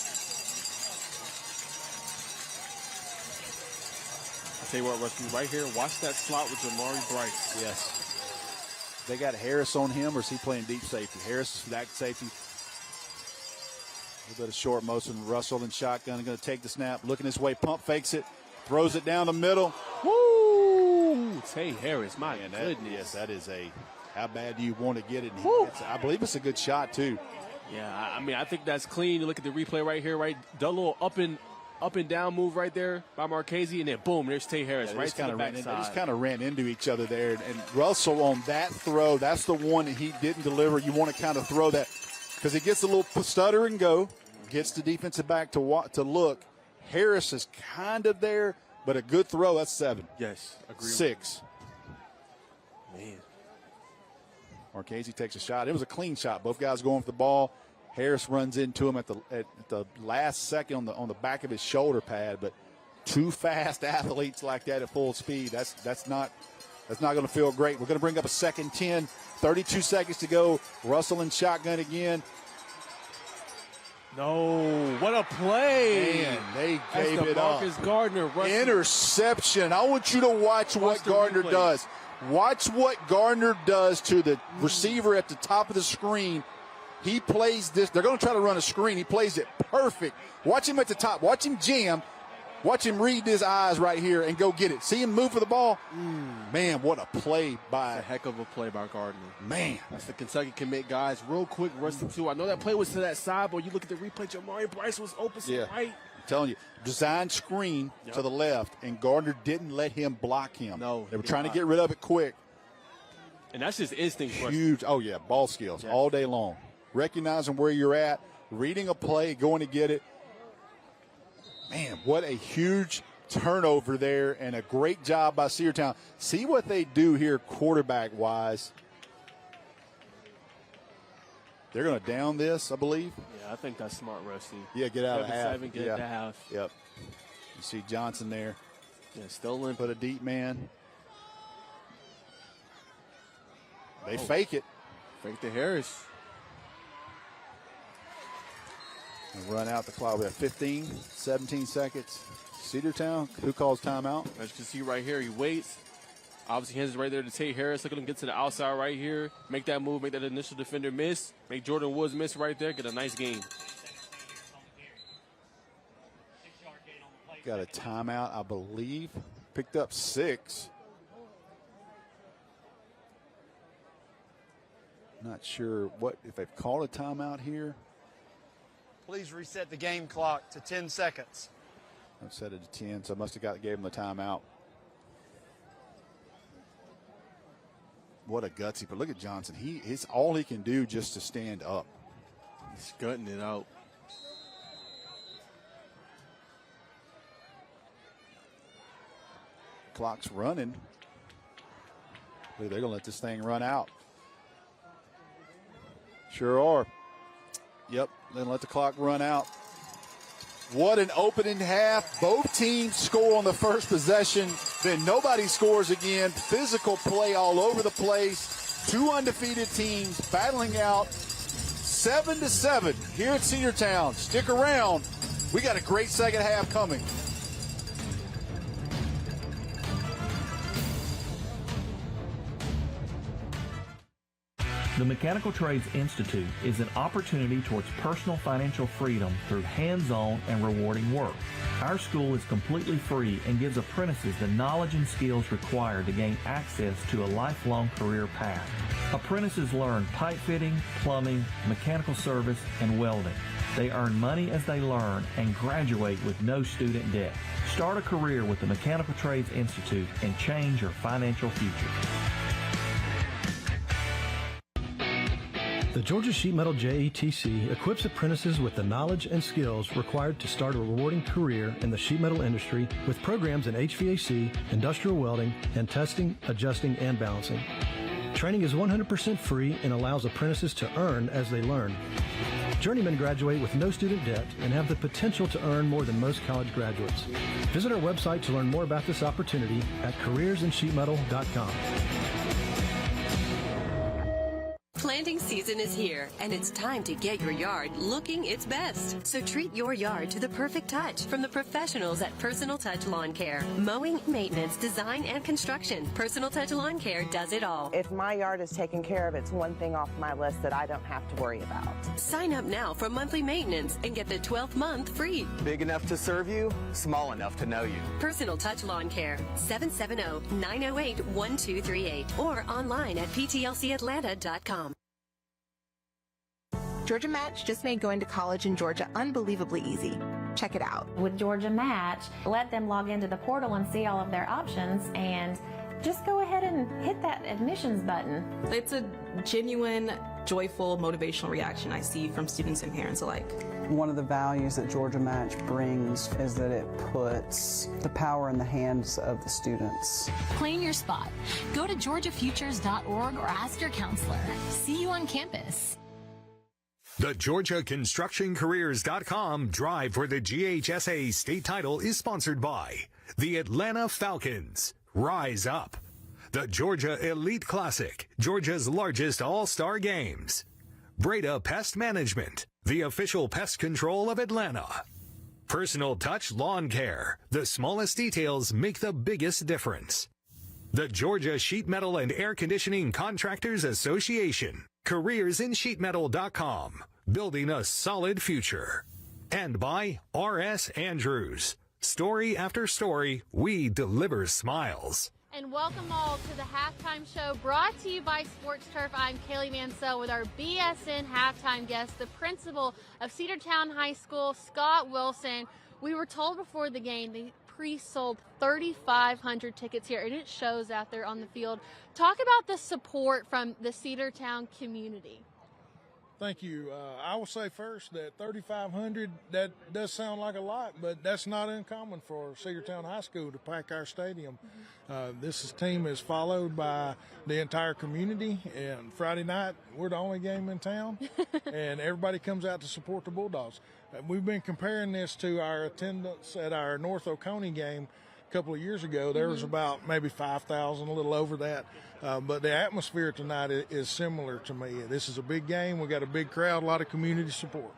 I tell you what, Rusty, right here, watch that slot with Jamari Bryce. Yes. They got Harris on him, or is he playing deep safety? Harris is back safety. A little bit of short motion. Russell in shotgun, going to take the snap, looking his way, pump fakes it, throws it down the middle. Woo! Tay Harris, my goodness. Yes, that is how bad do you want to get it? I believe it's a good shot, too. Yeah, I mean, I think that's clean. You look at the replay right here, right? The little up and down move right there by Marchese, and then boom, there's Tay Harris right to the backside. They just kind of ran into each other there. And Russell on that throw, that's the one that he didn't deliver. You want to kind of throw that because he gets a little stutter and go, gets the defensive back to look. Harris is kind of there, but a good throw, that's 7. Yes, agree. 6. Man. Marchese takes a shot. It was a clean shot. Both guys going for the ball. Harris runs into him at the last second on the back of his shoulder pad, but two fast athletes like that at full speed, that's not going to feel great. We're going to bring up a 2nd 10, 32 seconds to go. Russell in shotgun again. No, what a play. Man, they gave it up. Marcus Gardner. Interception. I want you to watch what Gardner does. Watch what Gardner does to the receiver at the top of the screen. He plays this. They're going to try to run a screen. He plays it perfect. Watch him at the top. Watch him jam. Watch him read his eyes right here and go get it. See him move for the ball? Man, what a play by. That's a heck of a play by Gardner. Man. That's the Kentucky commit, guys. Real quick, Rusty, too. I know that play was to that side, but you look at the replay, Jamari Bryce was open right. I'm telling you, design screen to the left, and Gardner didn't let him block him. No. They were trying to get rid of it quick. And that's just instinct. Huge. Oh, yeah, ball skills all day long. Recognizing where you're at, reading a play, going to get it. Man, what a huge turnover there, and a great job by Cedar Town. See what they do here quarterback-wise. They're going to down this, I believe. Yeah, I think that's smart, Rusty. Yeah, get out of half. 7, get out of half. Yep. You see Johnson there. Yeah, still in. Put a deep man. They fake it. Fake to Harris. And run out the clock. We have 15, 17 seconds. Cedar Town, who calls timeout? As you can see right here, he waits. Obviously, hands it right there to Tay Harris. Look at him get to the outside right here. Make that move, make that initial defender miss. Make Jordan Woods miss right there. Get a nice game. Got a timeout, I believe. Picked up 6. Not sure if they've called a timeout here. Please reset the game clock to 10 seconds. I've set it to 10, so I must have gave him the timeout. What a gutsy, but look at Johnson. It's all he can do just to stand up. He's gutting it out. Clock's running. They're going to let this thing run out. Sure are. Yep, then let the clock run out. What an opening half. Both teams score on the first possession. Then nobody scores again. Physical play all over the place. Two undefeated teams battling out 7-7 here at Cedar Town. Stick around. We got a great second half coming. The Mechanical Trades Institute is an opportunity towards personal financial freedom through hands-on and rewarding work. Our school is completely free and gives apprentices the knowledge and skills required to gain access to a lifelong career path. Apprentices learn pipe fitting, plumbing, mechanical service, and welding. They earn money as they learn and graduate with no student debt. Start a career with the Mechanical Trades Institute and change your financial future. The Georgia Sheet Metal JETC equips apprentices with the knowledge and skills required to start a rewarding career in the sheet metal industry with programs in HVAC, industrial welding, and testing, adjusting, and balancing. Training is 100% free and allows apprentices to earn as they learn. Journeymen graduate with no student debt and have the potential to earn more than most college graduates. Visit our website to learn more about this opportunity at careersinsheetmetal.com. Planting season is here, and it's time to get your yard looking its best. So treat your yard to the perfect touch from the professionals at Personal Touch Lawn Care. Mowing, maintenance, design, and construction. Personal Touch Lawn Care does it all. If my yard is taken care of, it's one thing off my list that I don't have to worry about. Sign up now for monthly maintenance and get the 12th month free. Big enough to serve you, small enough to know you. Personal Touch Lawn Care, 770-908-1238 or online at ptlcatlanta.com. Georgia Match just made going to college in Georgia unbelievably easy. Check it out. With Georgia Match, let them log into the portal and see all of their options and just go ahead and hit that admissions button. It's a genuine, joyful, motivational reaction I see from students and parents alike. One of the values that Georgia Match brings is that it puts the power in the hands of the students. Claim your spot. Go to georgiafutures.org or ask your counselor. See you on campus. The GeorgiaConstructionCareers.com drive for the GHSA state title is sponsored by the Atlanta Falcons. Rise up. The Georgia Elite Classic, Georgia's largest all-star games. Breda Pest Management, the official pest control of Atlanta. Personal Touch Lawn Care. The smallest details make the biggest difference. The Georgia Sheet Metal and Air Conditioning Contractors Association. CareersInSheetMetal.com. Building a solid future. And by R.S. Andrews. Story after story, we deliver smiles. And welcome all to the halftime show brought to you by Sports Turf. I'm Kaylee Mansell with our BSN halftime guest, the principal of Cedar Town High School, Scott Wilson. We were told before the game they pre-sold 3,500 tickets here, and it shows out there on the field. Talk about the support from the Cedar Town community. Thank you. I will say first that 3,500, that does sound like a lot, but that's not uncommon for Cedar Town High School to pack our stadium. This team is followed by the entire community, and Friday night, we're the only game in town, and everybody comes out to support the Bulldogs. We've been comparing this to our attendance at our North Oconee game a couple of years ago. There was about maybe 5,000, a little over that. But the atmosphere tonight is similar to me. This is a big game. We got a big crowd, a lot of community support.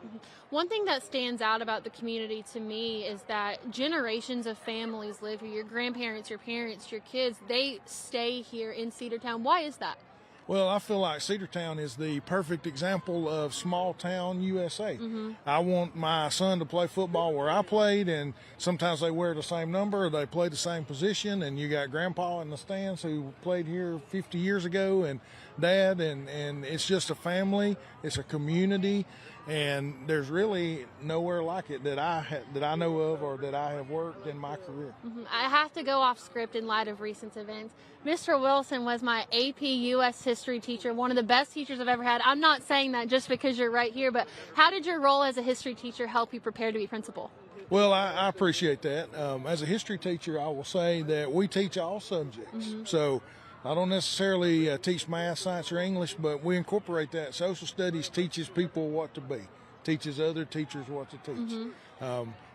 One thing that stands out about the community to me is that generations of families live here. Your grandparents, your parents, your kids, they stay here in Cedar Town. Why is that? Well, I feel like Cedar Town is the perfect example of small town USA. I want my son to play football where I played, and sometimes they wear the same number, or they play the same position, and you got Grandpa in the stands who played here 50 years ago, and Dad, and it's just a family, it's a community, and there's really nowhere like it that I know of or that I have worked in my career. I have to go off script in light of recent events. Mr. Wilson was my AP U.S. history teacher, one of the best teachers I've ever had. I'm not saying that just because you're right here, but how did your role as a history teacher help you prepare to be principal? Well, I appreciate that. As a history teacher, I will say that we teach all subjects. So I don't necessarily teach math, science, or English, but we incorporate that. Social studies teaches people what to be, teaches other teachers what to teach.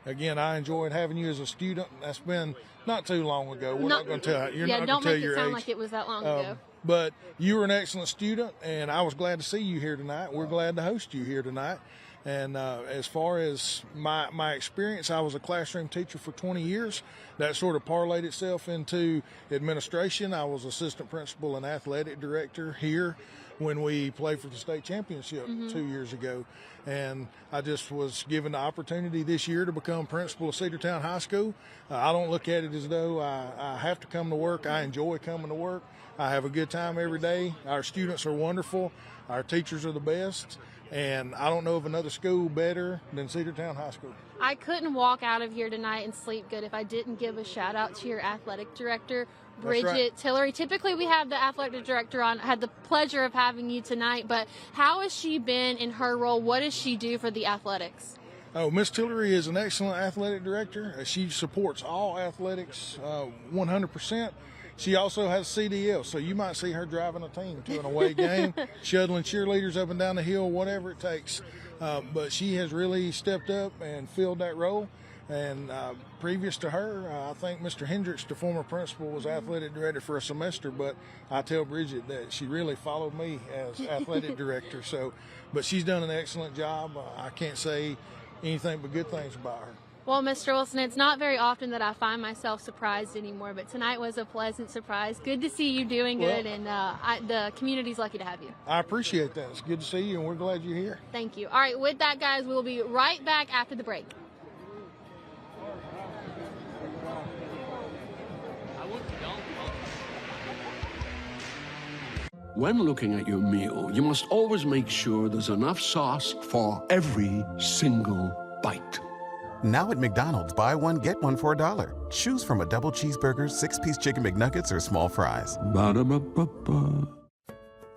Again, I enjoyed having you as a student. That's been not too long ago. We're not going to tell you. You're not going to tell your age. Don't make it sound like it was that long ago. But you were an excellent student, and I was glad to see you here tonight. We're glad to host you here tonight. And as far as my experience, I was a classroom teacher for 20 years. That sort of parlayed itself into administration. I was assistant principal and athletic director here when we played for the state championship 2 years ago. And I just was given the opportunity this year to become principal of Cedar Town High School. I don't look at it as though I have to come to work. I enjoy coming to work. I have a good time every day. Our students are wonderful. Our teachers are the best. And I don't know of another school better than Cedar Town High School. I couldn't walk out of here tonight and sleep good if I didn't give a shout out to your athletic director, Bridget Tillery. Typically we have the athletic director on. I had the pleasure of having you tonight, but how has she been in her role? What does she do for the athletics? Oh, Miss Tillery is an excellent athletic director. She supports all athletics 100%. She also has CDL, so you might see her driving a team to an away game, shuttling cheerleaders up and down the hill, whatever it takes. But she has really stepped up and filled that role. And previous to her, I think Mr. Hendricks, the former principal, was athletic director for a semester. But I tell Bridget that she really followed me as athletic director. But she's done an excellent job. I can't say anything but good things about her. Well, Mr. Wilson, it's not very often that I find myself surprised anymore, but tonight was a pleasant surprise. Good to see you doing good, and the community's lucky to have you. I appreciate that. It's good to see you, and we're glad you're here. Thank you. All right, with that, guys, we'll be right back after the break. When looking at your meal, you must always make sure there's enough sauce for every single bite. Now at McDonald's, buy one, get one for $1. Choose from a double cheeseburger, 6-piece chicken McNuggets, or small fries. Ba-da-ba-ba-ba.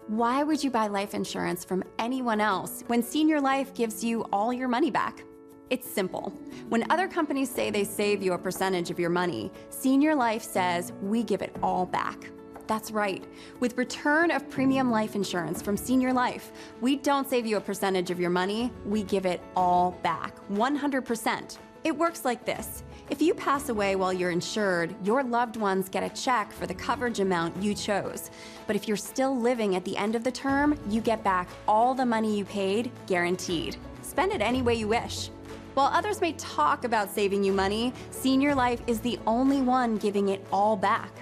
Why would you buy life insurance from anyone else when Senior Life gives you all your money back? It's simple. When other companies say they save you a percentage of your money, Senior Life says we give it all back. That's right. With return of premium life insurance from Senior Life, we don't save you a percentage of your money, we give it all back, 100%. It works like this. If you pass away while you're insured, your loved ones get a check for the coverage amount you chose. But if you're still living at the end of the term, you get back all the money you paid, guaranteed. Spend it any way you wish. While others may talk about saving you money, Senior Life is the only one giving it all back.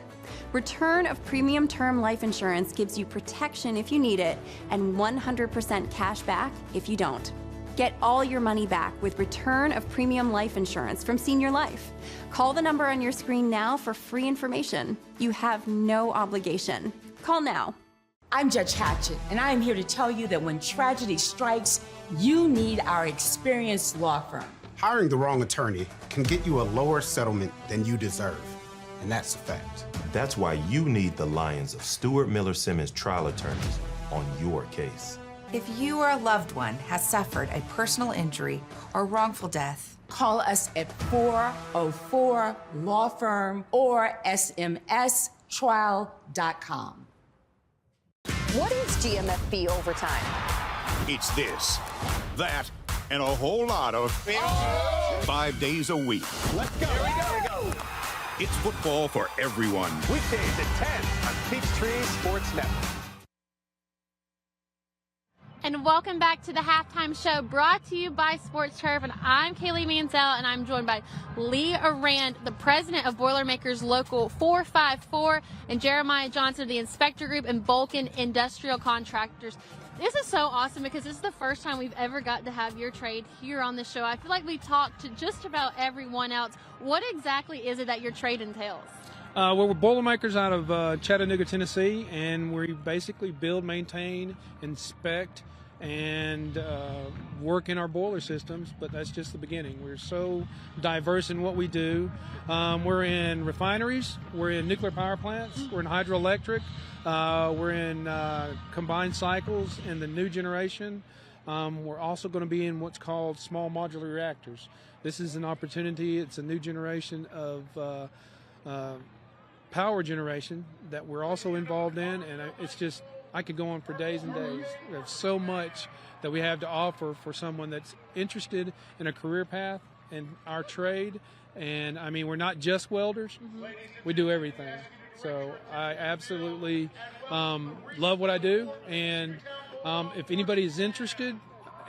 Return of premium term life insurance gives you protection if you need it and 100% cash back if you don't. Get all your money back with return of premium life insurance from Senior Life. Call the number on your screen now for free information. You have no obligation. Call now. I'm Judge Hatchett, and I am here to tell you that when tragedy strikes, you need our experienced law firm. Hiring the wrong attorney can get you a lower settlement than you deserve, and that's a fact. That's why you need the Lions of Stewart Miller Simmons trial attorneys on your case. If you or a loved one has suffered a personal injury or wrongful death, call us at 404 Law Firm or smstrial.com. What is GMFB overtime? It's this, that, and a whole lot of 5 days a week. Let's go. Here we go. It's football for everyone. Weekdays at 10 on Peachtree Sports Network. And welcome back to the halftime show brought to you by Sports Turf. And I'm Kaylee Mansell, and I'm joined by Lee Arand, the president of Boilermakers Local 454, and Jeremiah Johnson of the Inspector Group and Vulcan Industrial Contractors. This is so awesome because this is the first time we've ever got to have your trade here on the show. I feel like we talked to just about everyone else. What exactly is it that your trade entails? Well, we're Boilermakers out of Chattanooga, Tennessee, and we basically build, maintain, inspect, and work in our boiler systems, but that's just the beginning. We're so diverse in what we do. We're in refineries, we're in nuclear power plants, we're in hydroelectric, we're in combined cycles in the new generation. We're also going to be in what's called small modular reactors. This is an opportunity. It's a new generation of power generation that we're also involved in, and it's just, I could go on for days and days. There's so much that we have to offer for someone that's interested in a career path in our trade. And I mean, we're not just welders. We do everything. So I absolutely love what I do. And if anybody is interested,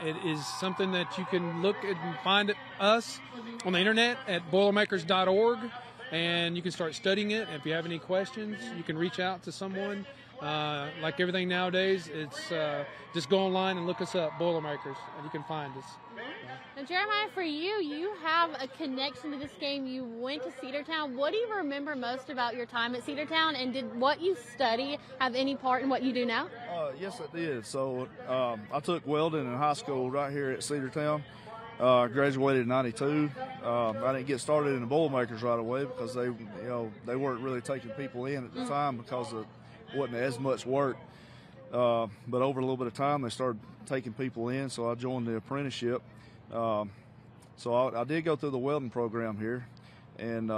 it is something that you can look at and find us on the internet at boilermakers.org. And you can start studying it. If you have any questions, you can reach out to someone. Like everything nowadays, it's just go online and look us up, Boilermakers, and you can find us. Now, Jeremiah, for you, you have a connection to this game. You went to Cedar Town. What do you remember most about your time at Cedar Town, and did what you study have any part in what you do now? Yes, it did. So I took welding in high school right here at Cedar Town. Graduated in '92. I didn't get started in the Boilermakers right away because they weren't really taking people in at the time because it wasn't as much work. But over a little bit of time, they started taking people in, so I joined the apprenticeship. So I did go through the welding program here, and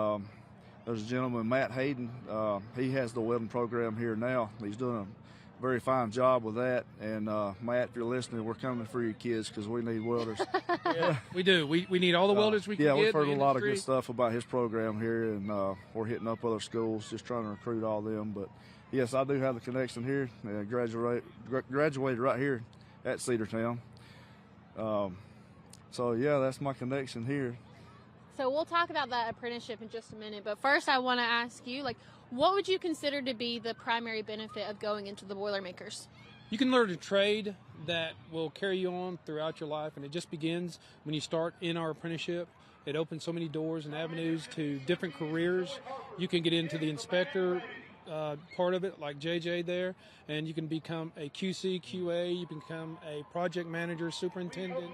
there's a gentleman, Matt Hayden. He has the welding program here now. He's doing a very fine job with that. And Matt, if you're listening, we're coming for your kids because we need welders. Yeah, we do. We need all the welders we can get. Yeah, we've heard a lot of good stuff about his program here, and we're hitting up other schools, just trying to recruit all them. But yes, I do have the connection here. Graduated right here at Cedar Town. So yeah, that's my connection here. So we'll talk about that apprenticeship in just a minute. But first, I want to ask you, what would you consider to be the primary benefit of going into the Boilermakers? You can learn a trade that will carry you on throughout your life, and it just begins when you start in our apprenticeship. It opens so many doors and avenues to different careers. You can get into the inspector part of it, like JJ there, and you can become a QC, QA, you can become a project manager, superintendent.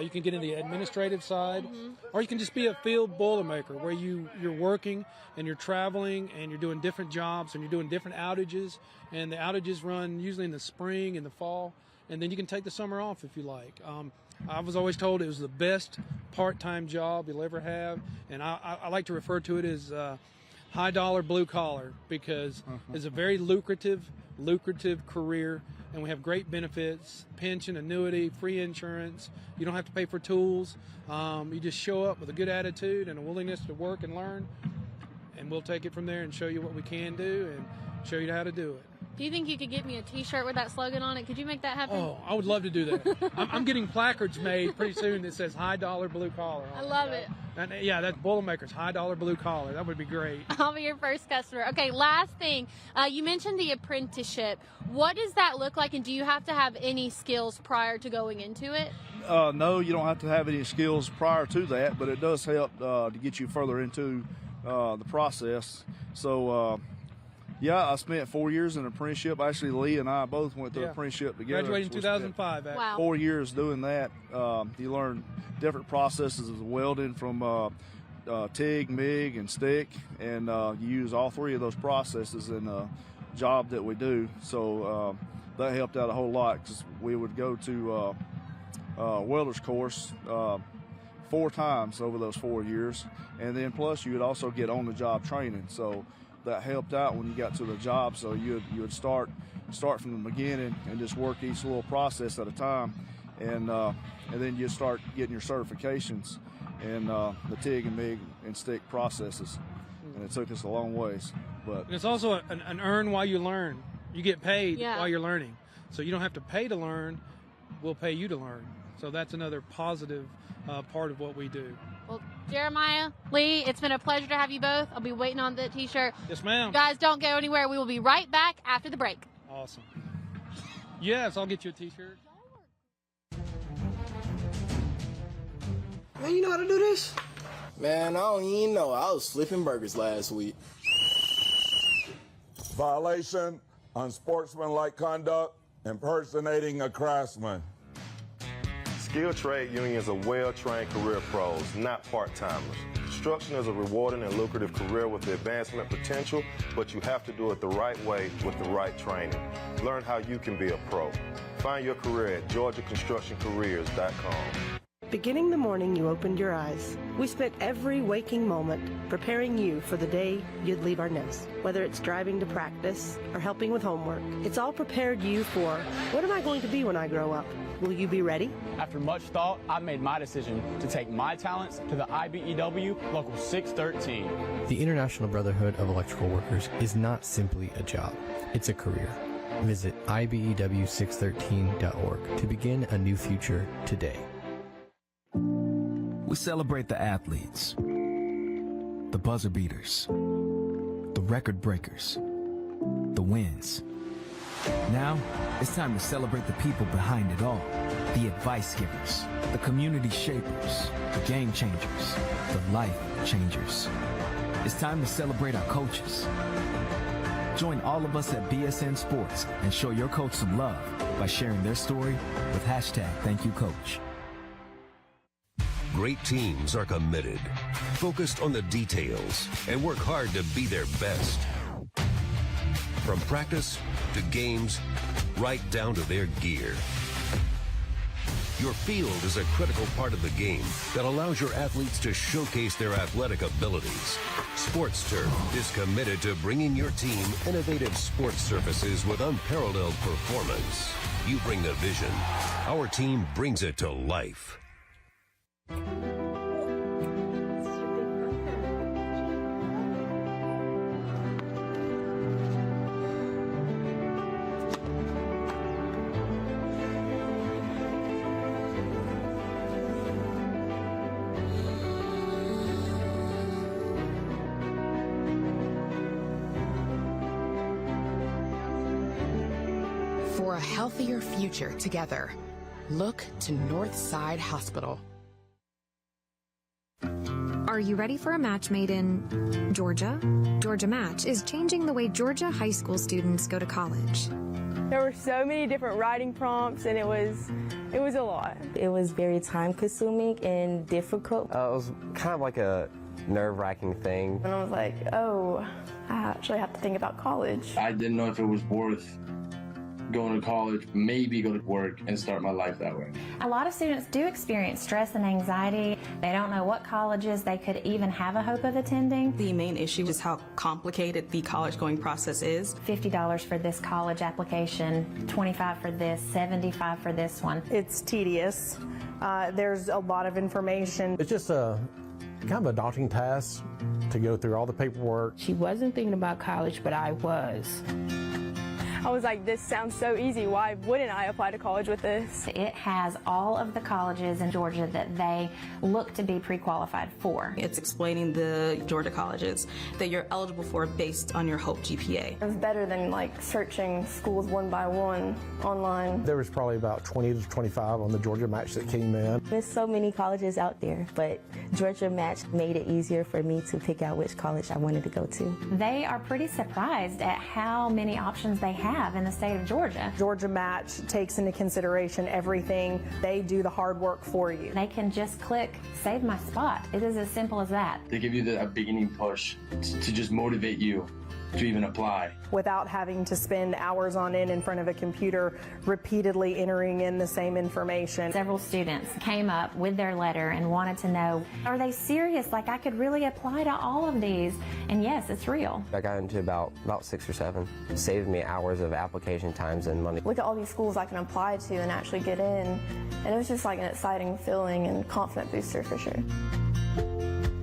You can get in the administrative side, or you can just be a field Boilermaker where you're working and you're traveling and you're doing different jobs and you're doing different outages, and the outages run usually in the spring and the fall, and then you can take the summer off if you like. I was always told it was the best part-time job you'll ever have, and I like to refer to it as high-dollar blue-collar because it's a very lucrative career, and we have great benefits, pension, annuity, free insurance. You don't have to pay for tools. You just show up with a good attitude and a willingness to work and learn, and we'll take it from there and show you what we can do and show you how to do it. Do you think you could get me a T-shirt with that slogan on it? Could you make that happen? Oh, I would love to do that. I'm getting placards made pretty soon that says high-dollar blue collar. I love it. And, yeah, that's Boilermakers, high-dollar blue collar. That would be great. I'll be your first customer. Okay, last thing. You mentioned the apprenticeship. What does that look like, and do you have to have any skills prior to going into it? No, you don't have to have any skills prior to that, but it does help to get you further into the process. So, yeah, I spent 4 years in an apprenticeship. Actually, Lee and I both went through an apprenticeship together. Graduated in 2005. Wow. 4 years doing that. You learn different processes of welding from TIG, MIG, and stick, and you use all three of those processes in the job that we do. So that helped out a whole lot because we would go to welder's course 4 times over those 4 years, and then plus you would also get on-the-job training. So that helped out when you got to the job. So you would start from the beginning and just work each little process at a time, and then you start getting your certifications in the TIG and MIG and stick processes, and it took us a long ways. But and it's also an earn while you learn. You get paid while you're learning, so you don't have to pay to learn. We'll pay you to learn. So that's another positive part of what we do. Well, Jeremiah, Lee, it's been a pleasure to have you both. I'll be waiting on the T-shirt. Yes, ma'am. Guys, don't go anywhere. We will be right back after the break. Awesome. Yes, I'll get you a T-shirt. Man, you know how to do this? Man, I don't even know. I was flipping burgers last week. Violation, unsportsmanlike conduct, impersonating a craftsman. Skilled trade unions are well-trained career pros, not part-timers. Construction is a rewarding and lucrative career with the advancement potential, but you have to do it the right way with the right training. Learn how you can be a pro. Find your career at GeorgiaConstructionCareers.com. Beginning the morning you opened your eyes, we spent every waking moment preparing you for the day you'd leave our nest. Whether it's driving to practice or helping with homework, it's all prepared you for, what am I going to be when I grow up? Will you be ready? After much thought, I made my decision to take my talents to the IBEW Local 613. The International Brotherhood of Electrical Workers is not simply a job, it's a career. Visit IBEW613.org to begin a new future today. We celebrate the athletes, the buzzer beaters, the record breakers, the wins. Now, it's time to celebrate the people behind it all. The advice givers, the community shapers, the game changers, the life changers. It's time to celebrate our coaches. Join all of us at BSN Sports and show your coach some love by sharing their story with #ThankYouCoach. Great teams are committed, focused on the details, and work hard to be their best. From practice to games, right down to their gear. Your field is a critical part of the game that allows your athletes to showcase their athletic abilities. Sports Turf is committed to bringing your team innovative sports surfaces with unparalleled performance. You bring the vision. Our team brings it to life. For a healthier future together, look to Northside Hospital. Are you ready for a match made in Georgia? Georgia Match is changing the way Georgia high school students go to college. There were so many different writing prompts, and it was a lot. It was very time-consuming and difficult. It was kind of like a nerve-wracking thing. And I was like, oh, I actually have to think about college. I didn't know if it was worth going to college, maybe go to work and start my life that way. A lot of students do experience stress and anxiety. They don't know what colleges they could even have a hope of attending. The main issue is how complicated the college going process is. $50 for this college application, $25 for this, $75 for this one. It's tedious. There's a lot of information. It's just a kind of a daunting task to go through all the paperwork. She wasn't thinking about college, but I was. I was like, this sounds so easy. Why wouldn't I apply to college with this? It has all of the colleges in Georgia that they look to be pre-qualified for. It's explaining the Georgia colleges that you're eligible for based on your HOPE GPA. It was better than like searching schools one by one online. There was probably about 20 to 25 on the Georgia Match that came in. There's so many colleges out there, but Georgia Match made it easier for me to pick out which college I wanted to go to. They are pretty surprised at how many options they have in the state of Georgia. Georgia Match takes into consideration everything. They do the hard work for you. They can just click save my spot. It is as simple as that. They give you a beginning push to just motivate you to even apply. Without having to spend hours on end in front of a computer repeatedly entering in the same information. Several students came up with their letter and wanted to know, are they serious? Like I could really apply to all of these? And yes, it's real. I got into about 6 or 7. It saved me hours of application times and money. Look at all these schools I can apply to and actually get in. And it was just like an exciting feeling and confident booster for sure.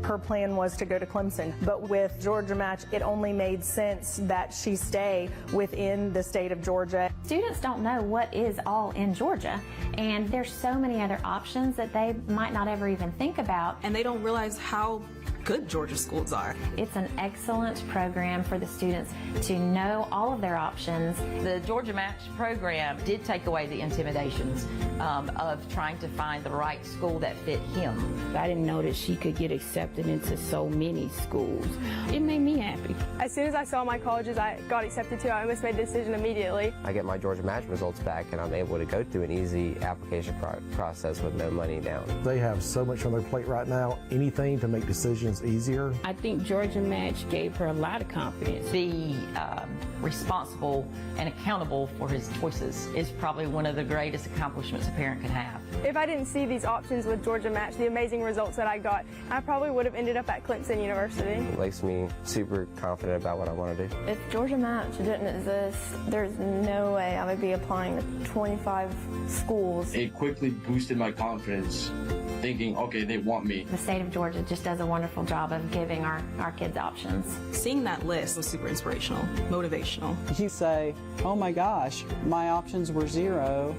Her plan was to go to Clemson, but with Georgia Match, it only made sense that she stay within the state of Georgia. Students don't know what is all in Georgia, and there's so many other options that they might not ever even think about. And they don't realize how good Georgia schools are. It's an excellent program for the students to know all of their options. The Georgia Match program did take away the intimidations of trying to find the right school that fit him. I didn't know that she could get accepted into so many schools. It made me happy. As soon as I saw my colleges I got accepted to, I almost made the decision immediately. I get my Georgia Match results back and I'm able to go through an easy application process with no money down. They have so much on their plate right now, anything to make decisions easier. I think Georgia Match gave her a lot of confidence. Be responsible and accountable for his choices is probably one of the greatest accomplishments a parent could have. If I didn't see these options with Georgia Match, the amazing results that I got, I probably would have ended up at Clemson University. It makes me super confident about what I want to do. If Georgia Match didn't exist, there's no way I would be applying to 25 schools. It quickly boosted my confidence, thinking, okay, they want me. The state of Georgia just does a wonderful job of giving our kids options. Seeing that list was super inspirational, motivational. You say, oh my gosh, my options were 0,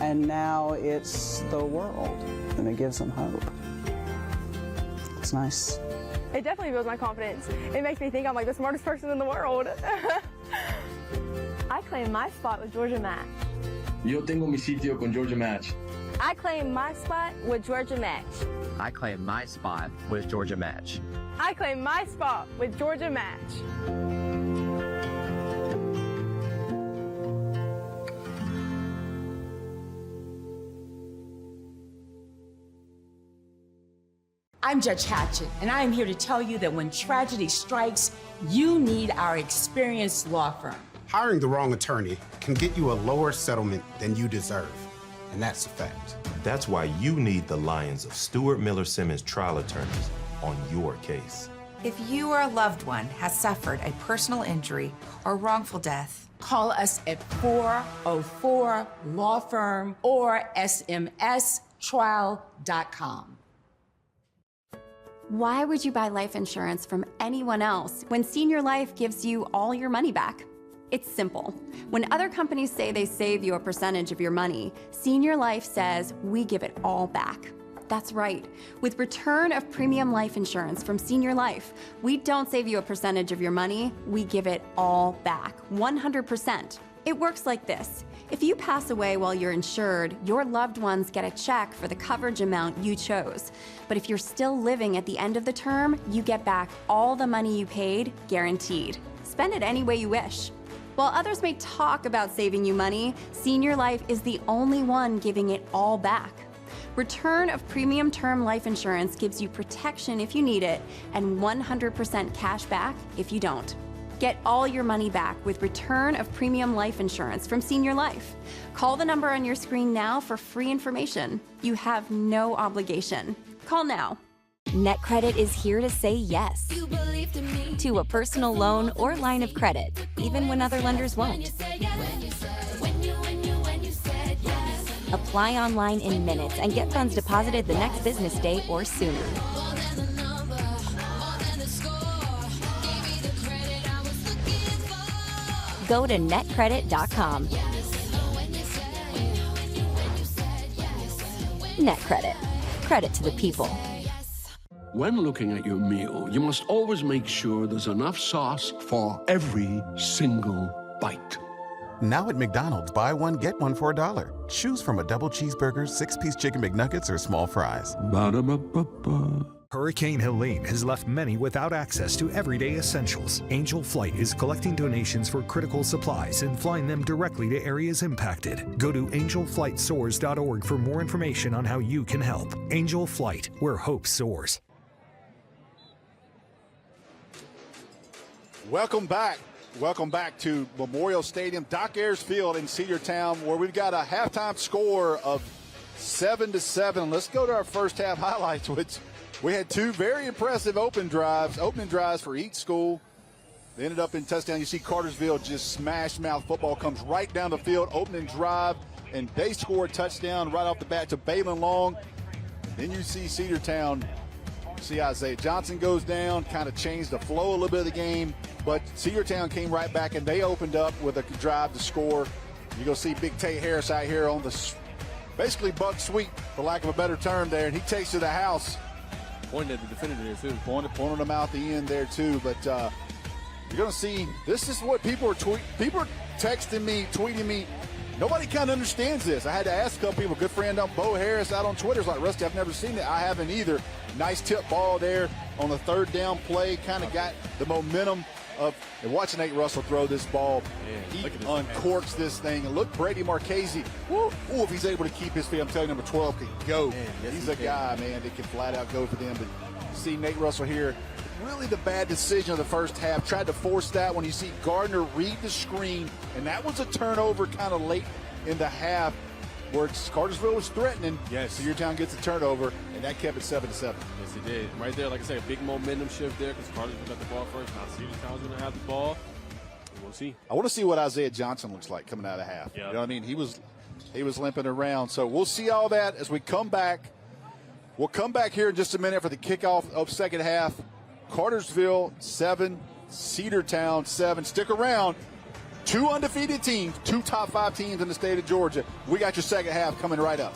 and now it's the world, and it gives them hope. It's nice. It definitely builds my confidence. It makes me think I'm like the smartest person in the world. I claim my spot with Georgia Match. Yo tengo mi sitio con Georgia Match. I claim my spot with Georgia Match. I claim my spot with Georgia Match. I claim my spot with Georgia Match. I'm Judge Hatchett, and I am here to tell you that when tragedy strikes, you need our experienced law firm. Hiring the wrong attorney can get you a lower settlement than you deserve, and that's a fact. That's why you need the Lions of Stewart Miller Simmons trial attorneys on your case. If you or a loved one has suffered a personal injury or wrongful death, call us at 404 Law Firm or smstrial.com. Why would you buy life insurance from anyone else when Senior Life gives you all your money back? It's simple. When other companies say they save you a percentage of your money, Senior Life says we give it all back. That's right. With return of premium life insurance from Senior Life, we don't save you a percentage of your money, we give it all back, 100%. It works like this. If you pass away while you're insured, your loved ones get a check for the coverage amount you chose. But if you're still living at the end of the term, you get back all the money you paid, guaranteed. Spend it any way you wish. While others may talk about saving you money, Senior Life is the only one giving it all back. Return of premium term life insurance gives you protection if you need it and 100% cash back if you don't. Get all your money back with Return of Premium Life Insurance from Senior Life. Call the number on your screen now for free information. You have no obligation. Call now. NetCredit is here to say yes to a personal loan or line of credit, even when other lenders won't. Apply online in minutes and get funds deposited the next business day or sooner. Go to netcredit.com. NetCredit. Credit to the people. When looking at your meal, you must always make sure there's enough sauce for every single bite. Now at McDonald's, buy one, get one for $1. Choose from a double cheeseburger, 6-piece chicken McNuggets, or small fries. Ba-da-ba-ba-ba. Hurricane Helene has left many without access to everyday essentials. Angel Flight is collecting donations for critical supplies and flying them directly to areas impacted. Go to angelflightsoars.org for more information on how you can help. Angel Flight, where hope soars. Welcome back. Welcome back to Memorial Stadium, Doc Ayers Field in Cedar Town, where we've got a halftime score of 7-7. Let's go to our first half highlights, which we had two very impressive opening drives for each school. They ended up in touchdown. You see Cartersville just smash mouth. Football comes right down the field, opening drive, and they score a touchdown right off the bat to Balin Long. Then you see Cedar Town. See Isaiah Johnson goes down, kind of changed the flow a little bit of the game, but Cedar Town came right back and they opened up with a drive to score. You're going to see Big Tate Harris out here on the basically buck sweep, for lack of a better term there, and he takes to the house. Pointing at the defender there, too. Pointed him out the end there, too. But you're going to see, this is what people are texting me, tweeting me. Nobody kind of understands this. I had to ask a couple people. Good friend Bo Harris out on Twitter is like, Rusty, I've never seen it. I haven't either. Nice tip ball there on the third down play. Kind of got the momentum of watching Nate Russell throw this ball. He uncorks this thing. And look, Brady Marchese. Ooh, if he's able to keep his feet, I'm telling you, number 12 can go. Yes, he's a guy, man, that can flat out go for them. But you see Nate Russell here. Really the bad decision of the first half. Tried to force that when you see Gardner read the screen. And that was a turnover kind of late in the half where Cartersville was threatening. Yes. Cedar Town gets a turnover, and that kept it 7-7. Yes, it did. Right there, like I said, a big momentum shift there because Cartersville got the ball first. Now Cedar Town's going to have the ball. We'll see. I want to see what Isaiah Johnson looks like coming out of half. Yep. You know what I mean? He was limping around. So we'll see all that as we come back. We'll come back here in just a minute for the kickoff of second half. Cartersville 7, Cedar Town 7. Stick around. Two undefeated teams, two top 5 teams in the state of Georgia. We got your second half coming right up.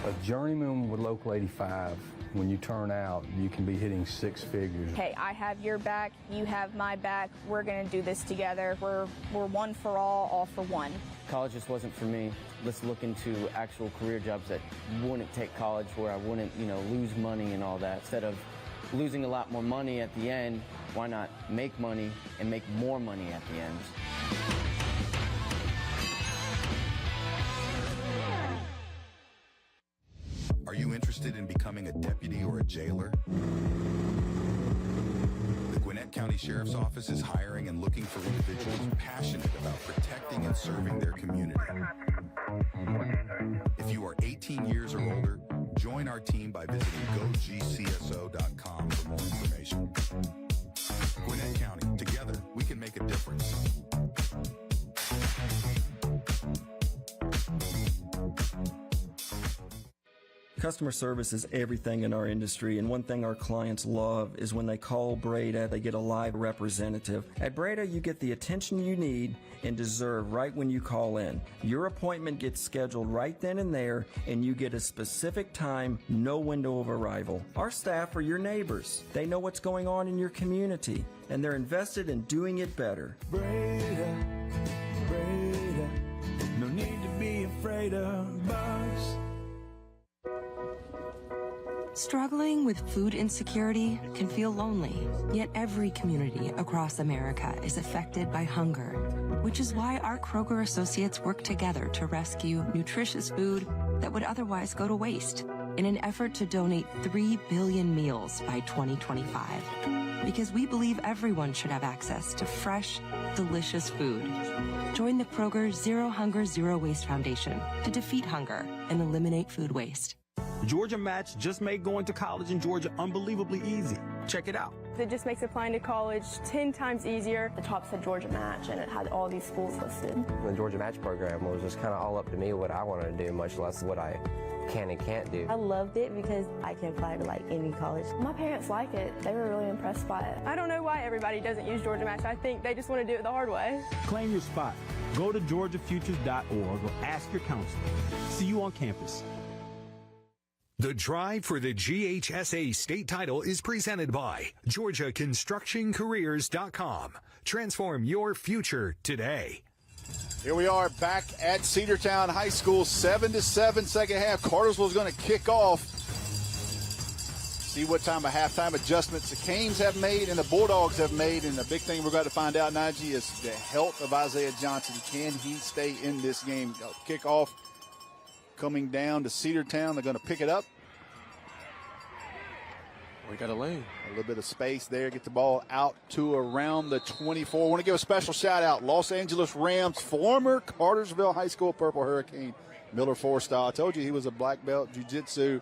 A journeyman with Local 85, when you turn out, you can be hitting 6 figures. Hey, I have your back, you have my back. We're going to do this together. We're one for all for one. College just wasn't for me. Let's look into actual career jobs that wouldn't take college, where I wouldn't, lose money and all that. Instead of losing a lot more money at the end, why not make money and make more money at the end? Are you interested in becoming a deputy or a jailer? The Gwinnett County Sheriff's Office is hiring and looking for individuals passionate about protecting and serving their community. If you are 18 years or older, join our team by visiting gogcso.com for more information. Gwinnett County, together we can make a difference. Customer service is everything in our industry, and one thing our clients love is when they call Breda, they get a live representative. At Breda, you get the attention you need and deserve right when you call in. Your appointment gets scheduled right then and there, and you get a specific time, no window of arrival. Our staff are your neighbors. They know what's going on in your community, and they're invested in doing it better. Breda, Breda, no need to be afraid of bugs. Struggling with food insecurity can feel lonely, yet every community across America is affected by hunger, which is why our Kroger associates work together to rescue nutritious food that would otherwise go to waste in an effort to donate 3 billion meals by 2025. Because we believe everyone should have access to fresh, delicious food. Join the Kroger Zero Hunger, Zero Waste Foundation to defeat hunger and eliminate food waste. Georgia Match just made going to college in Georgia unbelievably easy. Check it out. It just makes applying to college 10 times easier. The top said Georgia Match, and it had all these schools listed. The Georgia Match program was just kind of all up to me what I wanted to do, much less what I can and can't do. I loved it because I can apply to like any college. My parents like it. They were really impressed by it. I don't know why everybody doesn't use Georgia Match. I think they just want to do it the hard way. Claim your spot. Go to georgiafutures.org or ask your counselor. See you on campus. The drive for the GHSA state title is presented by GeorgiaConstructionCareers.com. Transform your future today. Here we are back at Cedar Town High School, 7-7 second half. Cartersville's going to kick off. See what time of halftime adjustments the Canes have made and the Bulldogs have made. And the big thing we're going to find out, Najeh, is the health of Isaiah Johnson. Can he stay in this game? Kickoff coming down to Cedar Town. They're going to pick it up. We got a lane. A little bit of space there. Get the ball out to around the 24. I want to give a special shout out. Los Angeles Rams, former Cartersville High School Purple Hurricane, Miller Forstall. I told you he was a black belt jiu-jitsu.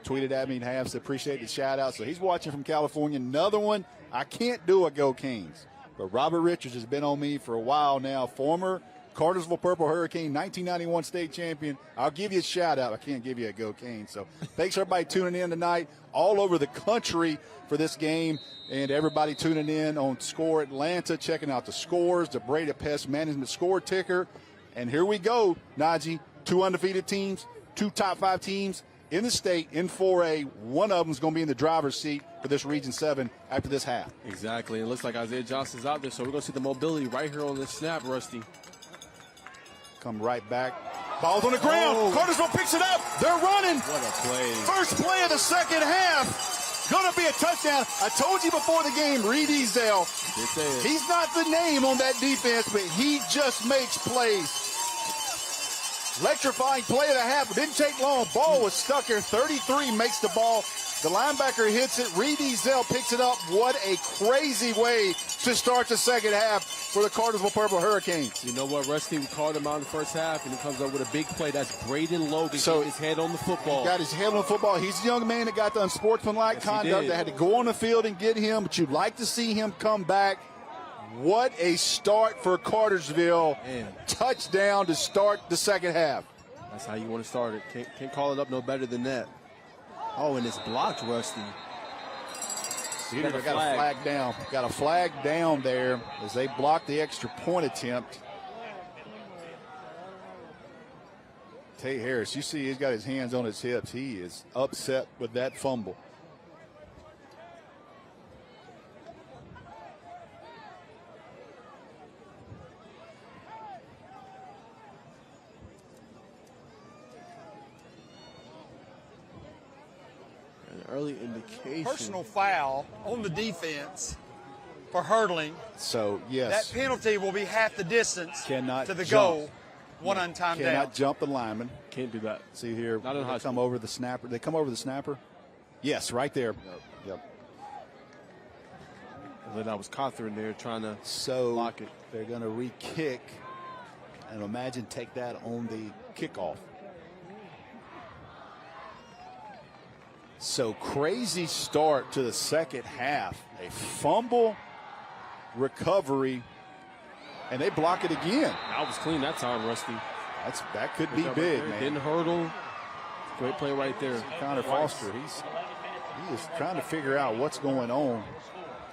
Tweeted at me and half said appreciate the shout out. So he's watching from California. Another one. I can't do a Go Canes. But Robert Richards has been on me for a while now. Former Cartersville Purple Hurricane, 1991 state champion. I'll give you a shout out. I can't give you a Go Canes. So thanks everybody tuning in tonight all over the country for this game, and everybody tuning in on Score Atlanta, checking out the scores, the Breda Pest Management score ticker. And here we go, Najee. 2 undefeated teams, 2 top 5 teams in the state in 4A. One of them is going to be in the driver's seat for this Region 7 after this half. Exactly. It looks like Isaiah Johnson's out there, so we're going to see the mobility right here on this snap, Rusty. Come right back. Ball's on the ground. Oh. Cartersville picks it up. They're running. What a play. First play of the second half. Going to be a touchdown. I told you before the game, Reed Ezel. He's not the name on that defense, but he just makes plays. Electrifying play of the half. It didn't take long. Ball was stuck here. 33 makes the ball. The linebacker hits it. Reed Ezel picks it up. What a crazy way to start the second half for the Cartersville Purple Hurricanes. You know what, Rusty? We called him out in the first half, and he comes up with a big play. That's Braden Logan getting his head on the football. He got his head on the football. He's a young man that got the unsportsmanlike conduct. They had to go on the field and get him, but you'd like to see him come back. What a start for Cartersville. Man. Touchdown to start the second half. That's how you want to start it. Can't call it up no better than that. Oh, and it's blocked, Rusty. Got a flag down. Got a flag down there as they block the extra point attempt. Tate Harris, you see he's got his hands on his hips. He is upset with that fumble. Early indication. Personal foul on the defense for hurdling. So, yes. That penalty will be half the distance to the goal. One untimed down. Cannot jump the lineman. Can't do that. See here. Not in high school. Come over the snapper. They come over the snapper. Yes, right there. Yep. And then that was Cawthorn there trying to block it. They're going to re-kick and imagine take that on the kickoff. So crazy start to the second half. A fumble, recovery, and they block it again. That was clean that time, Rusty. That could be big, man. Didn't hurdle. Great play right there. Connor Foster, he is trying to figure out what's going on.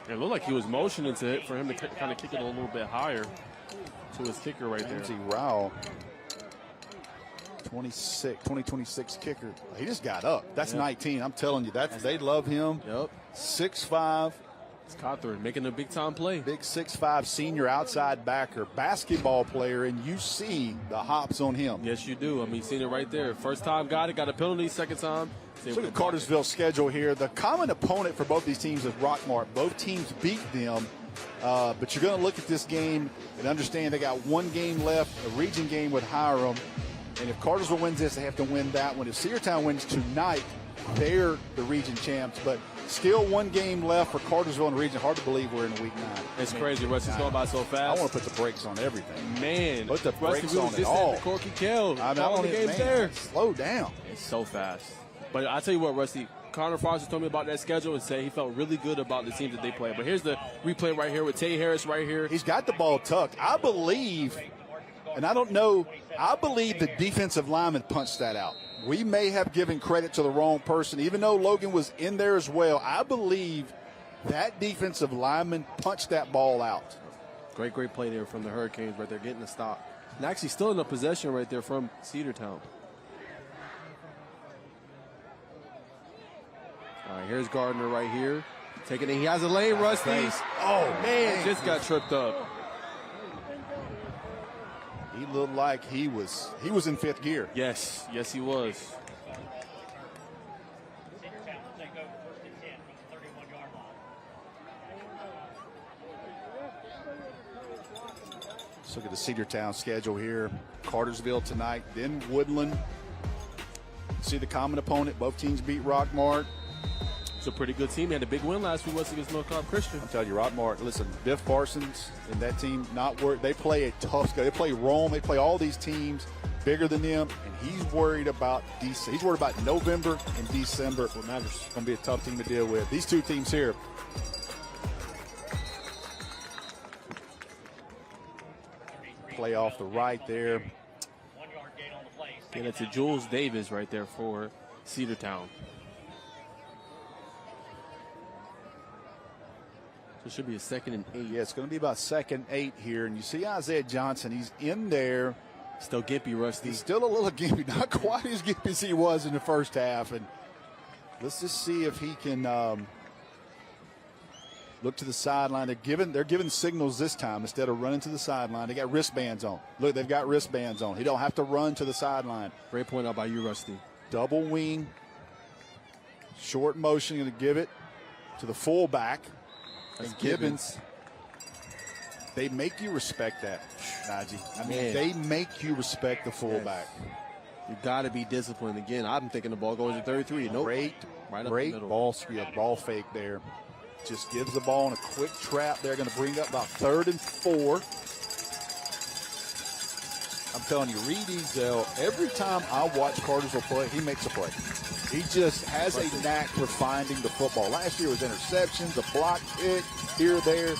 It looked like he was motioning to it for him to kind of kick it a little bit higher to his kicker right there. Ramsey Rowell, 2026 kicker. He just got up. That's 19. I'm telling you, they love him. Yep. 6'5". It's Cawthorn making a big-time play. Big 6'5" senior outside backer, basketball player, and you see the hops on him. Yes, you do. I mean, seen it right there. First time got it, got a penalty. Second time. Look at Cartersville's schedule here. The common opponent for both these teams is Rockmart. Both teams beat them, but you're going to look at this game and understand they got one game left, a region game with Hiram. And if Cartersville wins this, they have to win that one. If Cedar Town wins tonight, they're the region champs. But still one game left for Cartersville in the region. Hard to believe we're in week 9. It's crazy, Russ. It's going by so fast. I want to put the brakes on everything. Man. Put the brakes on it all. Corky Kell. I mean, the game's there. Slow down. It's so fast. But I tell you what, Rusty, Connor Foster told me about that schedule and said he felt really good about the teams that they play. But here's the replay right here with Tay Harris right here. He's got the ball tucked. I believe, and I don't know, I believe the defensive lineman punched that out. We may have given credit to the wrong person, even though Logan was in there as well. I believe that defensive lineman punched that ball out. Great play there from the Hurricanes right there, getting the stop. And actually still in the possession right there from Cedar Town. All right, here's Gardner right here. Taking it. He has a lane, Rusty. Oh, man. Just got tripped up. He looked like he was in fifth gear. Yes, he was. Let's look at the Cedar Town schedule here. Cartersville tonight, then Woodland. See the common opponent. Both teams beat Rockmart. It's a pretty good team. He had a big win last week against North Cobb Christian. I'm telling you, Rockmart, listen, Biff Parsons and that team, they play a tough schedule. They play Rome. They play all these teams bigger than them, and he's worried about December. He's worried about November and December. What matters. It's going to be a tough team to deal with. These two teams here. Play off the right there. And it's a Jules Davis right there for Cedar Town. So it should be a 2nd and 8. Yeah, it's going to be about 2nd and 8 here. And you see Isaiah Johnson. He's in there. Still gimpy, Rusty. He's still a little gimpy. Not quite as gimpy as he was in the first half. And let's just see if he can look to the sideline. They're giving signals this time instead of running to the sideline. They got wristbands on. Look, they've got wristbands on. He don't have to run to the sideline. Great point out by you, Rusty. Double wing. Short motion. Going to give it to the fullback. That's and Gibbons. They make you respect that, Najee. I mean, they make you respect the fullback. Yes. You got to be disciplined. Again, I'm thinking the ball goes to 33. Nope. Great ball fake there. Just gives the ball in a quick trap. They're going to bring up about 3rd and 4. I'm telling you, Reed Ezel, every time I watch Cartersville play, he makes a play. He just has a knack for finding the football. Last year was interceptions, a block hit, here, there.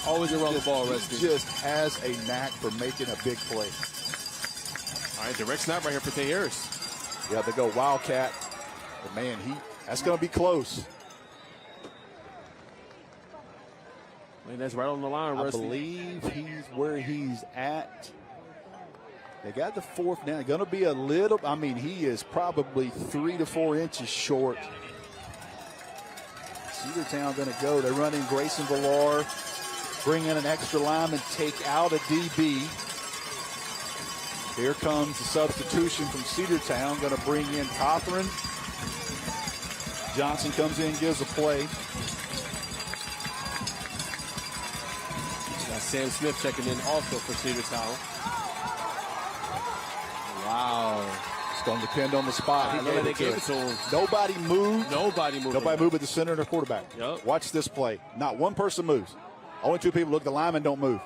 Always around the ball, Rusty. He just has a knack for making a big play. All right, direct snap right here for Tay Harris. Yeah, they go Wildcat. But, man, that's going to be close. Man, that's right on the line, Rusty. I believe he's where he's at. They got the 4th down. Going to be a little, he is probably 3 to 4 inches short. Cedar Town going to go. They're running Grayson Villar. Bring in an extra lineman, take out a DB. Here comes the substitution from Cedar Town. Going to bring in Cawthorn. Johnson comes in, gives a play. Got Sam Smith checking in also for Cedar Town. Wow. It's going to depend on the spot. They gave it to him. Nobody moved. Nobody moved at the center of the quarterback. Yep. Watch this play. Not one person moves. Only 2 people. Look, the linemen don't move.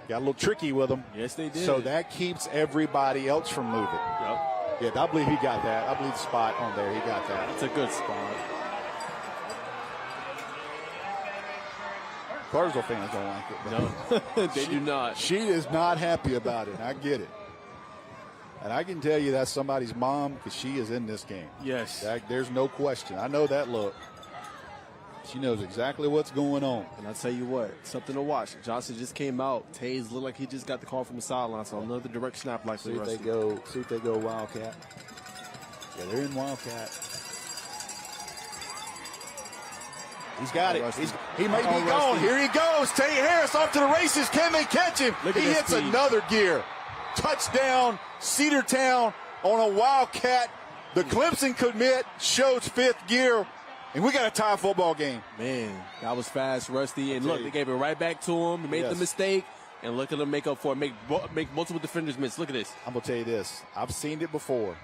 Got a little tricky with them. Yes, they did. So that keeps everybody else from moving. Yep. Yeah, I believe he got that. I believe the spot on there. He got that. That's a good spot. Cartersville fans don't like it. No, they do not. She is not happy about it. I get it. And I can tell you that's somebody's mom because she is in this game. Yes. There's no question. I know that look. She knows exactly what's going on. And I'll tell you what, something to watch. Johnson just came out. Taze looked like he just got the call from the sideline, so another direct snap likely. See if they go Wildcat. Yeah, they're in Wildcat. He's got it. He may be gone. Here he goes. Tay Harris off to the races. Can they catch him? He hits another gear. Touchdown, Cedar Town on a Wildcat. The Clemson commit shows fifth gear. And we got a tie football game. Man, that was fast, Rusty. And look, they gave it right back to him. He made the mistake. And look at him make up for it. Make multiple defenders miss. Look at this. I'm going to tell you this. I've seen it before.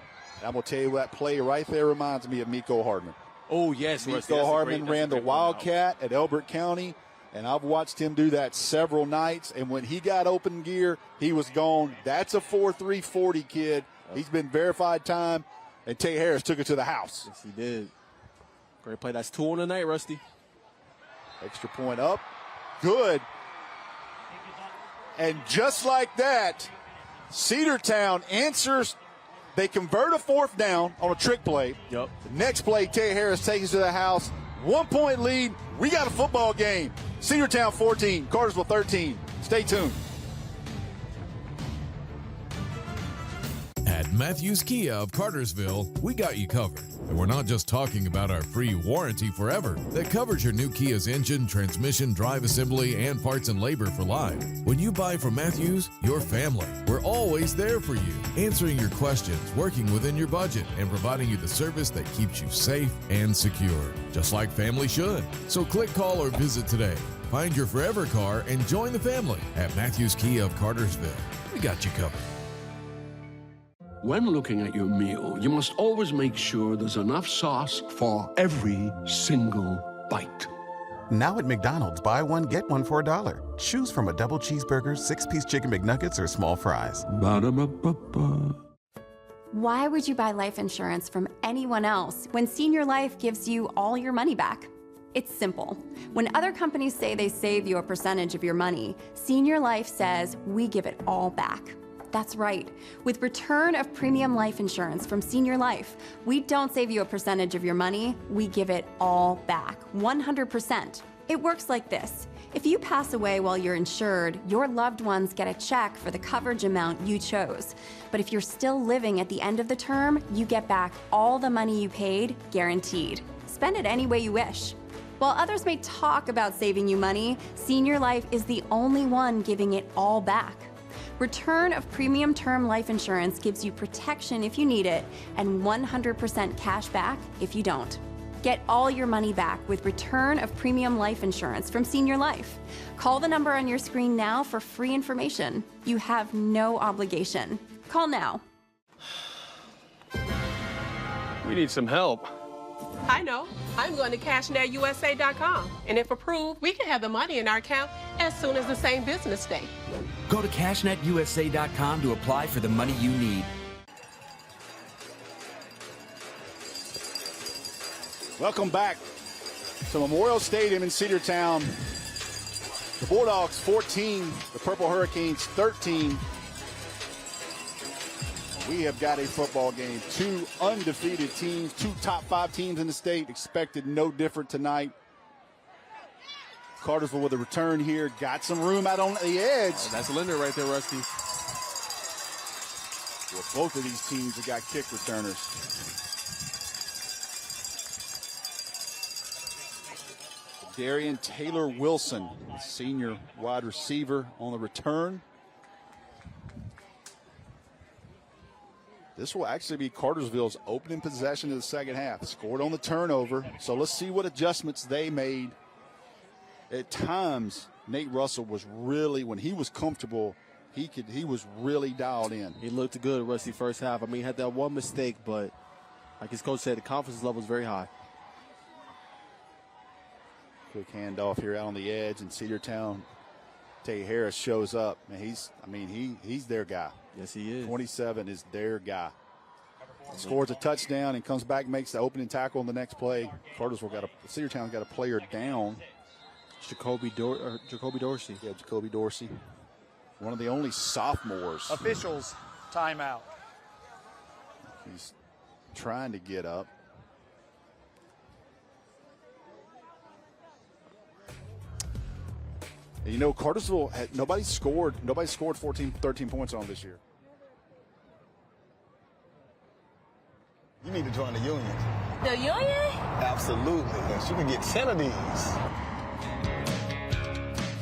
I'm going to tell you that play right there reminds me of Miko Hardman. Oh, yes, Rusty. Miko Hardman ran the Wildcat at Elbert County. And I've watched him do that several nights. And when he got open gear, he was gone. That's a 4.3 40 kid. He's been verified time. And Tay Harris took it to the house. Yes, he did. Great play. That's 2 on the night, Rusty. Extra point up. Good. And just like that, Cedar Town answers. They convert a fourth down on a trick play. Yep. The next play, Tay Harris takes us to the house. 1 point lead. We got a football game. Cedar Town 14, Cartersville 13. Stay tuned. At Matthews Kia of Cartersville, we got you covered. And we're not just talking about our free warranty forever that covers your new Kia's engine, transmission, drive assembly, and parts and labor for life. When you buy from Matthews, your family, we're always there for you, answering your questions, working within your budget, and providing you the service that keeps you safe and secure, just like family should. So click, call, or visit today. Find your forever car and join the family at Matthews Kia of Cartersville. We got you covered. When looking at your meal, you must always make sure there's enough sauce for every single bite. Now at McDonald's, buy one, get one for $1. Choose from a double cheeseburger, 6-piece chicken McNuggets, or small fries. Ba-da-ba-ba-ba. Why would you buy life insurance from anyone else when Senior Life gives you all your money back? It's simple. When other companies say they save you a percentage of your money, Senior Life says we give it all back. That's right. With return of premium life insurance from Senior Life, we don't save you a percentage of your money, we give it all back, 100%. It works like this. If you pass away while you're insured, your loved ones get a check for the coverage amount you chose. But if you're still living at the end of the term, you get back all the money you paid, guaranteed. Spend it any way you wish. While others may talk about saving you money, Senior Life is the only one giving it all back. Return of premium term life insurance gives you protection if you need it and 100% cash back if you don't. Get all your money back with return of premium life insurance from Senior Life. Call the number on your screen now for free information. You have no obligation. Call now. We need some help. I know. I'm going to CashNetUSA.com. And if approved, we can have the money in our account as soon as the same business day. Go to CashNetUSA.com to apply for the money you need. Welcome back to Memorial Stadium in Cedar Town. The Bulldogs 14, the Purple Hurricanes 13. We have got a football game. 2 undefeated teams, 2 top 5 teams in the state. Expected no different tonight. Cartersville with a return here. Got some room out on the edge. Oh, that's Linder right there, Rusty. Well, both of these teams have got kick returners. Darian Taylor Wilson, senior wide receiver on the return. This will actually be Cartersville's opening possession of the second half. Scored on the turnover. So let's see what adjustments they made. At times, Nate Russell was really, when he was comfortable, he was really dialed in. He looked good, Rusty, first half. I mean, he had that one mistake, but like his coach said, the confidence level is very high. Quick handoff here out on the edge, and Cedar Town. Tay Harris shows up, and he's their guy. Yes, he is. 27 is their guy. Scores a touchdown and comes back, makes the opening tackle on the next play. Cedar Town's got a player down. Jacoby Dorsey. Yeah, Jacoby Dorsey. One of the only sophomores. Officials, timeout. He's trying to get up. And you know, Cartersville nobody scored 13 points on this year. You need to join the union. The union? Absolutely. Yes, you can get 10 of these.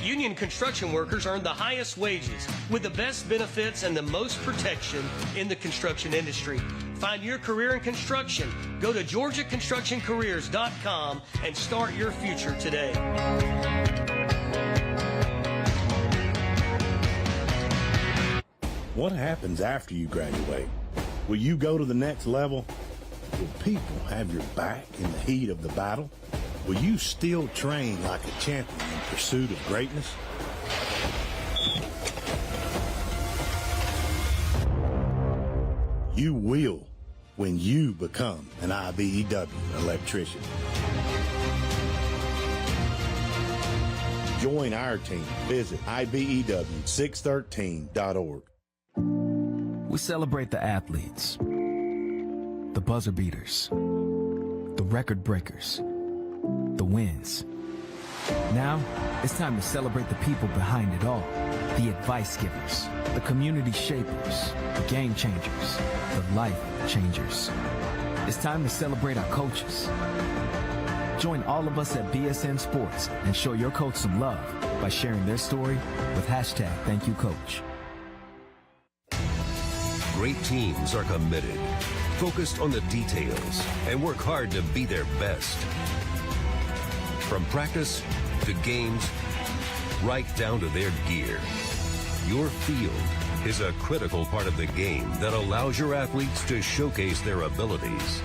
Union construction workers earn the highest wages with the best benefits and the most protection in the construction industry. Find your career in construction. Go to GeorgiaConstructionCareers.com and start your future today. What happens after you graduate? Will you go to the next level? Will people have your back in the heat of the battle? Will you still train like a champion in pursuit of greatness? You will when you become an IBEW electrician. Join our team. Visit IBEW613.org. We celebrate the athletes, the buzzer beaters, the record breakers, the wins. Now, it's time to celebrate the people behind it all. The advice givers, the community shapers, the game changers, the life changers. It's time to celebrate our coaches. Join all of us at BSN Sports and show your coach some love by sharing their story with #ThankYouCoach. Great teams are committed, focused on the details, and work hard to be their best. From practice to games, right down to their gear. Your field is a critical part of the game that allows your athletes to showcase their abilities.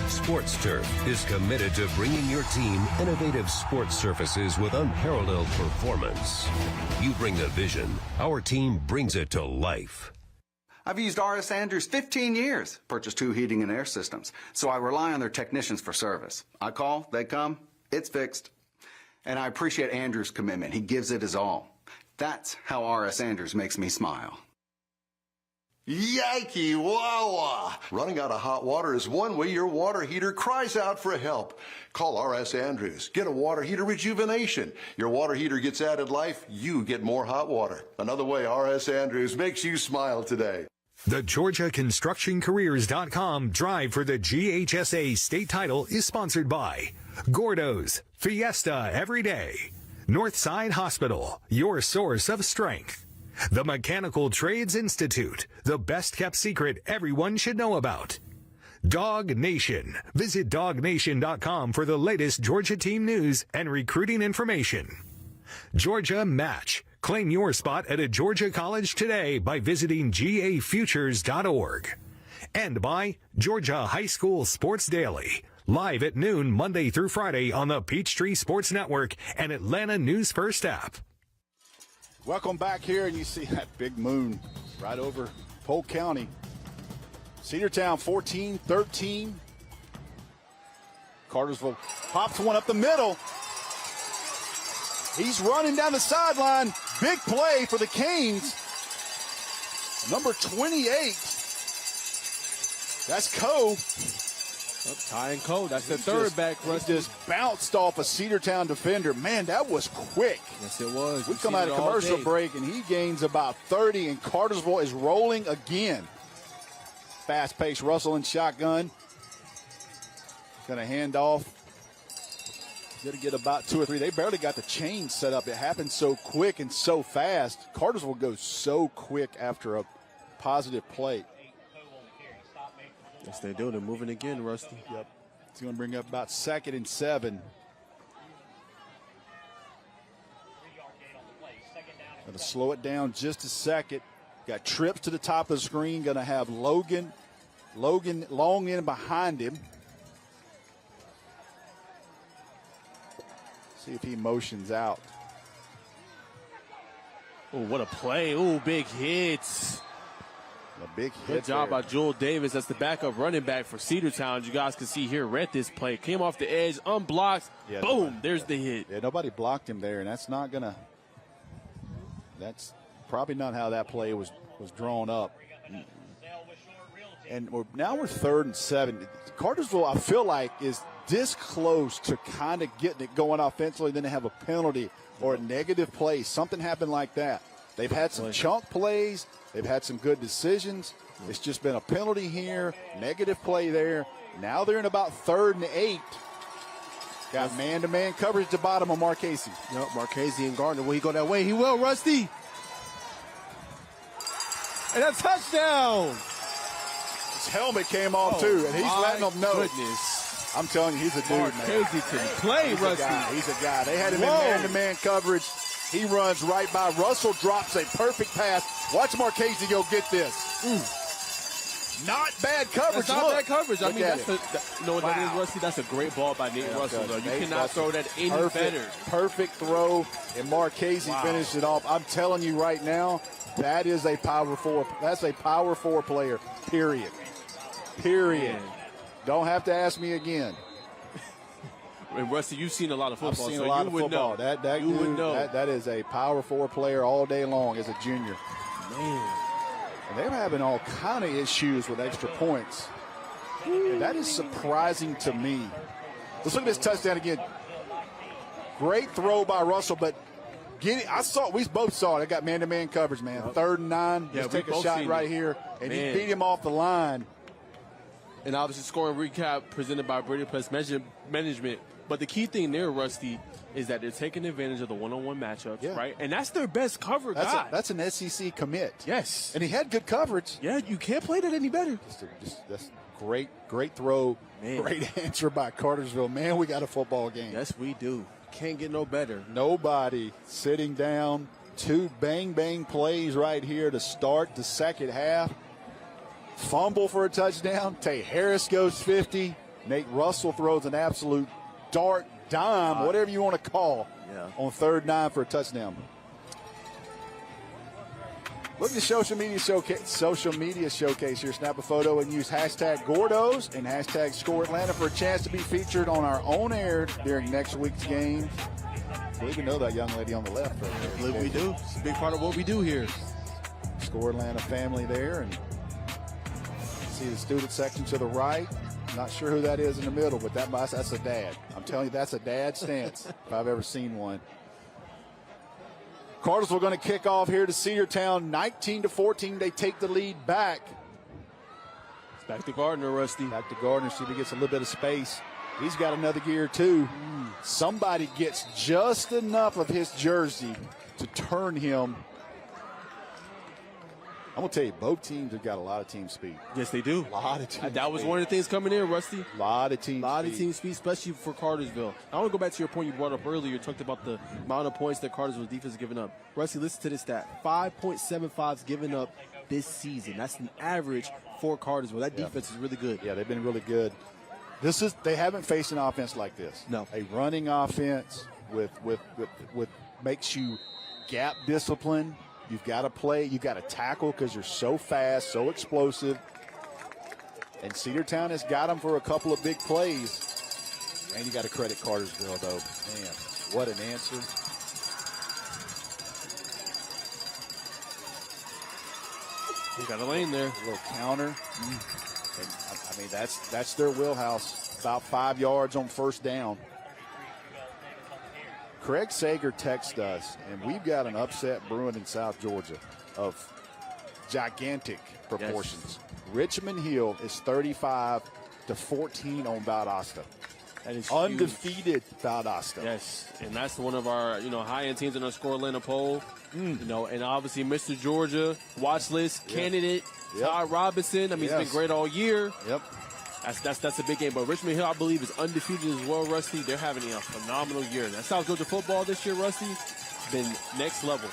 Sports Turf is committed to bringing your team innovative sports surfaces with unparalleled performance. You bring the vision, our team brings it to life. I've used R.S. Andrews 15 years, purchased 2 heating and air systems, so I rely on their technicians for service. I call, they come, it's fixed. And I appreciate Andrews' commitment. He gives it his all. That's how R.S. Andrews makes me smile. Yikey wawa! Running out of hot water is one way your water heater cries out for help. Call R.S. Andrews. Get a water heater rejuvenation. Your water heater gets added life, you get more hot water. Another way R.S. Andrews makes you smile today. The GeorgiaConstructionCareers.com drive for the GHSA state title is sponsored by Gordo's, Fiesta every day. Northside Hospital, your source of strength. The Mechanical Trades Institute, the best kept secret everyone should know about. Dog Nation. Visit DogNation.com for the latest Georgia team news and recruiting information. Georgia Match. Claim your spot at a Georgia college today by visiting gafutures.org. And by Georgia High School Sports Daily. Live at noon Monday through Friday on the Peachtree Sports Network and Atlanta News First app. Welcome back here, and you see that big moon right over Polk County. Cedar Town 14-13. Cartersville pops one up the middle. He's running down the sideline. Big play for the Canes. Number 28. That's Coe. Ty and Cole, that's the third back. Just bounced off a Cedar Town defender. Man, that was quick. Yes, it was. We come out of commercial break, and he gains about 30, and Cartersville is rolling again. Fast-paced Russell and shotgun. Going to hand off. Going to get about 2 or 3. They barely got the chain set up. It happened so quick and so fast. Cartersville goes so quick after a positive play. Yes, they do. They're moving again, Rusty. Yep. It's going to bring up about 2nd and 7. Going to slow it down just a second. Got trips to the top of the screen. Going to have Logan long in behind him. See if he motions out. Oh, what a play. Oh, big hits. A big hit. Good job there by Joel Davis. That's the backup running back for Cedar Town. You guys can see here, read this play. Came off the edge, unblocked. Yeah, boom, there's the hit. Yeah, nobody blocked him there, and that's probably not how that play was drawn up. And now we're 3rd and 7. Cartersville, I feel like, is this close to kind of getting it going offensively. Then they have a penalty or a negative play. Something happened like that. They've had some chunk plays. They've had some good decisions. It's just been a penalty here, negative play there. Now they're in about 3rd and 8. Got man-to-man coverage at the bottom of Marchese. Yep, Marchese and Gardner. Will he go that way? He will, Rusty. And a touchdown. His helmet came off, too, and he's letting them know. Goodness. I'm telling you, he's a dude, Marchese man. can play, Rusty. He's a guy. They had him in man-to-man coverage. He runs right by. Russell drops a perfect pass. Watch Marchese go get this. Not bad coverage. That's not bad coverage. I mean, that's you know what that is, Rusty? That's a great ball by Nate Russell, though. You cannot throw that any better. Perfect throw, and Marchese finished it off. I'm telling you right now, that is a power 4. That's a power 4 player, period. Man. Don't have to ask me again. And Rusty, you've seen a lot of football. I've seen a lot of football. You would know. That is a power 4 player all day long as a junior. Man. And they're having all kind of issues with extra points. And that is surprising to me. Let's look at this touchdown again. Great throw by Russell, but we both saw it. I got man-to-man coverage, man. 3rd and 9. Let's take a shot right here. And he beat him off the line. And obviously scoring recap presented by Brady Plus Management. But the key thing there, Rusty, is that they're taking advantage of the one-on-one matchups, right? And that's their best cover guy. That's an SEC commit. Yes. And he had good coverage. Yeah, you can't play that any better. That's great throw. Man. Great answer by Cartersville. Man, we got a football game. Yes, we do. Can't get no better. Nobody sitting down. 2 bang-bang plays right here to start the second half. Fumble for a touchdown. Tay Harris goes 50. Nate Russell throws an absolute dart, dime, whatever you want to call, on 3rd and 9 for a touchdown. Look at the social media showcase here. Snap a photo and use hashtag Gordos and hashtag ScoreAtlanta for a chance to be featured on our own air during next week's game. I believe we know that young lady on the left. Right there. I believe we do. It's a big part of what we do here. Score Atlanta family there, and see the student section to the right. Not sure who that is in the middle, but that's a dad. I'm telling you, that's a dad stance if I've ever seen one. Cartersville going to kick off here to Cedar Town, 19-14. They take the lead back. It's back to Gardner, Rusty. Back to Gardner. See if he gets a little bit of space. He's got another gear, too. Somebody gets just enough of his jersey to turn him. I'm going to tell you, both teams have got a lot of team speed. Yes, they do. A lot of team That was one of the things coming in, Rusty. A lot of team speed, especially for Cartersville. I want to go back to your point you brought up earlier. You talked about the amount of points that Cartersville's defense is giving up. Rusty, listen to this stat. 5.75 given up this season. That's an average for Cartersville. That defense is really good. Yeah, they've been really good. They haven't faced an offense like this. No. A running offense with makes you gap discipline. You've got to play. You've got to tackle because you're so fast, so explosive. And Cedar Town has got them for a couple of big plays. And you got to credit Cartersville, though. Man, what an answer. You got a lane there. A little counter. And, I mean, that's their wheelhouse. About 5 yards on 1st down. Craig Sager texted us, and we've got an upset brewing in South Georgia of gigantic proportions. Yes. Richmond Hill is 35-14 on Valdosta. That is undefeated Valdosta. Yes, and that's one of our high-end teams in our Score Atlanta poll. And obviously Mr. Georgia watch list candidate Todd Robinson. I mean, he's been great all year. Yep. That's a big game. But Richmond Hill, I believe, is undefeated as well, Rusty. They're having a phenomenal year. That South Georgia football this year, Rusty, has been next level.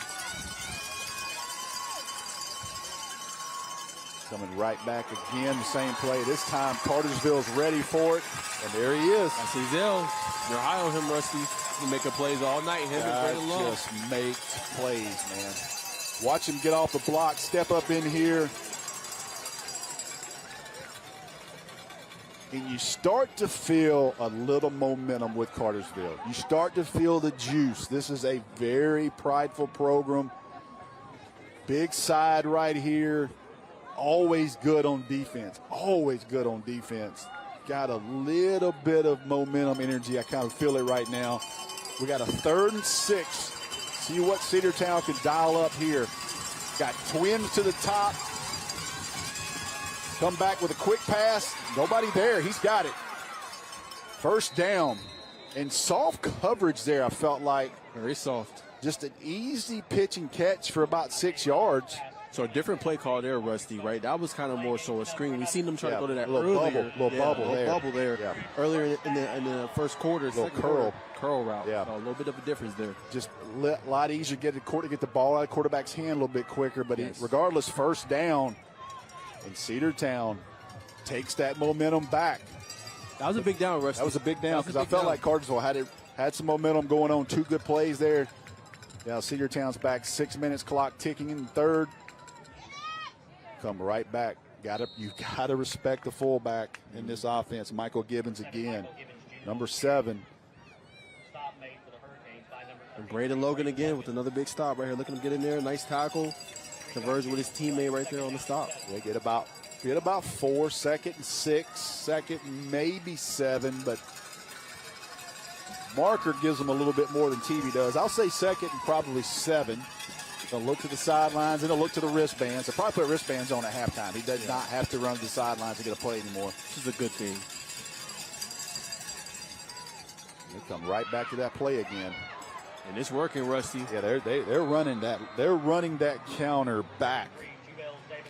Coming right back again, the same play. This time, Cartersville's ready for it, and there he is. That's Ezell. You're high on him, Rusty. He's making plays all night. Him and Brandon Long. Just makes plays, man. Watch him get off the block, step up in here. And you start to feel a little momentum with Cartersville. You start to feel the juice. This is a very prideful program. Big side right here. always good on defense. Always good on defense. Got a little bit of momentum, energy. I kind of feel it right now. We got a 3rd and 6. See what Cedar Town can dial up here. Got Twins to the top. Come back with a quick pass. Nobody there. He's got it. First down. And soft coverage there, I felt like. Very soft. Just an easy pitch and catch for about 6 yards. So a different play call there, Rusty, right? That was kind of more so a screen. We seen them try to go to that little earlier. bubble there. Yeah. Earlier in the first quarter. Little curl route. Yeah. So a little bit of a difference there. Just a lot easier to get the ball out of the quarterback's hand a little bit quicker. But regardless, first down. And Cedar Town takes that momentum back. That was a big down, Rusty. That was a big down because I felt like Cartersville had some momentum going on. 2 good plays there. Now Cedar Town's back. 6 minutes, clock ticking in the 3rd. Come right back. You gotta respect the fullback in this offense. Michael Gibbons again, number 7. And Braden Logan again with another big stop right here. Looking to get in there. Nice tackle. Conversion with his teammate right there on the stop. They get about 4, 2nd and 6, 2nd and maybe 7, but marker gives them a little bit more than TV does. I'll say 2nd and probably 7. They'll look to the sidelines and they'll look to the wristbands. They'll probably put wristbands on at halftime. He does not have to run to the sidelines to get a play anymore. This is a good thing. They come right back to that play again. And it's working, Rusty. Yeah, they're running that. They're running that counter back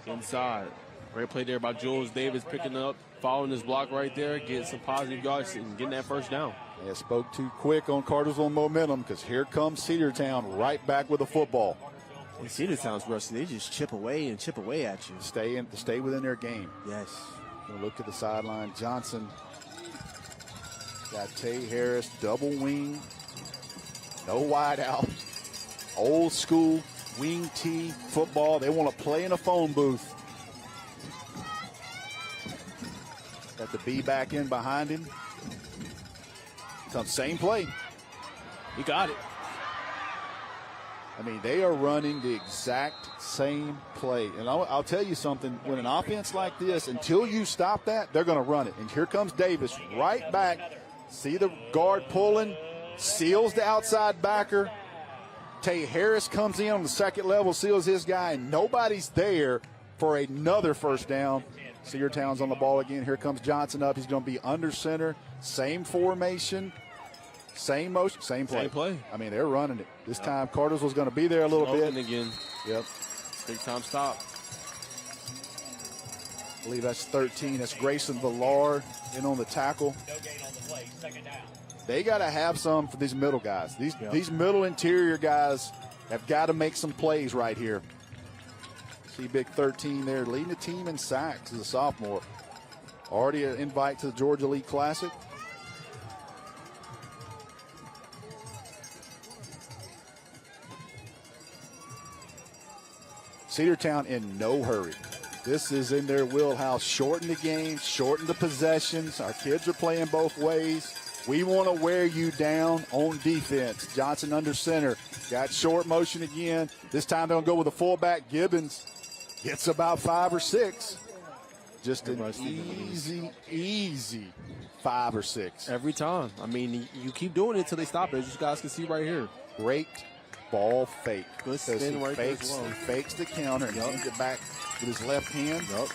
inside. Great play there by Jules Davis, picking up, following his block right there, getting some positive yards and getting that first down. Yeah, spoke too quick on Cartersville momentum because here comes Cedar Town right back with the football. And Cedar Town's, Rusty, they just chip away at you. Stay within their game. Yes. Look to the sideline. Johnson got Tay Harris, double wing. No wide out. Old school wing T football. They want to play in a phone booth. Got the B back in behind him. Comes same play. He got it. I mean, they are running the exact same play. And I'll tell you something. When an offense like this, until you stop that, they're going to run it. And here comes Davis right back. See the guard pulling. Seals the outside backer. Tay Harris comes in on the 2nd level, seals his guy, and nobody's there for another first down. Cedar Town's on the ball again. Here comes Johnson up. He's going to be under center. Same formation, same motion, same play. Same play. I mean, they're running it. This time Cartersville's going to be there a little bit. Again. Yep. Big time stop. I believe that's 13. That's Grayson Villar in on the tackle. They got to have some for these middle guys. These middle interior guys have got to make some plays right here. See Big 13 there leading the team in sacks as a sophomore. Already an invite to the Georgia League Classic. Cedar Town in no hurry. This is in their wheelhouse. Shorten the game, shorten the possessions. Our kids are playing both ways. We want to wear you down on defense. Johnson under center. Got short motion again. This time they'll go with a fullback. Gibbons gets about 5 or 6. Just an easy 5 or 6. Every time. I mean, you keep doing it until they stop it. As you guys can see right here. Great ball fake. Good spin right there as well. He fakes the counter and hands it back with his left hand. Yep.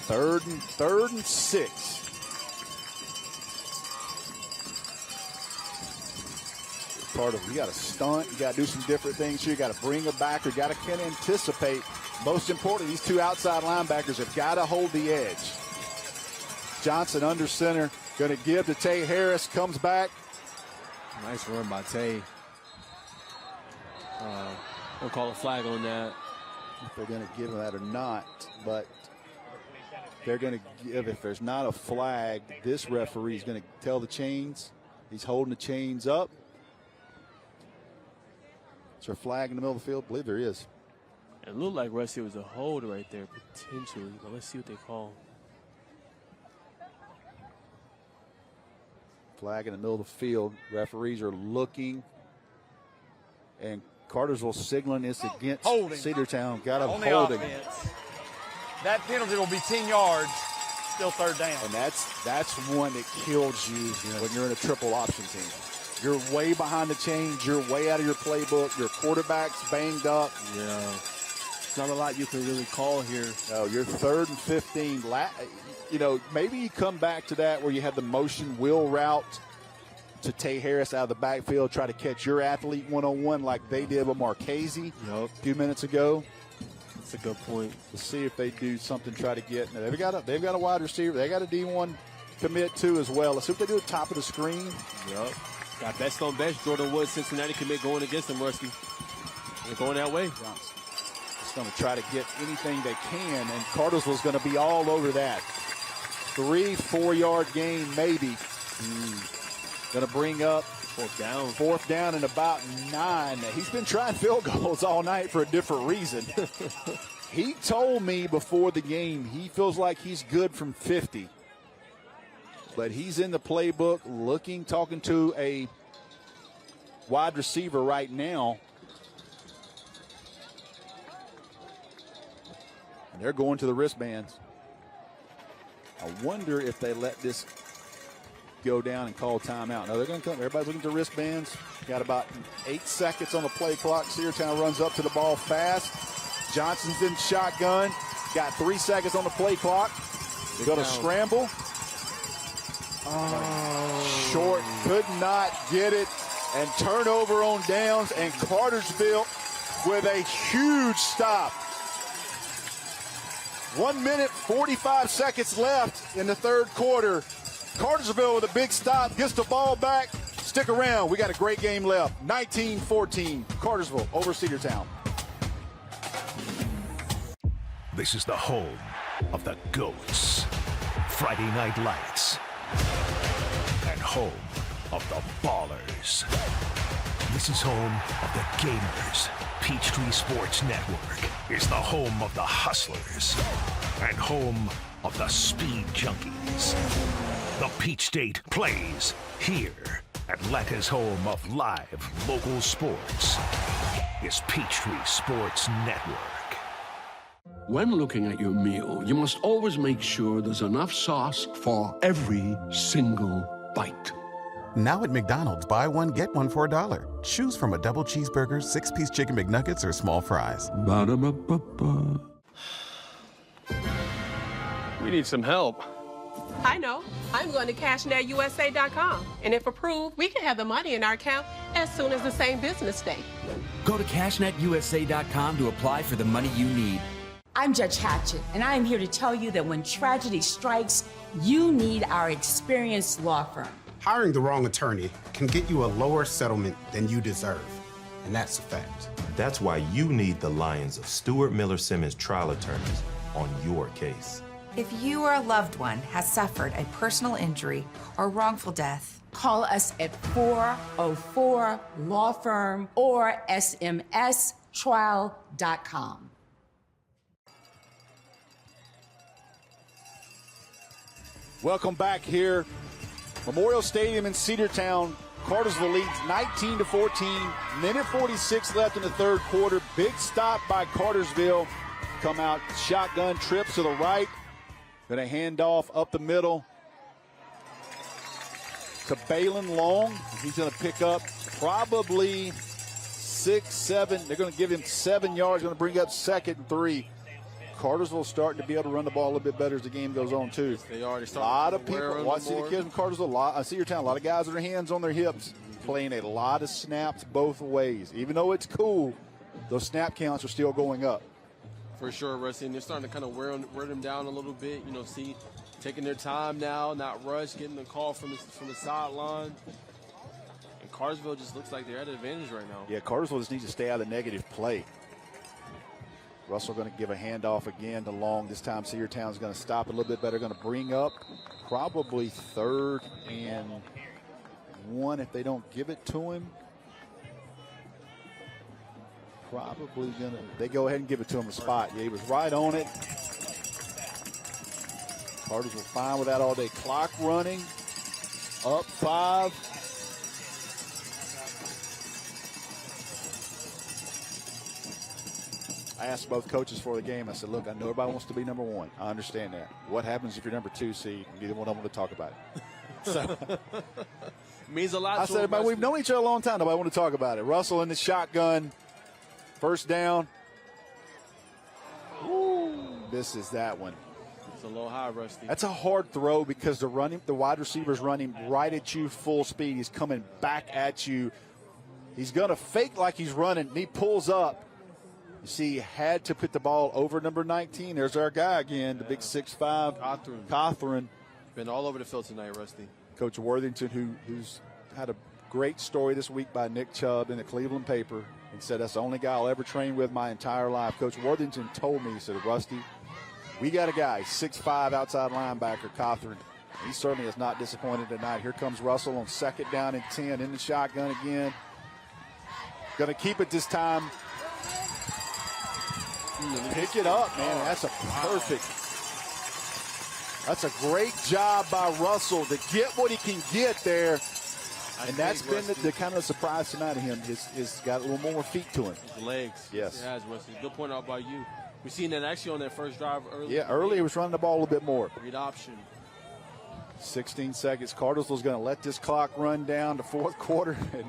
3rd and 6. You got to stunt. You got to do some different things here. You got to bring a backer. You got to kind of anticipate. Most importantly, these 2 outside linebackers have got to hold the edge. Johnson under center. Going to give to Tay Harris. Comes back. Nice run by Tay. We'll call a flag on that. If they're going to give him that or not, but they're going to give, if there's not a flag, this referee is going to tell the chains. He's holding the chains up. Is there a flag in the middle of the field? I believe there is. It looked like Rusty was a hold right there, potentially, but let's see what they call. Flag in the middle of the field. Referees are looking, and Cartersville signaling it's against holding. Cedartown. Got a On the holding. offense. That penalty will be 10 yards. Still third down. And that's one that kills you when you're in a triple option team. You're way behind the chains. You're way out of your playbook. Your quarterback's banged up. Yeah. Not a lot you can really call here. No, you're 3rd and 15. Maybe you come back to that where you have the motion wheel route to Tay Harris out of the backfield, try to catch your athlete one-on-one like they did with Marchese a few minutes ago. That's a good point. To see if they do something, try to get. They've got a wide receiver. They got a D1 commit too as well. Let's see what they do at the top of the screen. Yep. Got best on best. Jordan Woods, Cincinnati commit going against them, Rusty. They're going that way. Johnson going to try to get anything they can, and Cartersville's going to be all over that. 3-4 yard gain, maybe. Going to bring up fourth down and about 9. He's been trying field goals all night for a different reason. He told me before the game he feels like he's good from 50. But he's in the playbook talking to a wide receiver right now. And they're going to the wristbands. I wonder if they let this go down and call timeout. No, they're going to come. Everybody's looking at the wristbands. Got about 8 seconds on the play clock. Cedartown runs up to the ball fast. Johnson's in shotgun. Got 3 seconds on the play clock. They go to scramble. Short, could not get it. And turnover on downs. And Cartersville with a huge stop. 1 minute, 45 seconds left in the third quarter. Cartersville with a big stop, gets the ball back. Stick around. We got a great game left. 19-14, Cartersville over Cedartown. This is the home of the GOATs. Friday Night Lights. And home of the Ballers. This is home of the Gamers. Peachtree Sports Network is the home of the Hustlers and home of the Speed Junkies. The Peach State plays here. Atlanta's home of live local sports is Peachtree Sports Network. When looking at your meal, you must always make sure there's enough sauce for every single bite. Now at McDonald's, buy one, get one for $1. Choose from a double cheeseburger, 6-piece chicken McNuggets, or small fries. Ba-da-ba-ba-ba. We need some help. I know. I'm going to CashNetUSA.com. And if approved, we can have the money in our account as soon as the same business day. Go to CashNetUSA.com to apply for the money you need. I'm Judge Hatchett, and I am here to tell you that when tragedy strikes, you need our experienced law firm. Hiring the wrong attorney can get you a lower settlement than you deserve, and that's a fact. That's why you need the Lions of Stewart Miller Simmons trial attorneys on your case. If you or a loved one has suffered a personal injury or wrongful death, call us at 404 Law Firm or smstrial.com. Welcome back here. Memorial Stadium in Cedartown. Cartersville leads 19-14. Minute 46 left in the third quarter. Big stop by Cartersville. Come out, shotgun trips to the right. Going to hand off up the middle to Balin Long. He's going to pick up probably 6, 7. They're going to give him 7 yards. Going to bring up 2nd and 3. Cartersville starting to be able to run the ball a little bit better as the game goes on, too. They are. A lot of people. I see the kids from Cartersville. I see your town. A lot of guys with their hands on their hips playing a lot of snaps both ways. Even though it's cool, those snap counts are still going up. For sure, Rusty. And they're starting to kind of wear them down a little bit. You know, taking their time now, not rush, getting the call from the sideline. And Cartersville just looks like they're at an advantage right now. Yeah, Cartersville just needs to stay out of negative play. Russell going to give a handoff again to Long. This time Cedartown's going to stop a little bit better. Going to bring up probably 3rd and 1 if they don't give it to him. Probably going to, they go ahead and give it to him a spot. Yeah, he was right on it. Cartersville fine with that all day. Clock running. Up 5. I asked both coaches for the game. I said, look, I know everybody wants to be number one. I understand that. What happens if you're number 2 seed? Neither one of them want to talk about it. So means a lot. I said, man, we've known each other a long time. Nobody want to talk about it. Russell in the shotgun. First down. Misses that one. It's a little high, Rusty. That's a hard throw because the wide receiver's running right at you full speed. He's coming back at you. He's going to fake like he's running. And he pulls up. You see, he had to put the ball over number 19. There's our guy again, the big 6'5". Cawthorn. Been all over the field tonight, Rusty. Coach Worthington, who's had a great story this week by Nick Chubb in the Cleveland paper. He said, that's the only guy I'll ever train with my entire life. Coach Worthington told me, he said, Rusty, we got a guy, 6'5", outside linebacker, Cawthorn. He certainly is not disappointed tonight. Here comes Russell on 2nd down and 10 in the shotgun again. Going to keep it this time. Pick it up, man. That's a perfect. That's a great job by Russell to get what he can get there. And that's been the kind of surprise tonight of him. He's got a little more feet to him. His legs. Yes. He has, Rusty. Good point out by you. We've seen that actually on that first drive early. Yeah, early he was running the ball a little bit more. Read option. 16 seconds. Cartersville's going to let this clock run down to 4th quarter and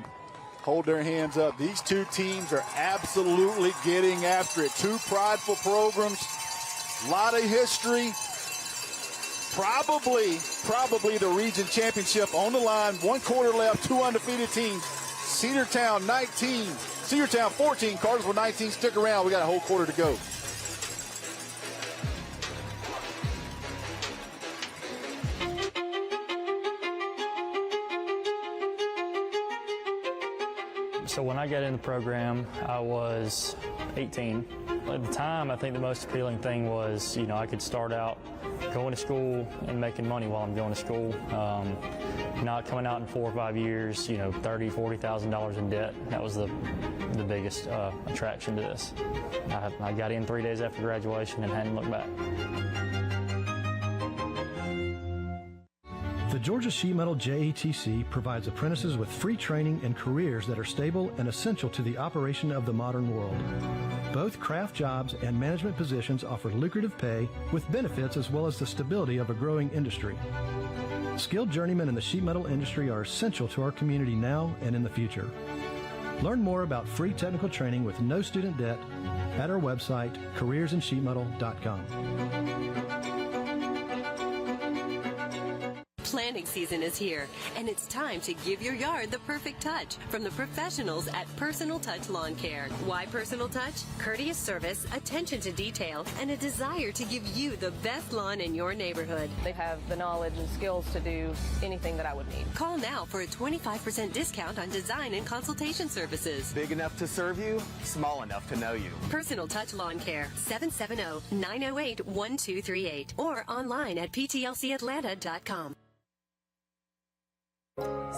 hold their hands up. These two teams are absolutely getting after it. Two prideful programs, a lot of history. Probably the region championship on the line. 1 quarter left, 2 undefeated teams. Cedar Town 19, Cedar Town 14, Cartersville 19. Stick around, we got a whole quarter to go. So when I got in the program, I was 18. At the time, I think the most appealing thing was, I could start out going to school and making money while I'm going to school. Not coming out in 4 or 5 years, $30,000, $40,000 in debt. That was the biggest attraction to this. I got in 3 days after graduation and hadn't looked back. The Georgia Sheet Metal JATC provides apprentices with free training and careers that are stable and essential to the operation of the modern world. Both craft jobs and management positions offer lucrative pay with benefits as well as the stability of a growing industry. Skilled journeymen in the sheet metal industry are essential to our community now and in the future. Learn more about free technical training with no student debt at our website, careersinsheetmetal.com. Planting season is here, and it's time to give your yard the perfect touch from the professionals at Personal Touch Lawn Care. Why Personal Touch? Courteous service, attention to detail, and a desire to give you the best lawn in your neighborhood. They have the knowledge and skills to do anything that I would need. Call now for a 25% discount on design and consultation services. Big enough to serve you, small enough to know you. Personal Touch Lawn Care, 770-908-1238, or online at ptlcatlanta.com.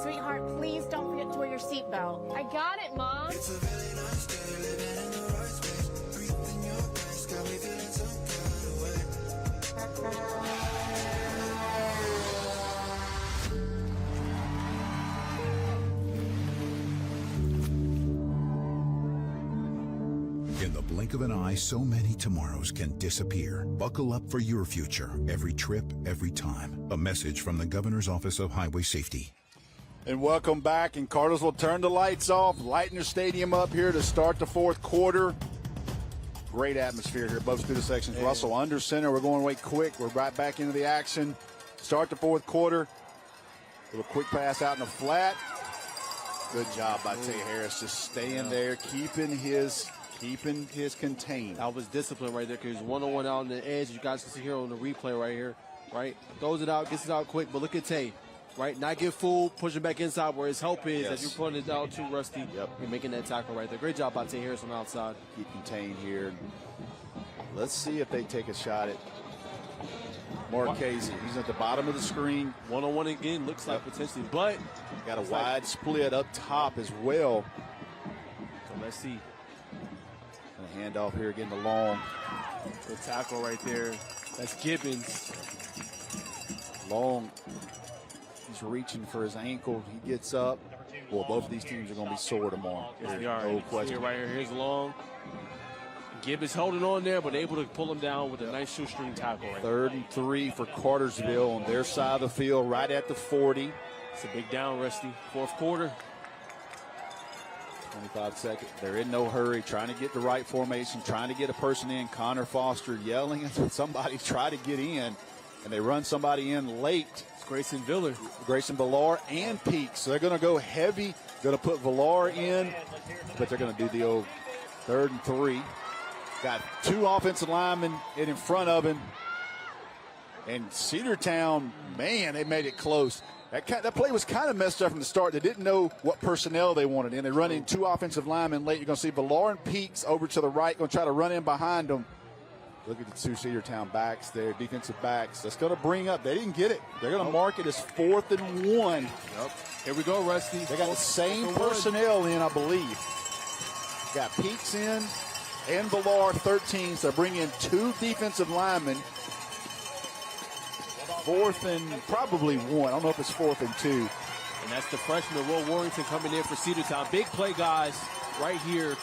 Sweetheart, please don't forget to wear your seatbelt. I got it, Mom. It's a really nice day, living in the right space. Breathing your grace, got me feeling some kind of way. In the blink of an eye, so many tomorrows can disappear. Buckle up for your future. Every trip, every time. A message from the Governor's Office of Highway Safety. And welcome back. And Cartersville turned the lights off, lighting their stadium up here to start the 4th quarter. Great atmosphere here, both student sections. Yeah. Russell under center. We're going way quick. We're right back into the action. Start the 4th quarter. Little quick pass out in the flat. Good job by Tay Harris, just staying there, keeping his contained. That was discipline right there because he's one-on-one out on the edge. You guys can see here on the replay right here, right? Throws it out, gets it out quick, but look at Tay. Right, not get fooled, pushing back inside where his help is. Yes. As you're putting it out too, Rusty. Yep. You're making that tackle right there. Great job by Tay Harris on the outside. Keep contained here. Let's see if they take a shot at Marchese. He's at the bottom of the screen. One-on-one again, looks like potentially, but got a wide split up top as well. So let's see. And a handoff here again to Long. Good tackle right there. That's Gibbons. Long. He's reaching for his ankle. He gets up. Well, both of these teams are going to be sore tomorrow. Yes, they are. No question. Right here. Here's Long. Gibb is holding on there, but able to pull him down with a nice shoestring tackle. Right 3rd and 3 for Cartersville on their side of the field, right at the 40. It's a big down, Rusty. 4th quarter. 25 seconds. They're in no hurry, trying to get the right formation, trying to get a person in. Connor Foster yelling at somebody, try to get in, and they run somebody in late. It's Grayson Villar. Grayson Villar and Peak. So they're going to go heavy, going to put Villar in, but they're going to do the old 3rd and 3. Got 2 offensive linemen in front of him. And Cedar Town, man, they made it close. That play was kind of messed up from the start. They didn't know what personnel they wanted in. They run in 2 offensive linemen late. You're going to see Villar and Peaks over to the right, going to try to run in behind them. Look at the 2 Cedar Town backs there, defensive backs. That's going to bring up. They didn't get it. They're going to mark it as 4th and 1. Yep. Here we go, Rusty. They got the same personnel in, I believe. Got Peaks in and Villar 13, so bring in 2 defensive linemen. 4th and probably 1. I don't know if it's 4th and 2. And that's the freshman, Will Warrington, coming in for Cedar Town. Big play, guys, right here.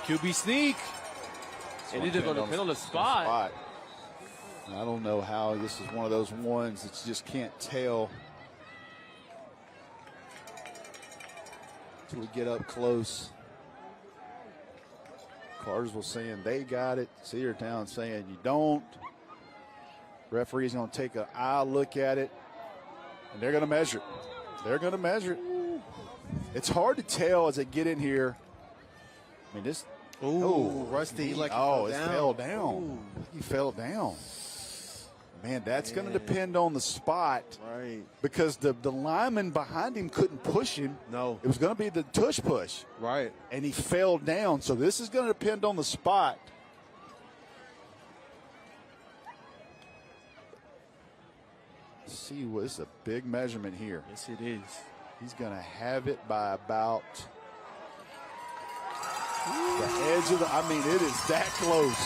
QB sneak. And they're going to pin on the spot. I don't know how this is one of those ones that you just can't tell until we get up close. Cartersville saying they got it. Cedar Town saying you don't. Referee's going to take an eye look at it, and they're going to measure it. They're going to measure it. It's hard to tell as they get in here. I mean, this. Ooh, Rusty. It fell down. He fell down. Man, that's going to depend on the spot. Right. Because the lineman behind him couldn't push him. No. It was going to be the tush push. Right. And he fell down. So this is going to depend on the spot. See, it's a big measurement here. Yes, it is. He's going to have it by about the edge of the. I mean, it is that close.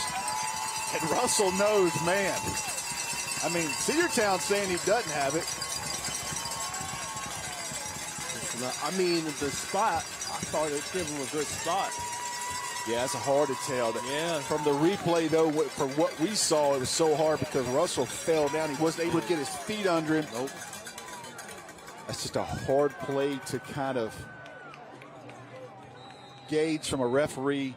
And Russell knows, man. I mean, Cedar Town saying he doesn't have it. I mean, the spot, I thought it gave him a good spot. Yeah, it's hard to tell. Yeah. From the replay, though, from what we saw, it was so hard because Russell fell down. He wasn't able to get his feet under him. Nope. That's just a hard play to kind of gauge from a referee.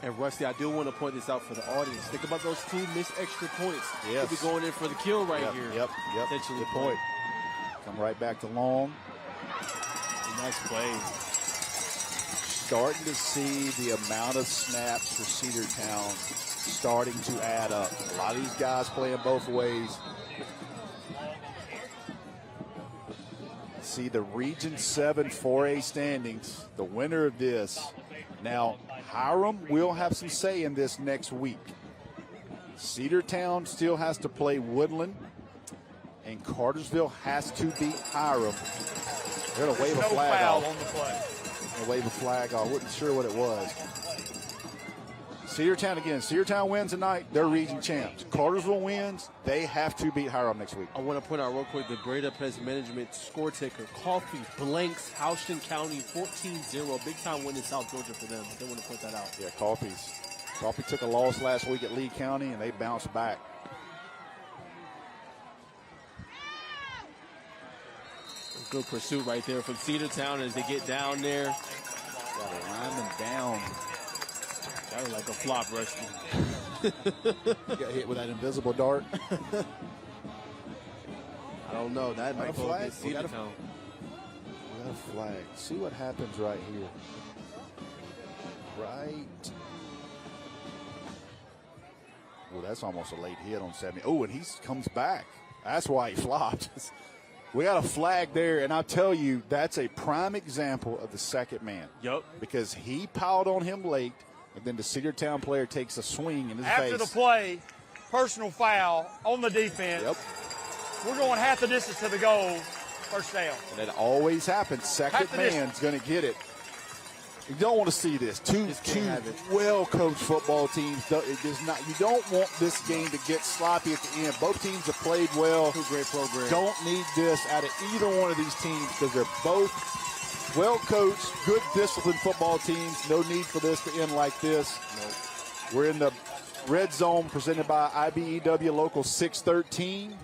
And Rusty, I do want to point this out for the audience. Think about those 2 missed extra points. Yes. Could be going in for the kill right here. Yep. Potentially. Good point. Come right back to Long. Nice play. Starting to see the amount of snaps for Cedar Town starting to add up. A lot of these guys playing both ways. See the Region 7 4A standings. The winner of this. Now, Hiram will have some say in this next week. Cedar Town still has to play Woodland, and Cartersville has to beat Hiram. They're going to wave a flag foul off. on the play. Wave a flag. I wasn't sure what it was. Cedar Town again. Cedar Town wins tonight. They're region champs. Cartersville wins. They have to beat Hiram next week. I want to point out real quick the Breda Pest Management score taker. Coffee blanks Houston County 14-0. Big time win in South Georgia for them. They want to point that out. Yeah, Coffee took a loss last week at Lee County, and they bounced back. Good pursuit right there from Cedar Town as they get down there. Got a lineman down. That was like a flop, Rusty. Got hit with that invisible dart. I don't know. That might go against Cedar Town. We got a flag. See what happens right here. Right. Well, that's almost a late hit on 70. Oh, and he comes back. That's why he flopped. We got a flag there, and I'll tell you, that's a prime example of the second man. Yep. Because he piled on him late, and then the Cedar Town player takes a swing in his face. After the play, personal foul on the defense. Yep. We're going half the distance to the goal, first down. And that always happens. Second man's going to get it. You don't want to see this. Two well-coached football teams. You don't want this game to get sloppy at the end. Both teams have played well. Two great programs. Don't need this out of either one of these teams because they're both well-coached, good disciplined football teams. No need for this to end like this. Nope. We're in the red zone presented by IBEW Local 613.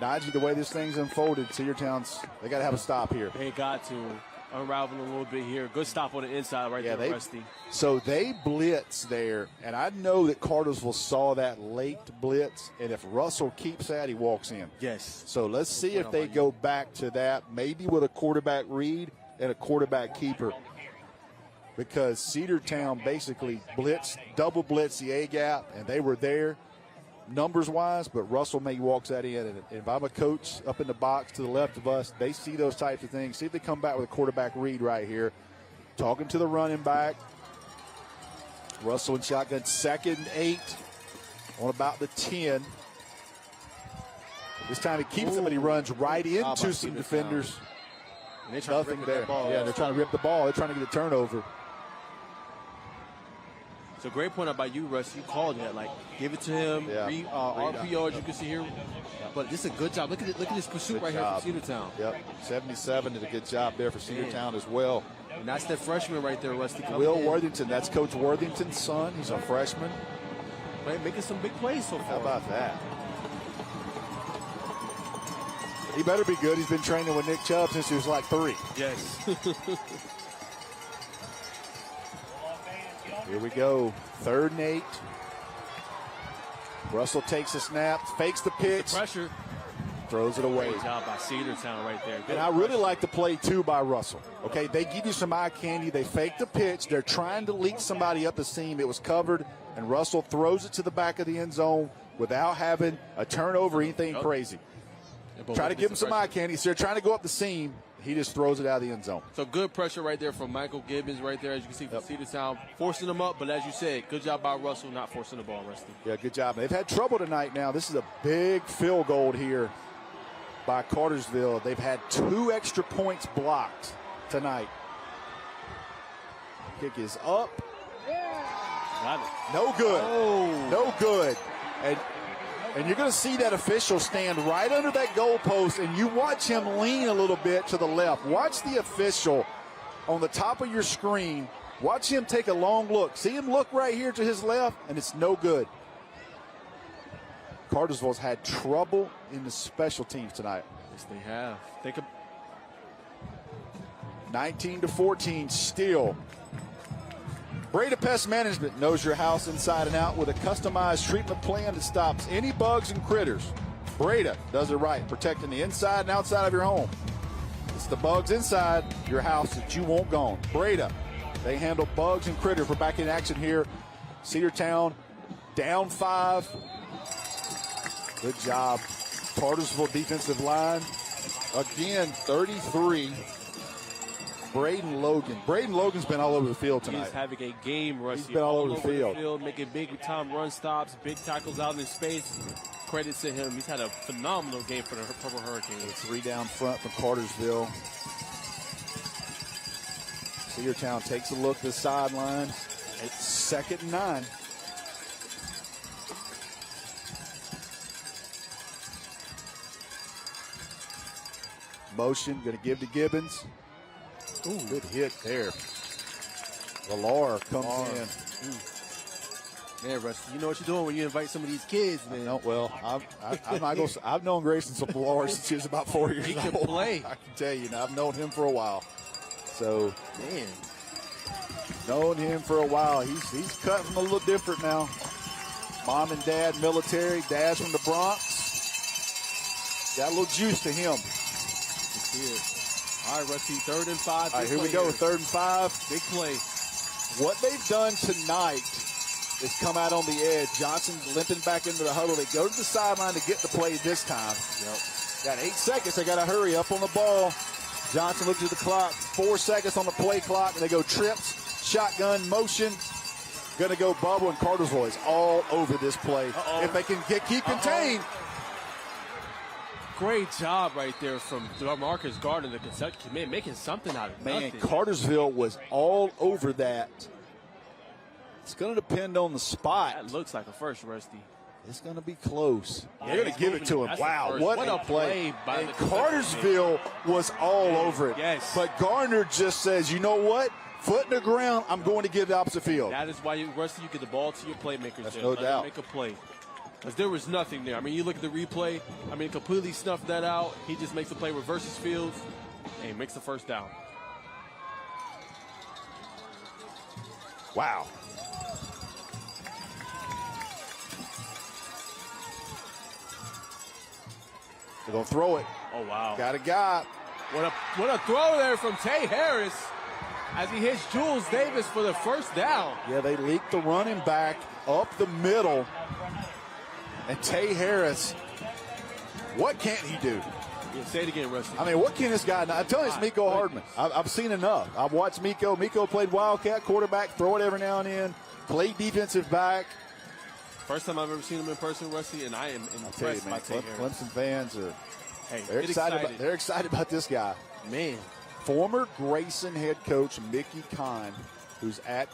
Najee, the way this thing's unfolded, Cedartown's, they got to have a stop here. They got to unravel a little bit here. Good stop on the inside right there, Rusty. So they blitz there, and I know that Cartersville saw that late blitz, and if Russell keeps that, he walks in. Yes. So let's see if they go back to that, maybe with a quarterback read and a quarterback keeper, because Cedartown basically double blitzed the A-gap, and they were there numbers-wise, but Russell maybe walks that in. And if I'm a coach up in the box to the left of us, they see those types of things. See if they come back with a quarterback read right here. Talking to the running back. Russell in shotgun, 2nd and 8 on about the 10. This time he keeps him, and he runs right into some defenders. Nothing there. They're trying to rip the ball. They're trying to get a turnover. It's a great point out by you, Russ. You called that. Like, give it to him. RPO, as you can see here. But this is a good job. Look at this pursuit right here from Cedartown. Yep. 77 did a good job there for Cedartown as well. And that's that freshman right there, Rusty. Will Worthington. That's Coach Worthington's son. He's a freshman. Making some big plays so far. How about that? He better be good. He's been training with Nick Chubb since he was like 3. Yes. Here we go. 3rd and 8. Russell takes a snap, fakes the pitch. The pressure. Throws it away. Great job by Cedartown right there. Good and I really like the play, too, by Russell. Okay, they give you some eye candy. They fake the pitch. They're trying to leak somebody up the seam. It was covered, and Russell throws it to the back of the end zone without having a turnover or anything crazy. Try to give him some eye candy. So they're trying to go up the seam. He just throws it out of the end zone. So good pressure right there from Michael Gibbons right there, as you can see from Cedartown, forcing them up. But as you said, good job by Russell not forcing the ball, Rusty. Yeah, good job. They've had trouble tonight now. This is a big field goal here by Cartersville. They've had 2 extra points blocked tonight. Kick is up. Got it. No good. Oh. No good. And you're going to see that official stand right under that goalpost, and you watch him lean a little bit to the left. Watch the official on the top of your screen. Watch him take a long look. See him look right here to his left, and it's no good. Cartersville's had trouble in the special teams tonight. Yes, they have. 19-14 still. Breda Pest Management knows your house inside and out with a customized treatment plan that stops any bugs and critters. Breda does it right, protecting the inside and outside of your home. It's the bugs inside your house that you want gone. Breda, they handle bugs and critters. We're back in action here. Cedartown down 5. Good job. Cartersville defensive line. Again, 33. Braden Logan. Braden Logan's been all over the field tonight. He's having a game, Rusty. He's been all over the field. Making big-time run stops, big tackles out in space. Credit to him. He's had a phenomenal game for the Purple Hurricanes. 3 down front for Cartersville. Cedartown takes a look at the sideline. It's 2nd and 9. Motion, going to give to Gibbons. Ooh, good hit there. Valar comes in. Man, Russ, you know what you're doing when you invite some of these kids, man. I've known Grayson Valar since he was about 4 years old. He can play. I can tell you, now I've known him for a while. So, man, known him for a while. He's cutting a little different now. Mom and dad, military. Dad's from the Bronx. Got a little juice to him. All right, Rusty, 3rd and 5. All right, here we go, 3rd and 5. Big play. What they've done tonight is come out on the edge. Johnson limping back into the huddle. They go to the sideline to get the play this time. Got 8 seconds. They got to hurry up on the ball. Johnson looks at the clock. 4 seconds on the play clock, and they go trips, shotgun, motion. Going to go bubble, and Cartersville is all over this play. If they can keep contained. Great job right there from Marcus Gardner, the Kentucky man, making something out of nothing. Cartersville was all over that. It's going to depend on the spot. That looks like a first, Rusty. It's going to be close. They're going to give it to him. Wow, what a play. by Cartersville was all over it. Yes. But Garner just says, you know what? Foot in the ground, I'm going to give the opposite field. That is why, Rusty, you get the ball to your playmakers. That's there. no Let them doubt. make a play. Because there was nothing there. I mean, you look at the replay. I mean, completely snuffed that out. He just makes the play, reverses fields, and makes the first down. Wow. They're going to throw it. Oh, wow. Got a guy. What a throw there from Tay Harris as he hits Jules Davis for the first down. Yeah, they leaked the running back up the middle. And Tay Harris, what can't he do? Yeah, say it again, Rusty. I mean, what can this guy do? I'm telling you, it's Miko Hardman. I've seen enough. I've watched Miko. Miko played Wildcat quarterback, throw it every now and then, played defensive back. First time I've ever seen him in person, Rusty, and I am impressed by Tay Harris. Clemson fans are they're excited. They're excited about this guy. Man. Former Grayson head coach Mickey Kine, who's at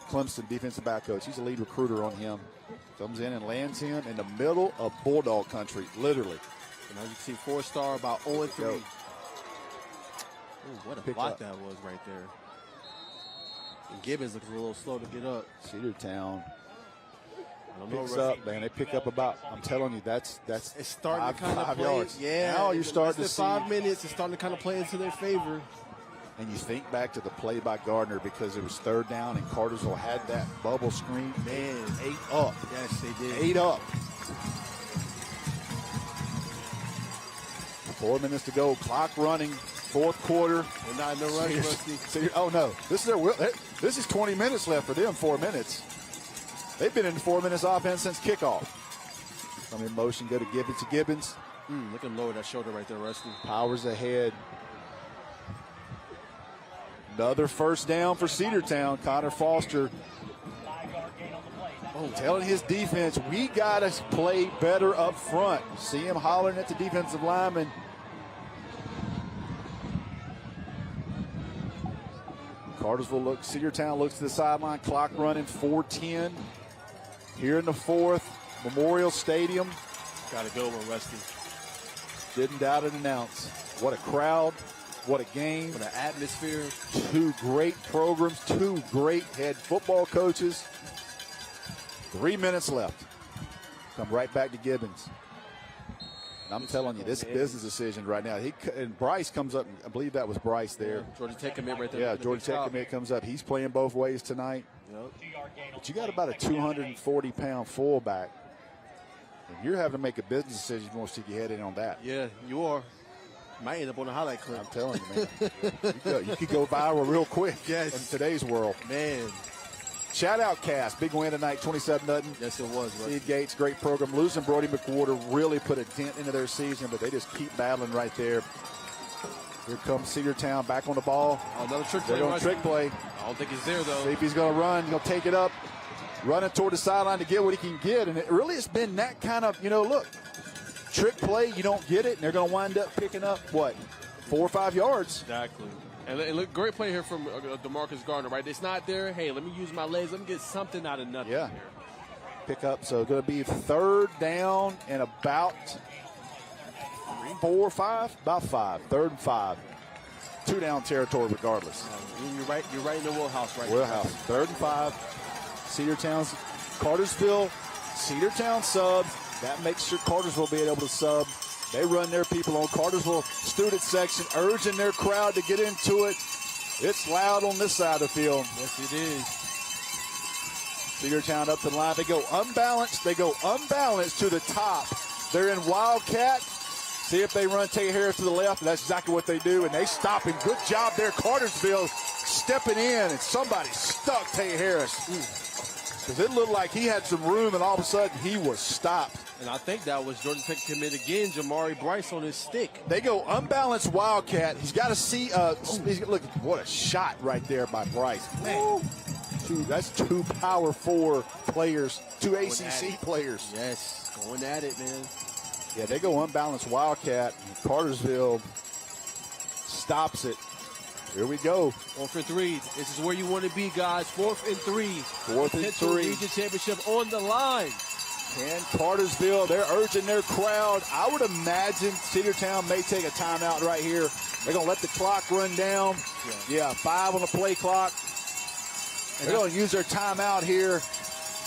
Clemson defensive back coach. He's a lead recruiter on him. Comes in and lands him in the middle of Bulldog country, literally. And as you can see, 4-star about 0-3. Ooh, what a block that was right there. And Gibbons looks a little slow to get up. Cedar Town picks up, man. They pick up about, I'm telling you, that's it's starting to kind of five play. yards. Yeah, now you're starting to see 5 minutes. It's starting to kind of play into their favor. And you think back to the play by Gardner because it was third down and Cartersville had that bubble screen. Man, 8 up. Yes, they did. 8 up. 4 minutes to go. Clock running. Fourth quarter. They're not in no rush, Rusty. Oh no, this is 20 minutes left for them. 4 minutes. They've been in 4 minutes offense since kickoff. Come in motion. Go to Gibbons. Look at him lower that shoulder right there, Rusty. Powers ahead. Another first down for Cedar Town. Connor Foster telling his defense, we got to play better up front. See him hollering at the defensive lineman. Cedar Town looks to the sideline. Clock running, 4:10. Here in the fourth, Memorial Stadium. Got to go with Rusty. Didn't doubt it, announce. What a crowd. What a game. What an atmosphere. 2 great programs, 2 great head football coaches. 3 minutes left. Come right back to Gibbons. And I'm telling you, this business decision right now. And Bryce comes up, I believe that was Bryce there. Georgia Tech commit right there. Yeah, Georgia Tech commit comes up. He's playing both ways tonight. Yep. But you got about a 240-pound fullback. And you're having to make a business decision if you want to stick your head in on that. Yeah, you are. Might end up on a highlight clip. I'm telling you, man. You could go viral real quick in today's world. Man. Shout out Cass. Big win tonight, 27-0. Yes, it was. Steve Gates, great program. Losing Brody McWhorter really put a dent into their season, but they just keep battling right there. Here comes Cedar Town back on the ball. Another trick play. They're going to trick play. I don't think he's there, though. See if he's going to run. He's going to take it up. Running toward the sideline to get what he can get. And it really has been that kind of, look, trick play, you don't get it, and they're going to wind up picking up, 4 or 5 yards. Exactly. And look, great play here from DeMarcus Gardner, right? It's not there. Hey, let me use my legs. Let me get something out of nothing here. Pick up. So going to be third down and about 4 or 5? About 5. 3rd and 5. 2 down territory regardless. You're right in the wheelhouse right Wheelhouse. 3rd and 5. Cedar Town's Cartersville. Cedar Town subs. That makes sure Cartersville will be able to sub. They run their people on Cartersville student section, urging their crowd to get into it. It's loud on this side of the field. Yes, it is. Cedar Town up the line. They go unbalanced. To the top. They're in Wildcat. See if they run Tay Harris to the left. That's exactly what they do, and they stop him. Good job there, Cartersville stepping in, and somebody stuck Tay Harris. Because it looked like he had some room, and all of a sudden he was stopped. And I think that was Georgia Tech commit again, Jamari Bryce on his stick. They go unbalanced Wildcat. He's got to see. Look, what a shot right there by Bryce. Man, that's 2 Power 4 players, 2 ACC players. Yes, going at it, man. Yeah, they go unbalanced Wildcat. And Cartersville stops it. Here we go. 4th and 3. This is where you want to be, guys. 4th and 3. 4th and 3. Region championship on the line. And Cartersville, they're urging their crowd. I would imagine Cedartown may take a timeout right here. They're going to let the clock run down. Yeah, 5 on the play clock. They're going to use their timeout here.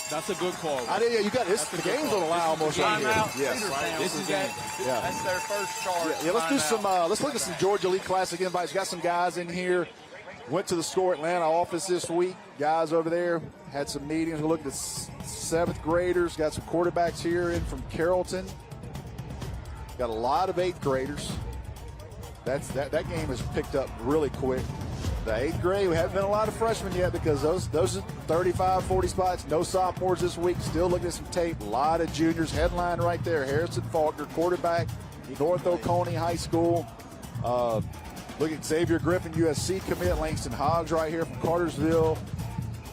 That's a good call. Yeah, you got this. The game's on the line almost right here. Yes. Right. This is that. Yeah. That's their first charge. Yeah, let's do some. Let's look at some Georgia League Classic invites. Got some guys in here. Went to the Score Atlanta office this week. Guys over there had some meetings. We looked at 7th graders. Got some quarterbacks here in from Carrollton. Got a lot of 8th graders. That game has picked up really quick. The 8th grade, we haven't been a lot of freshmen yet because those are 35, 40 spots. No sophomores this week. Still looking at some tape. A lot of juniors. Headline right there. Harrison Faulkner, quarterback, North Oconee High School. Look at Xavier Griffin, USC commit. Langston Hoggs right here from Cartersville.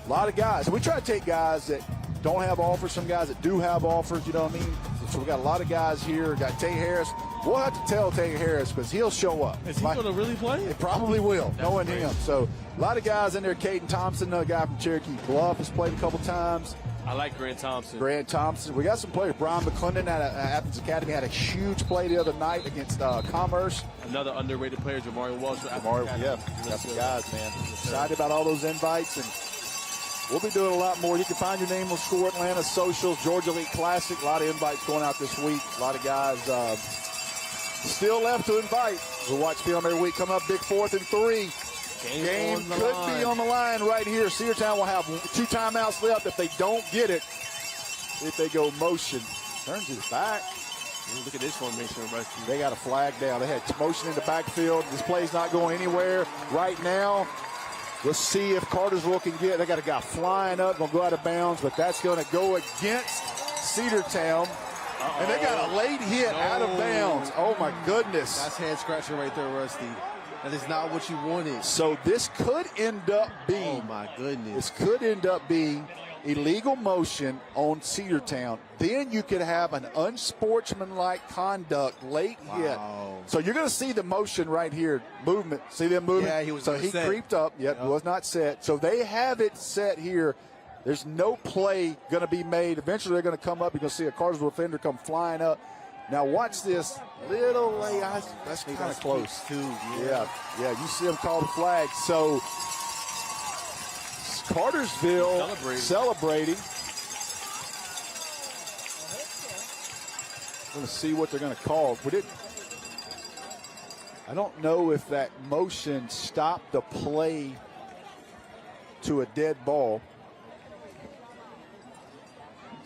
A lot of guys. We try to take guys that don't have offers, some guys that do have offers, you know what I mean? So we got a lot of guys here. Got Tate Harris. We'll have to tell Tate Harris because he'll show up. Is he going to really play? It probably will, knowing him. So a lot of guys in there. Caden Thompson, another guy from Cherokee Bluff, has played a couple times. I like Grant Thompson. We got some players. Brian McClendon at Athens Academy had a huge play the other night against Commerce. Another underrated player, Jamari Walsh. Yeah, got some guys, man. Excited about all those invites, and we'll be doing a lot more. You can find your name on Score Atlanta socials, Georgia League Classic. A lot of invites going out this week. A lot of guys still left to invite. We'll watch film every week. Coming up, big 4th and 3. Game could be on the line right here. Cedartown will have 2 timeouts left if they don't get it. If they go motion. Turns his back. Look at this formation. They got a flag down. They had motion in the backfield. This play's not going anywhere right now. Let's see if Cartersville can get. They got a guy flying up, going to go out of bounds, but that's going to go against Cedartown. And they got a late hit out of bounds. Oh, my goodness. That's head scratching right there, Rusty. That is not what you wanted. So this could end up being. Oh, my goodness. This could end up being illegal motion on Cedartown. Then you could have an unsportsmanlike conduct late hit. So you're going to see the motion right here, movement. See them moving? Yeah, he was So he set. creeped up. Yep, was not set. So they have it set here. There's no play going to be made. Eventually they're going to come up. You're going to see a Cartersville defender come flying up. Now watch this. Little late. That's kind of close. Too. Yeah. You see them call the flag. So Cartersville celebrating. Going to see what they're going to call. I don't know if that motion stopped the play to a dead ball.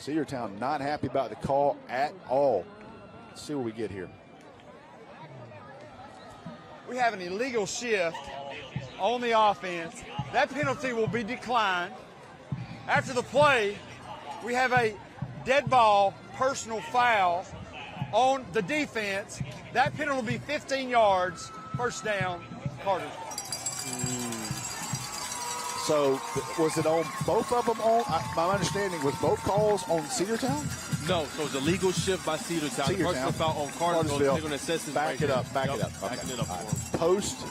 Cedartown not happy about the call at all. Let's see what we get here. We have an illegal shift on the offense. That penalty will be declined. After the play, we have a dead ball personal foul on the defense. That penalty will be 15 yards, first down, Cartersville. So was it on both of them? My understanding was both calls on Cedartown? No, so it's a legal shift by Cedartown. The personal foul on Cartersville. They're going to assess it. Back it up. Backing it up. Post,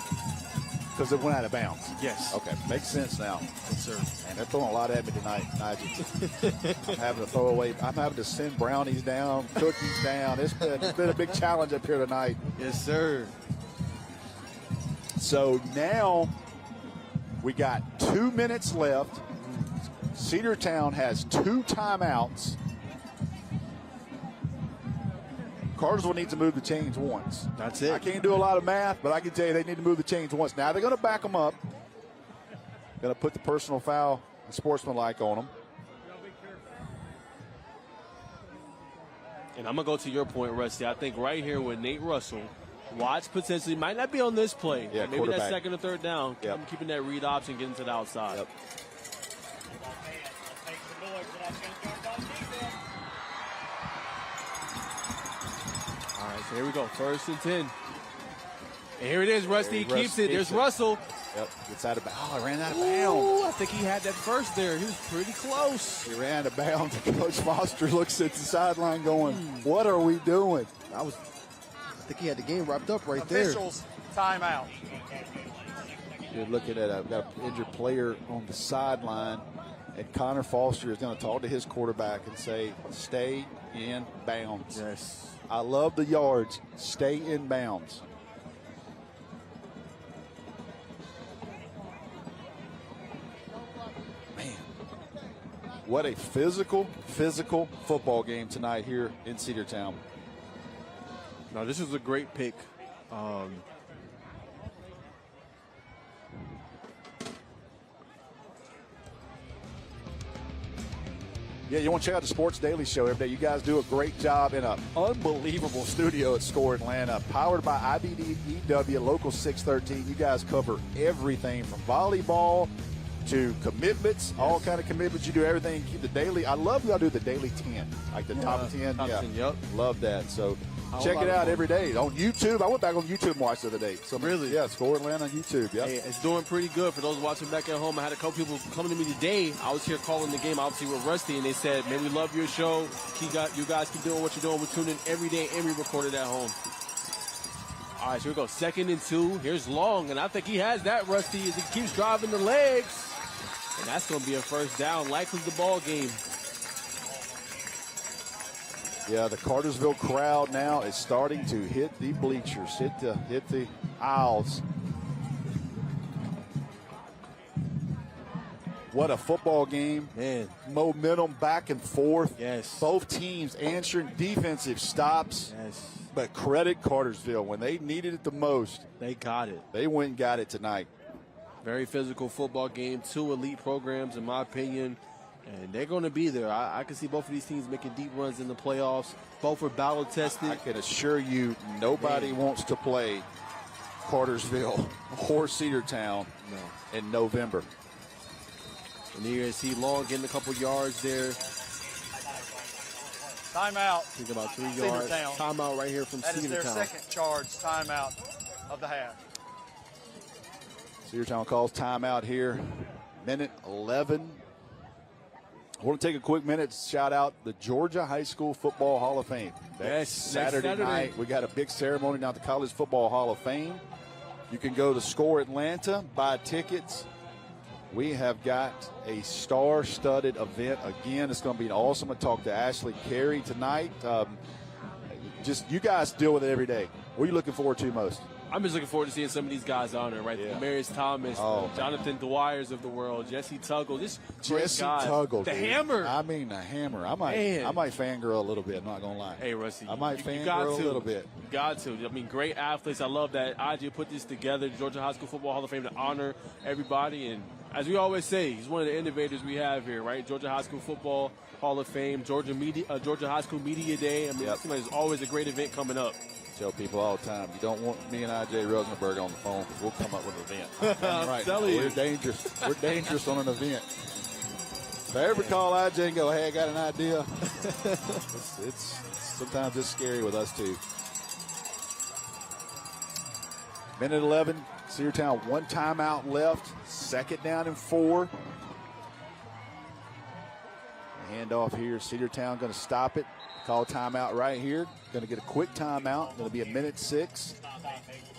because it went out of bounds. Yes. Okay, makes sense now. Yes, sir. And they're throwing a lot at me tonight, Najeh. I'm having to throw away. I'm having to send brownies down, cookies down. It's been a big challenge up here tonight. Yes, sir. So now we got 2 minutes left. Cedartown has 2 timeouts. Cartersville needs to move the chains once. That's it. I can't do a lot of math, but I can tell you they need to move the chains once. Now they're going to back them up. Going to put the personal foul and sportsmanlike on them. And I'm going to go to your point, Rusty. I think right here with Nate Russell, watch potentially might not be on this play. Yeah, maybe that second or third down. Yep. Keeping that read option, getting to the outside. Yep. All right, so here we go. 1st and 10. And here it is, Rusty. He keeps it. There's Russell. Yep, gets out of bounds. Oh, he ran out of Ooh, bounds. I think he had that first there. He was pretty close. He ran out of bounds. Coach Foster looks at the sideline going, what are we doing? I think he had the game wrapped up right there. Officials, timeout. You're looking at got an injured player on the sideline. And Connor Foster is going to talk to his quarterback and say, stay in bounds. Yes. I love the yards. Stay in bounds. Man, what a physical football game tonight here in Cedar Town. Now, this is a great pick. Yeah, you want to check out the Sports Daily Show every day. You guys do a great job in an unbelievable studio at Score Atlanta. Powered by IBDEW Local 613. You guys cover everything from volleyball to commitments, all kind of commitments. You do everything. Keep the daily. I love y'all do the daily 10, like the top 10. Top 10, yep. Love that. So check it out every day on YouTube. I went back on YouTube and watched the other day. So really? Yeah, Score Atlanta on YouTube. Yep. Hey, it's doing pretty good for those watching back at home. I had a couple people coming to me today. I was here calling the game, obviously, with Rusty, and they said, man, we love your show. You guys keep doing what you're doing. We tune in every day, and we record it at home. All right, so here we go. 2nd and 2. Here's Long, and I think he has that, Rusty, as he keeps driving the legs. And that's going to be a first down, likely the ball game. Yeah, the Cartersville crowd now is starting to hit the bleachers, hit the aisles. What a football game. Man. Momentum back and forth. Yes. Both teams answering defensive stops. Yes. But credit Cartersville. When they needed it the most, they got it. They went and got it tonight. Very physical football game. 2 elite programs, in my opinion. And they're going to be there. I can see both of these teams making deep runs in the playoffs. Both are battle tested. I can assure you nobody wants to play Cartersville or Cedar Town in November. And here you see Long getting a couple yards there. Timeout. I think about 3 Cedar yards. Town. Timeout right here from Cedar Town. That is their second charge timeout of the half. Cedar Town calls timeout here. Minute 11. I want to take a quick minute to shout out the Georgia High School Football Hall of Fame. That's Saturday night. We got a big ceremony down at the College Football Hall of Fame. You can go to Score Atlanta, buy tickets. We have got a star-studded event. Again, it's going to be awesome. I'm going to talk to Ashley Carey tonight. Just you guys deal with it every day. What are you looking forward to most? I'm just looking forward to seeing some of these guys on there, right? Yeah. Marius Thomas, Jonathan Dwyers of the world, Jesse Tuggle. Just Jesse guys. Tuggle, the dude. Hammer. I mean, the Hammer. I might fangirl a little bit. I'm not gonna lie. Hey, Rusty, I might fangirl a little bit. You got to. I mean, great athletes. I love that Najeh put this together. Georgia High School Football Hall of Fame to honor everybody. And as we always say, he's one of the innovators we have here, right? Georgia High School Football Hall of Fame, Georgia High School Media Day. I mean, it seems like there's always a great event coming up. Tell people all the time, you don't want me and IJ Rosenberg on the phone because we'll come up with an event. Right. Telling you. We're dangerous. We're dangerous on an event. If I ever call IJ and go, hey, I got an idea, it's sometimes it's scary with us too. Minute 11, Cedar Town, 1 timeout left, 2nd down and 4. Handoff here, Cedar Town going to stop it. Call timeout right here. Going to get a quick timeout. Going to be a minute 6.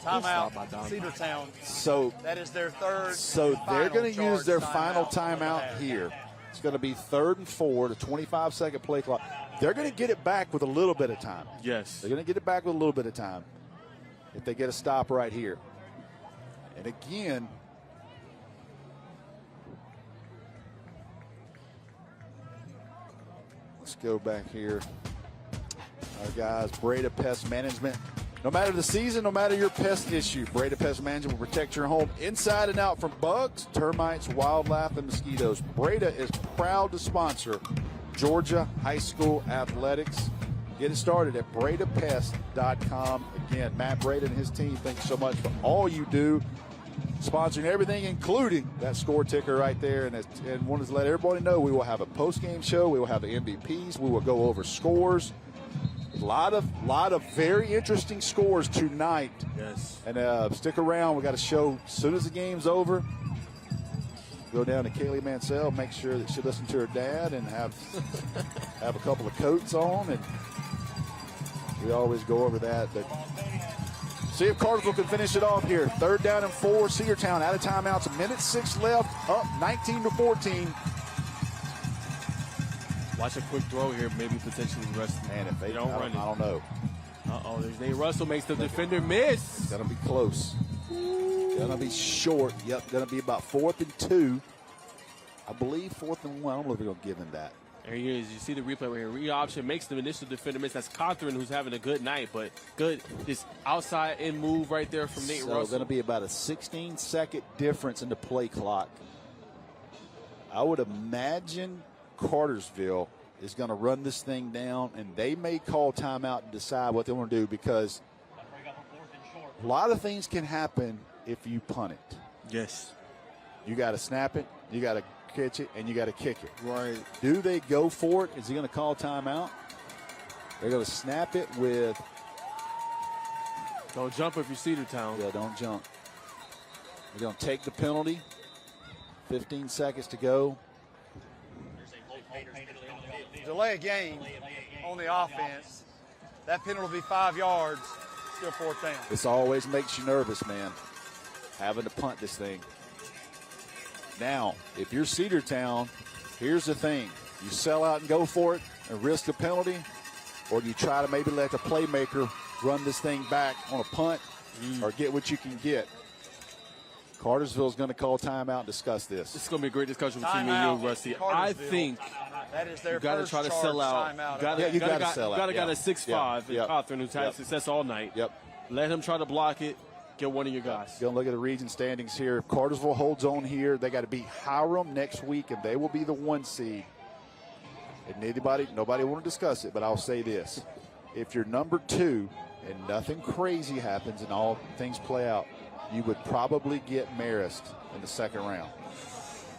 Timeout, Cedar Town. So that is their third. So they're going to use their final timeout here. It's going to be 3rd and 4, the 25-second play clock. They're going to get it back with a little bit of time. Yes. They're going to get it back with a little bit of time if they get a stop right here. And again, let's go back here. Our guys, Breda Pest Management. No matter the season, no matter your pest issue, Breda Pest Management will protect your home inside and out from bugs, termites, wildlife, and mosquitoes. Breda is proud to sponsor Georgia High School Athletics. Get it started at BredaPest.com. Again, Matt Breda and his team, thank you so much for all you do, sponsoring everything, including that score ticker right there. And wanted to let everybody know we will have a post-game show. We will have the MVPs. We will go over scores. A lot of very interesting scores tonight. Yes. And stick around. We got a show as soon as the game's over. Go down to Kaylee Mansell, make sure that she listens to her dad and have a couple of coats on. And we always go over that. But see if Cartersville can finish it off here. 3rd down and 4. Cedar Town out of timeouts. A minute 6 left. Up 19-14. Watch a quick throw here, maybe potentially Rusty. Man, if they don't run it. I don't know. Uh-oh, there's Nate Russell, makes the defender miss. It's going to be close. Going to be short. Yep, going to be about 4th and 2. I believe 4th and 1. I don't know if they're going to give him that. There he is. You see the replay right here. Read option makes the initial defender miss. That's Cothran, who's having a good night, but good. This outside in move right there from Nate Russell. So going to be about a 16-second difference in the play clock. I would imagine Cartersville is going to run this thing down, and they may call timeout and decide what they want to do, because a lot of things can happen if you punt it. Yes. You got to snap it, you got to catch it, and you got to kick it. Right. Do they go for it? Is he going to call timeout? They're going to snap it with. Don't jump if you're Cedar Town. Yeah, don't jump. They're going to take the penalty. 15 seconds to go. Delay a game on the offense. That penalty will be 5 yards. Still 4th down. This always makes you nervous, man, having to punt this thing. Now, if you're Cedar Town, here's the thing. You sell out and go for it and risk a penalty, or do you try to maybe let the playmaker run this thing back on a punt or get what you can get? Cartersville's going to call timeout and discuss this. This is going to be a great discussion between me and you, Rusty. I think that is their you got to try to sell out. You got to sell out. You got a 6'5" in Cothran who's had success all night. Yep. Let him try to block it. Get one of your guys. Going to look at the region standings here. If Cartersville holds on here, they got to beat Hiram next week, and they will be the 1 seed. And nobody want to discuss it, but I'll say this. If you're number 2 and nothing crazy happens and all things play out, you would probably get Marist in the 2nd round.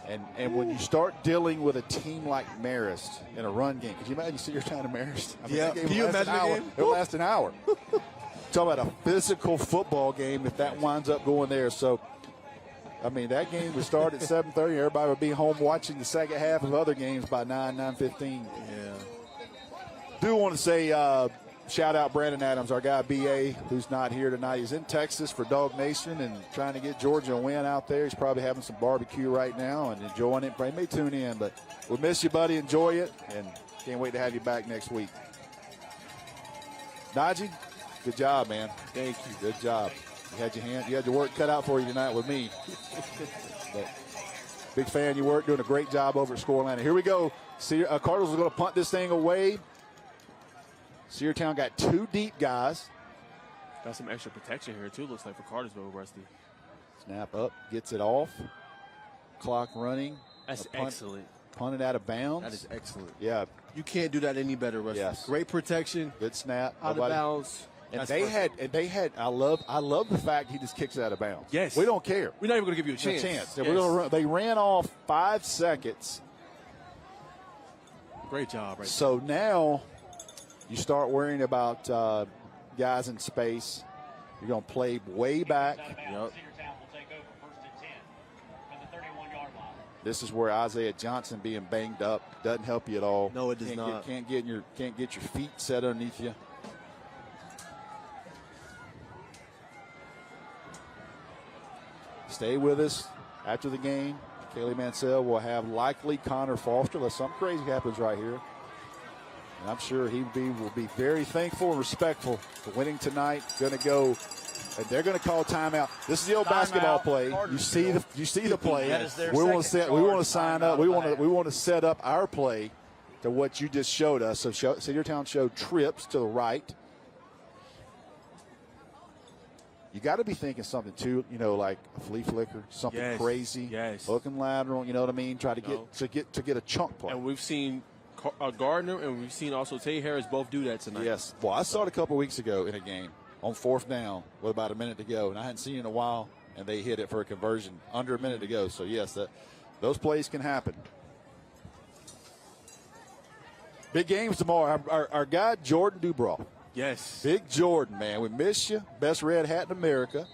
And when you start dealing with a team like Marist in a run game, could you imagine Cedar Town and Marist? I mean, yeah. Can you imagine a game? It'll last an hour. Talking about a physical football game if that winds up going there. So, I mean, that game would start at 7:30. Everybody would be home watching the second half of other games by 9:15. Yeah. Do want to say shout out Brandon Adams, our guy BA, who's not here tonight. He's in Texas for Dog Nation and trying to get Georgia a win out there. He's probably having some barbecue right now and enjoying it. He may tune in, but we'll miss you, buddy. Enjoy it, and can't wait to have you back next week. Najee, good job, man. Thank you. Good job. You had your work cut out for you tonight with me. But big fan of your work, doing a great job over at Scoreland. Here we go. Cardinals are going to punt this thing away. Cedar Town got 2 deep guys. Got some extra protection here, too, looks like, for Cartersville, Rusty. Snap up, gets it off. Clock running. That's excellent. Punted out of bounds. That is excellent. Yeah. You can't do that any better, Rusty. Yes. Great protection. Good snap. Out of bounds. And they had. I love the fact he just kicks it out of bounds. Yes. We don't care. We're not even going to give you a chance. Yes. We're gonna run. They ran off 5 seconds. Great job, right? So now you start worrying about guys in space. You're going to play way back. Yep. This is where Isaiah Johnson being banged up doesn't help you at all. No, it does not. Can't get your feet set underneath you. Stay with us after the game. Kaylee Mansell will have likely Connor Foster unless something crazy happens right here. And I'm sure he will be very thankful and respectful for winning tonight. Going to go, and they're going to call timeout. This is the old basketball play. You see the play. We want to sign up. We want to set up our play to what you just showed us. So Cedar Town showed trips to the right. You got to be thinking something too, like a flea flicker, something crazy, hook and lateral. You know what I mean? Try to get a chunk play. And we've seen Gardner and we've seen also Tay Harris both do that tonight. Yes. Well, I saw it a couple of weeks ago in a game on 4th down with about a minute to go, and I hadn't seen it in a while. And they hit it for a conversion under a minute to go. So yes, those plays can happen. Big games tomorrow. Our guy Jordan Dubraw. Yes. Big Jordan, man. We miss you. Best red hat in America.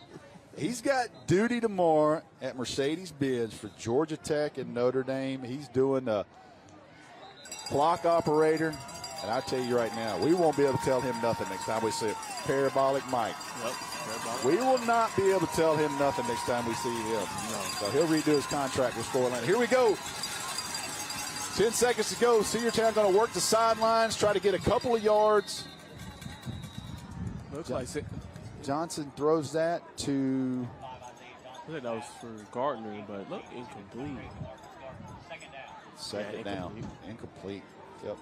He's got duty tomorrow at Mercedes-Benz for Georgia Tech and Notre Dame. He's doing the clock operator. And I tell you right now, we won't be able to tell him nothing next time we see him. Parabolic Mike. Yep. Parabolic. We will not be able to tell him nothing next time we see him. No. So he'll redo his contract with Scoreland. Here we go. 10 seconds to go. Cedar Town going to work the sidelines, try to get a couple of yards. Looks like it. Johnson throws that to... I think that was for Gardner, but look, incomplete. Second down. Incomplete. Yep.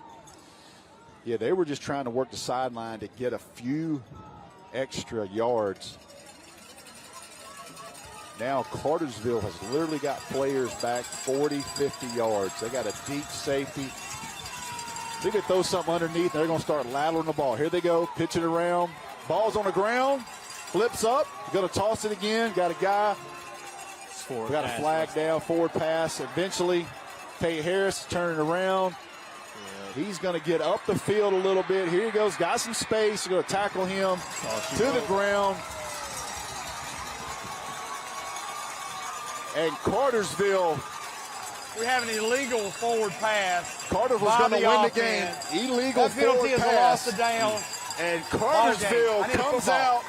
Yeah, they were just trying to work the sideline to get a few extra yards. Now Cartersville has literally got players back 40, 50 yards. They got a deep safety. They could throw something underneath, and they're going to start laddering the ball. Here they go, pitch it around. Ball's on the ground, flips up. Going to toss it again. Got a guy. We got a flag down, forward pass. Eventually, Peyton Harris turning around. Yeah. He's going to get up the field a little bit. Here he goes, got some space. Going to tackle him to the ground. And Cartersville. We have an illegal forward pass. Cartersville's going to win the game. Illegal forward pass. Lost down. And Cartersville comes out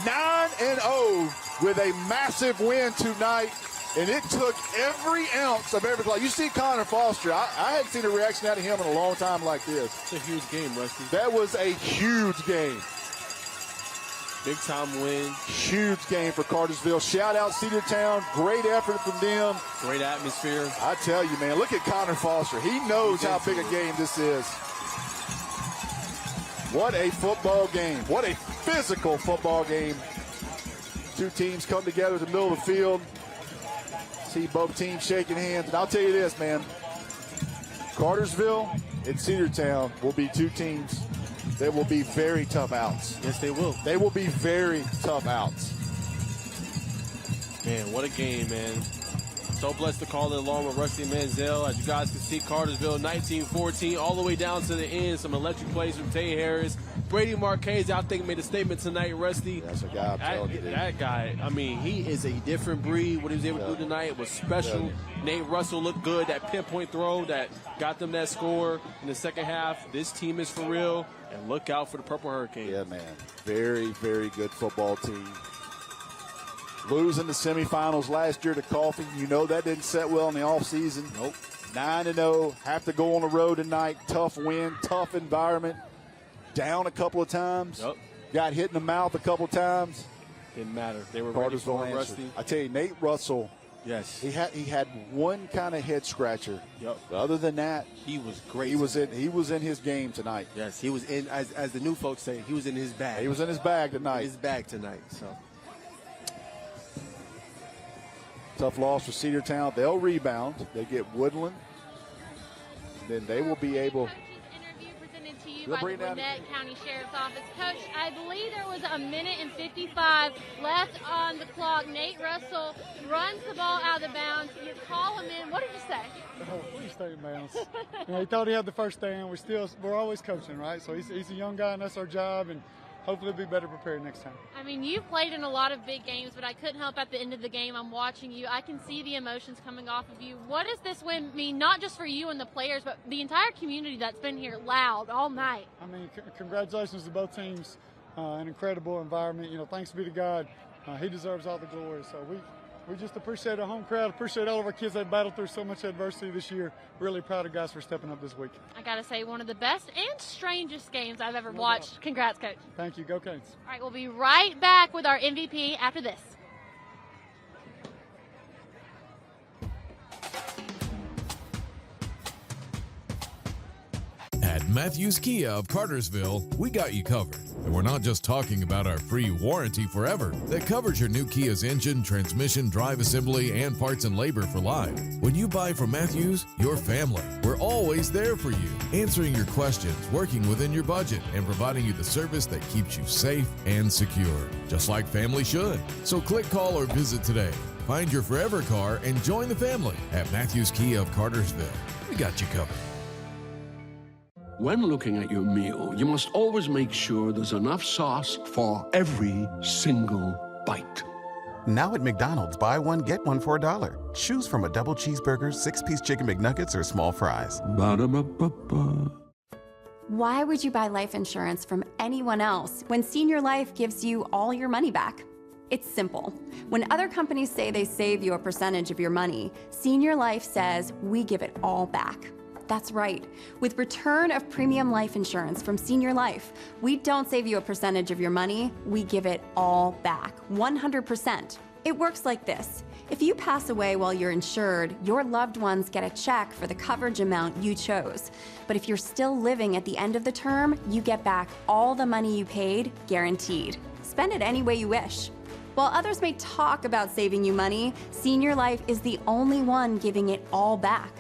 9-0 with a massive win tonight. And it took every ounce of every play. You see Connor Foster. I hadn't seen a reaction out of him in a long time like this. It's a huge game, Rusty. That was a huge game. Big time win. Huge game for Cartersville. Shout out Cedar Town. Great effort from them. Great atmosphere. I tell you, man, look at Connor Foster. He knows how big a game this is. What a football game. What a physical football game. Two teams come together in the middle of the field. See both teams shaking hands. And I'll tell you this, man. Cartersville and Cedar Town will be two teams that will be very tough outs. Yes, they will. They will be very tough outs. Man, what a game, man. So blessed to call it along with Rusty and Mansell. As you guys can see, Cartersville 19-14 all the way down to the end. Some electric plays from Tay Harris. Brady Marquez, I think, made a statement tonight, Rusty. That's a guy I'm telling you. That guy, I mean, he is a different breed. What he was able to do tonight was special. Nate Russell looked good. That pinpoint throw that got them that score in the second half. This team is for real. And look out for the Purple Hurricanes. Yeah, man. Very, very good football team. Losing the semifinals last year to Coffee. You know that didn't set well in the offseason. Nope. 9-0. Have to go on the road tonight. Tough win. Tough environment. Down a couple of times. Yep. Got hit in the mouth a couple times. Didn't matter. They were Cartersville ready for Rusty. I tell you, Nate Russell. Yes. He had one kind of head scratcher. Yep. But other than that, he was great. He was in his game tonight. Yes, he was in, as the new folks say, he was in his bag. He was in his bag tonight. His bag tonight. So tough loss for Cedar Town. They'll rebound. They get Woodland. Then they will be able. By the Gwinnett County Sheriff's Office. Coach, I believe there was 1:55 left on the clock. Nate Russell runs the ball out of the bounds. You call him in. What did you say? Oh, please stay in bounds. He thought he had the first down. We're always coaching, right? So he's a young guy, and that's our job. And hopefully we'll be better prepared next time. I mean, you've played in a lot of big games, but I couldn't help at the end of the game. I'm watching you. I can see the emotions coming off of you. What does this win mean, not just for you and the players, but the entire community that's been here loud all night? I mean, congratulations to both teams. An incredible environment. You know, thanks be to God. He deserves all the glory. So we just appreciate our home crowd, appreciate all of our kids that battled through so much adversity this year. Really proud of guys for stepping up this week. I got to say, one of the best and strangest games I've ever watched. Congrats, Coach. Thank you. Go Canes. All right, we'll be right back with our MVP after this. At Matthews Kia of Cartersville, we got you covered. And we're not just talking about our free warranty forever that covers your new Kia's engine, transmission, drive assembly, and parts and labor for life. When you buy from Matthews, your family, we're always there for you, answering your questions, working within your budget, and providing you the service that keeps you safe and secure, just like family should. So click, call, or visit today. Find your forever car and join the family at Matthews Kia of Cartersville. We got you covered. When looking at your meal, you must always make sure there's enough sauce for every single bite. Now at McDonald's, buy one, get one for $1. Choose from a double cheeseburger, 6-piece chicken McNuggets, or small fries. Ba-da-ba-ba-ba. Why would you buy life insurance from anyone else when Senior Life gives you all your money back? It's simple. When other companies say they save you a percentage of your money, Senior Life says we give it all back. That's right. With return of premium life insurance from Senior Life, we don't save you a percentage of your money, we give it all back, 100%. It works like this. If you pass away while you're insured, your loved ones get a check for the coverage amount you chose. But if you're still living at the end of the term, you get back all the money you paid, guaranteed. Spend it any way you wish. While others may talk about saving you money, Senior Life is the only one giving it all back.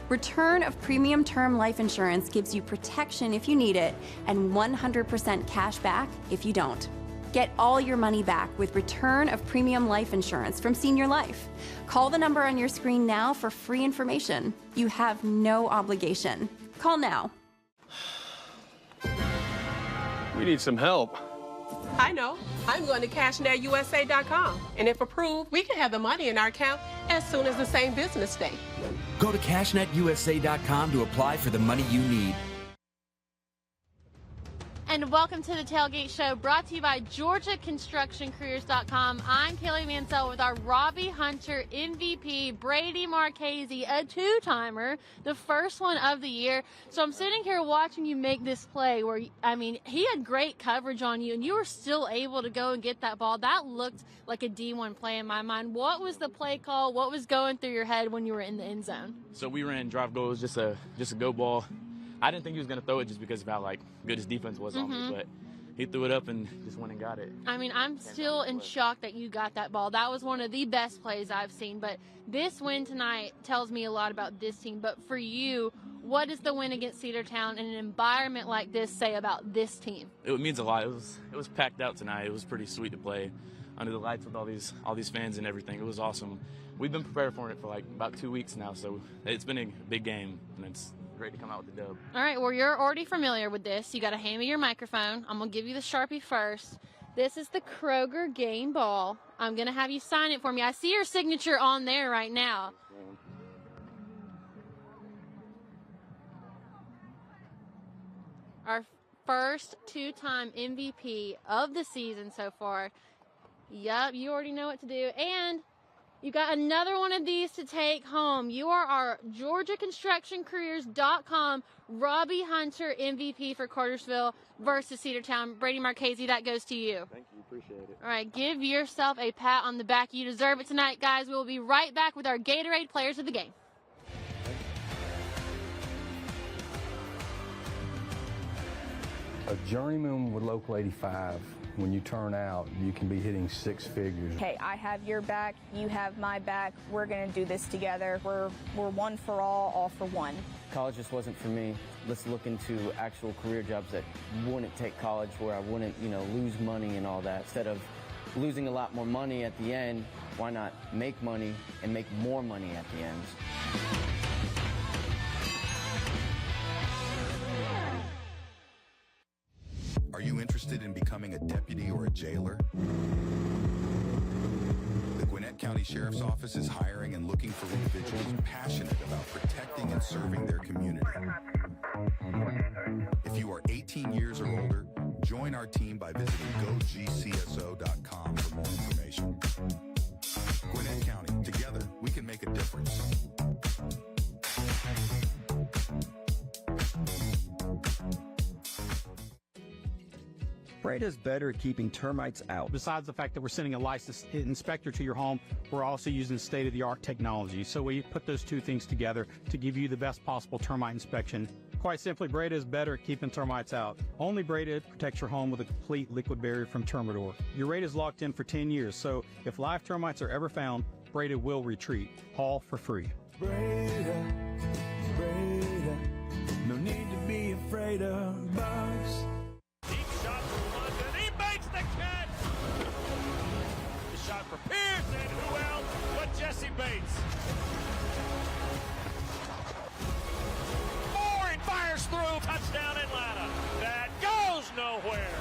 Return of premium term life insurance gives you protection if you need it and 100% cash back if you don't. Get all your money back with return of premium life insurance from Senior Life. Call the number on your screen now for free information. You have no obligation. Call now. We need some help. I know. I'm going to CashNetUSA.com. And if approved, we can have the money in our account as soon as the same business day. Go to CashNetUSA.com to apply for the money you need. And welcome to the Tailgate Show, brought to you by GeorgiaConstructionCareers.com. I'm Kaylee Mansell with our Robbie Hunter MVP, Brady Marchese, a two-timer, the first one of the year. So I'm sitting here watching you make this play where, I mean, he had great coverage on you, and you were still able to go and get that ball. That looked like a D1 play in my mind. What was the play call? What was going through your head when you were in the end zone? So we ran drive goals, just a go ball. I didn't think he was going to throw it just because of how good his defense was on me, but he threw it up and just went and got it. I mean, I'm still in shock that you got that ball. That was one of the best plays I've seen, but this win tonight tells me a lot about this team. But for you, what does the win against Cedar Town in an environment like this say about this team? It means a lot. It was packed out tonight. It was pretty sweet to play under the lights with all these fans and everything. It was awesome. We've been prepared for it for like about 2 weeks now, so it's been a big game, and it's great to come out with the dub. All right, well, you're already familiar with this. You got to hand me your microphone. I'm going to give you the Sharpie first. This is the Kroger game ball. I'm going to have you sign it for me. I see your signature on there right now. Our first two-time MVP of the season so far. Yup, you already know what to do. And you got another one of these to take home. You are our GeorgiaConstructionCareers.com Robbie Hunter MVP for Cartersville versus Cedar Town. Brady Marchese, that goes to you. Thank you. Appreciate it. All right, give yourself a pat on the back. You deserve it tonight, guys. We will be right back with our Gatorade players of the game. A journeyman with Local 85, when you turn out, you can be hitting six figures. Okay, I have your back, you have my back. We're going to do this together. We're one for all for one. College just wasn't for me. Let's look into actual career jobs that wouldn't take college, where I wouldn't, lose money and all that. Instead of losing a lot more money at the end, why not make money and make more money at the end? Are you interested in becoming a deputy or a jailer? The Gwinnett County Sheriff's Office is hiring and looking for individuals passionate about protecting and serving their community. If you are 18 years or older, join our team by visiting GoGCSO.com for more information. Gwinnett County, together, we can make a difference. Brady's better at keeping termites out. Besides the fact that we're sending a licensed inspector to your home, we're also using state-of-the-art technology. So we put those two things together to give you the best possible termite inspection. Quite simply, Breda is better at keeping termites out. Only Breda protects your home with a complete liquid barrier from Termidor. Your rate is locked in for 10 years, so if live termites are ever found, Breda will retreat. All for free. Breda, Breda, no need to be afraid of bugs. Deep shot for London. He makes the catch. The shot for Pierce, and who else but Jesse Bates? Moore and fires through. Touchdown Atlanta. That goes nowhere.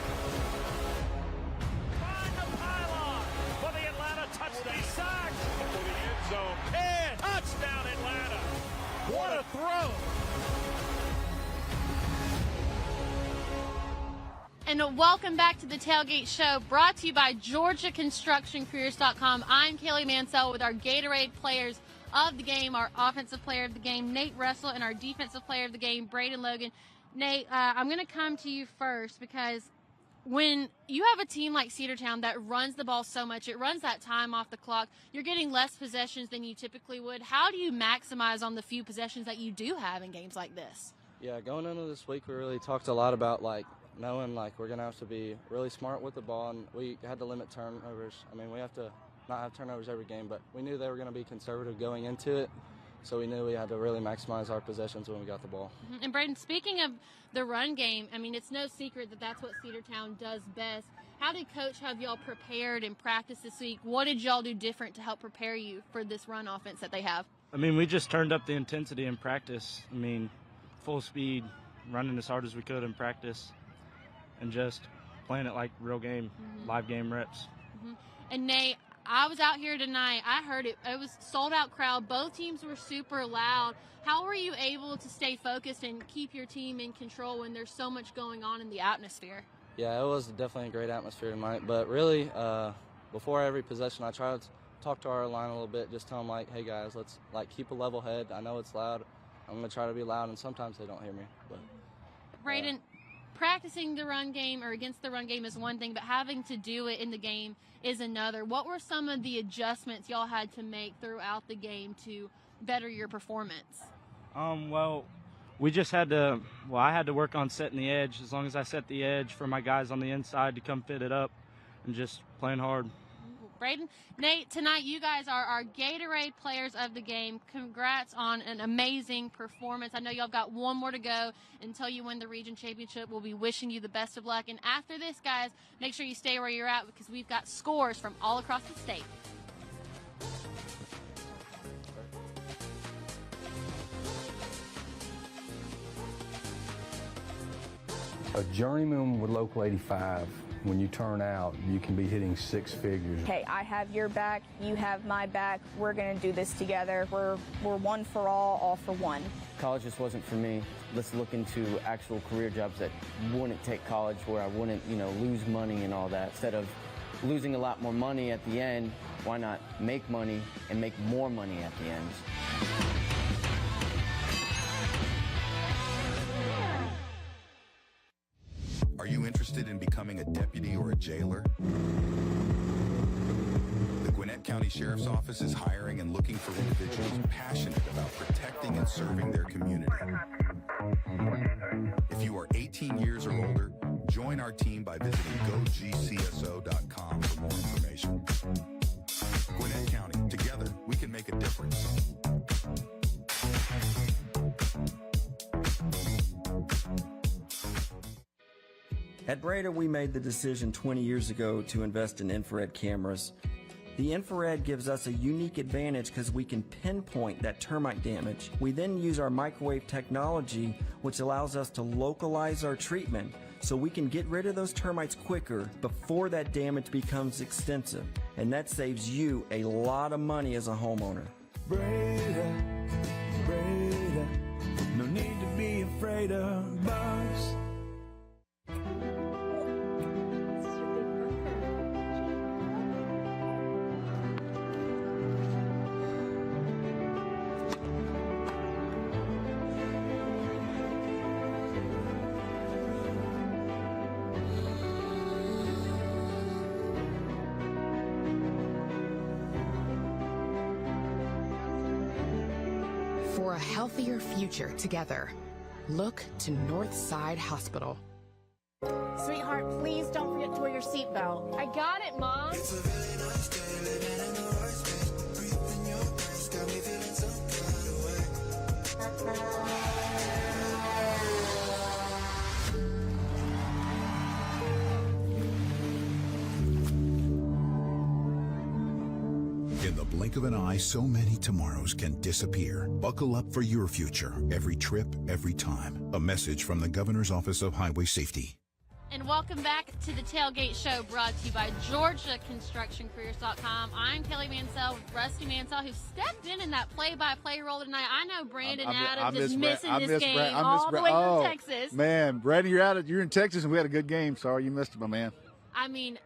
Find the pylon for the Atlanta touchdown. He sacked for the end zone. And touchdown Atlanta. What a throw. And welcome back to the Tailgate Show, brought to you by GeorgiaConstructionCareers.com. I'm Kaylee Mansell with our Gatorade Players of the game, our offensive player of the game, Nate Russell, and our defensive player of the game, Braden Logan. Nate, I'm going to come to you first because when you have a team like Cedar Town that runs the ball so much, it runs that time off the clock, you're getting less possessions than you typically would. How do you maximize on the few possessions that you do have in games like this? Yeah, going into this week, we really talked a lot about, knowing, we're going to have to be really smart with the ball, and we had to limit turnovers. I mean, we have to not have turnovers every game, but we knew they were going to be conservative going into it, so we knew we had to really maximize our possessions when we got the ball. And, Braden, speaking of the run game, I mean, it's no secret that that's what Cedar Town does best. How did Coach have y'all prepared and practiced this week? What did y'all do different to help prepare you for this run offense that they have? I mean, we just turned up the intensity in practice. I mean, full speed, running as hard as we could in practice, and just playing it like real game, live game reps. And Nate, I was out here tonight. I heard it. It was sold-out crowd. Both teams were super loud. How were you able to stay focused and keep your team in control when there's so much going on in the atmosphere? Yeah, it was definitely a great atmosphere tonight. But really, before every possession, I try to talk to our line a little bit, just tell them, hey, guys, let's, keep a level head. I know it's loud. I'm going to try to be loud, and sometimes they don't hear me. But Braden, practicing the run game or against the run game is one thing, but having to do it in the game is another. What were some of the adjustments y'all had to make throughout the game to better your performance? Well, we just had to, I had to work on setting the edge. As long as I set the edge for my guys on the inside to come fit it up and just playing hard. Braden, Nate, tonight you guys are our Gatorade players of the game. Congrats on an amazing performance. I know y'all got one more to go until you win the region championship. We'll be wishing you the best of luck. And after this, guys, make sure you stay where you're at because we've got scores from all across the state. A journeyman with Local 85, when you turn out, you can be hitting six figures. Hey, I have your back, you have my back. We're going to do this together. We're one for all for one. College just wasn't for me. Let's look into actual career jobs that wouldn't take college, where I wouldn't, lose money and all that. Instead of losing a lot more money at the end, why not make money and make more money at the end? Are you interested in becoming a deputy or a jailer? The Gwinnett County Sheriff's Office is hiring and looking for individuals passionate about protecting and serving their community. If you are 18 years or older, join our team by visiting GoGCSO.com for more information. Gwinnett County, together we can make a difference. At Breda, we made the decision 20 years ago to invest in infrared cameras. The infrared gives us a unique advantage because we can pinpoint that termite damage. We then use our microwave technology, which allows us to localize our treatment so we can get rid of those termites quicker before that damage becomes extensive. And that saves you a lot of money as a homeowner. Breda, Breda, no need to be afraid of bugs. For a healthier future together, look to Northside Hospital. Sweetheart, please don't forget to wear your seatbelt. I got it, Mom. In the blink of an eye, so many tomorrows can disappear. Buckle up for your future, every trip, every time. A message from the Governor's Office of Highway Safety. And welcome back to the Tailgate Show, brought to you by GeorgiaConstructionCareers.com. I'm Kelly Mansell with Rusty Mansell, who stepped in that play-by-play role tonight. I know Brandon Adams is missing this game all the way from Texas. Man, Brandon, you're in Texas, and we had a good game. Sorry you missed it, my man. I mean,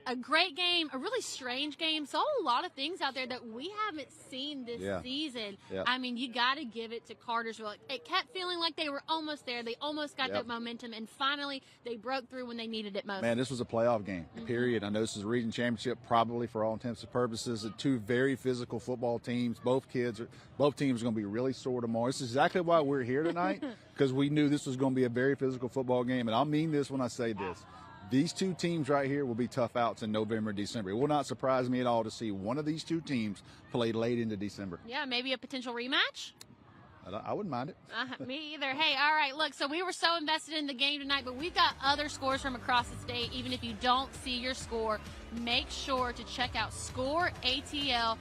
a great game, a really strange game. Saw a lot of things out there that we haven't seen this season. Yeah. I mean, you got to give it to Cartersville. It kept feeling like they were almost there. They almost got that momentum, and finally they broke through when they needed it most. Man, this was a playoff game, period. I know this is a region championship, probably for all intents and purposes. Two very physical football teams. Both teams are going to be really sore tomorrow. This is exactly why we're here tonight, because we knew this was going to be a very physical football game, and I mean this when I say this. These two teams right here will be tough outs in November and December. It will not surprise me at all to see one of these two teams play late into December. Yeah, maybe a potential rematch. I wouldn't mind it. Me either. Hey, all right, look, so we were so invested in the game tonight, but we've got other scores from across the state. Even if you don't see your score, make sure to check out scoreatl.com.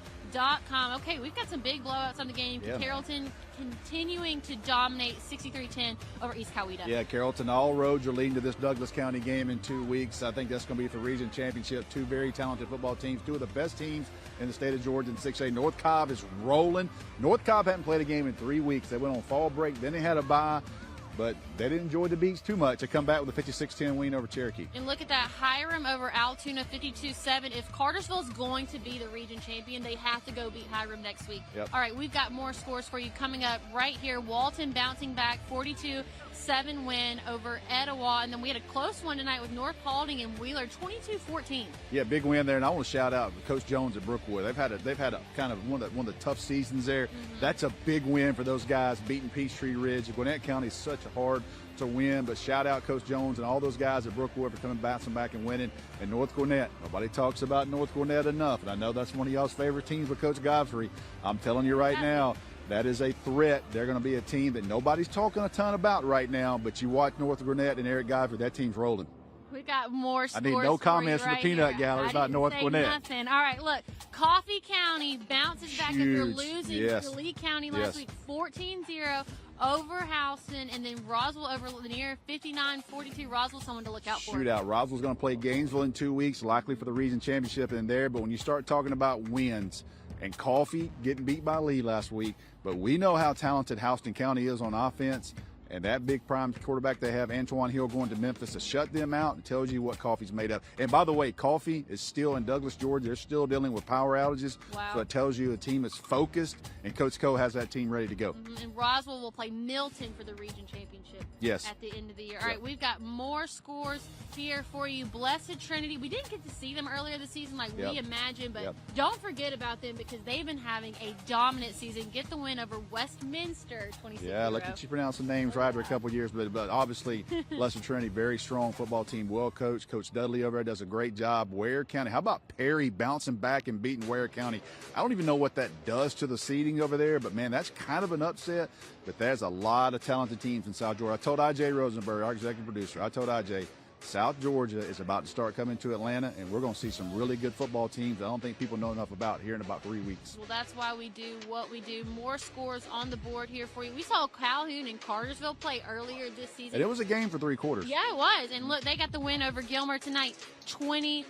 Okay, we've got some big blowouts on the game. Yeah, Carrollton continuing to dominate 63-10 over East Coweta. Yeah, Carrollton, all roads are leading to this Douglas County game in 2 weeks. I think that's going to be for region championship. Two very talented football teams, two of the best teams in the state of Georgia in 6A. North Cobb is rolling. North Cobb hadn't played a game in 3 weeks. They went on fall break, then they had a bye, but they didn't enjoy the beats too much. They come back with a 56-10 win over Cherokee. And look at that, Hiram over Altoona, 52-7. If Cartersville's going to be the region champion, they have to go beat Hiram next week. Yep. All right, we've got more scores for you coming up right here. Walton bouncing back, 42-7 win over Etowah. And then we had a close one tonight with North Paulding and Wheeler, 22-14. Yeah, big win there, and I want to shout out Coach Jones at Brookwood. They've had a kind of one of the tough seasons there. That's a big win for those guys, beating Peachtree Ridge. Gwinnett County is such a hard to win, but shout out Coach Jones and all those guys at Brookwood for bouncing back and winning. And North Gwinnett, nobody talks about North Gwinnett enough, and I know that's one of y'all's favorite teams with Coach Godfrey. I'm telling you right now, that is a threat. They're going to be a team that nobody's talking a ton about right now, but you watch North Gwinnett and Eric Godfrey, that team's rolling. We got more scores. I need no comments from right the peanut here. gallery about North Gwinnett. Nothing. All right, look, Coffee County bounces back after losing to Lee County last week, 14-0 over Houston, and then Roswell over Lanier, 59-42. Roswell, someone to look out for. Shootout. Roswell's going to play Gainesville in 2 weeks, likely for the region championship in there. But when you start talking about wins, and Coffee getting beat by Lee last week, but we know how talented Houston County is on offense. And that big prime quarterback they have, Antoine Hill, going to Memphis to shut them out, and tells you what Coffee's made of. And by the way, Coffee is still in Douglas, Georgia. They're still dealing with power outages. Wow. So it tells you the team is focused, and Coach Coe has that team ready to go. And Roswell will play Milton for the region championship at the end of the year. All right, we've got more scores here for you. Blessed Trinity, we didn't get to see them earlier this season like we imagined, but don't forget about them because they've been having a dominant season. Get the win over Westminster, 26-0. Yeah, look at you pronounce the names right for a couple of years, but obviously Blessed Trinity, very strong football team, well coached. Coach Dudley over there does a great job. Ware County, how about Perry bouncing back and beating Ware County? I don't even know what that does to the seeding over there, but man, that's kind of an upset. But there's a lot of talented teams in South Georgia. I told IJ Rosenberg, our executive producer, I told IJ, South Georgia is about to start coming to Atlanta, and we're going to see some really good football teams I don't think people know enough about here in about 3 weeks. Well, that's why we do what we do. More scores on the board here for you. We saw Calhoun and Cartersville play earlier this season. And it was a game for 3 quarters. Yeah, it was. And look, they got the win over Gilmer tonight, 20-6.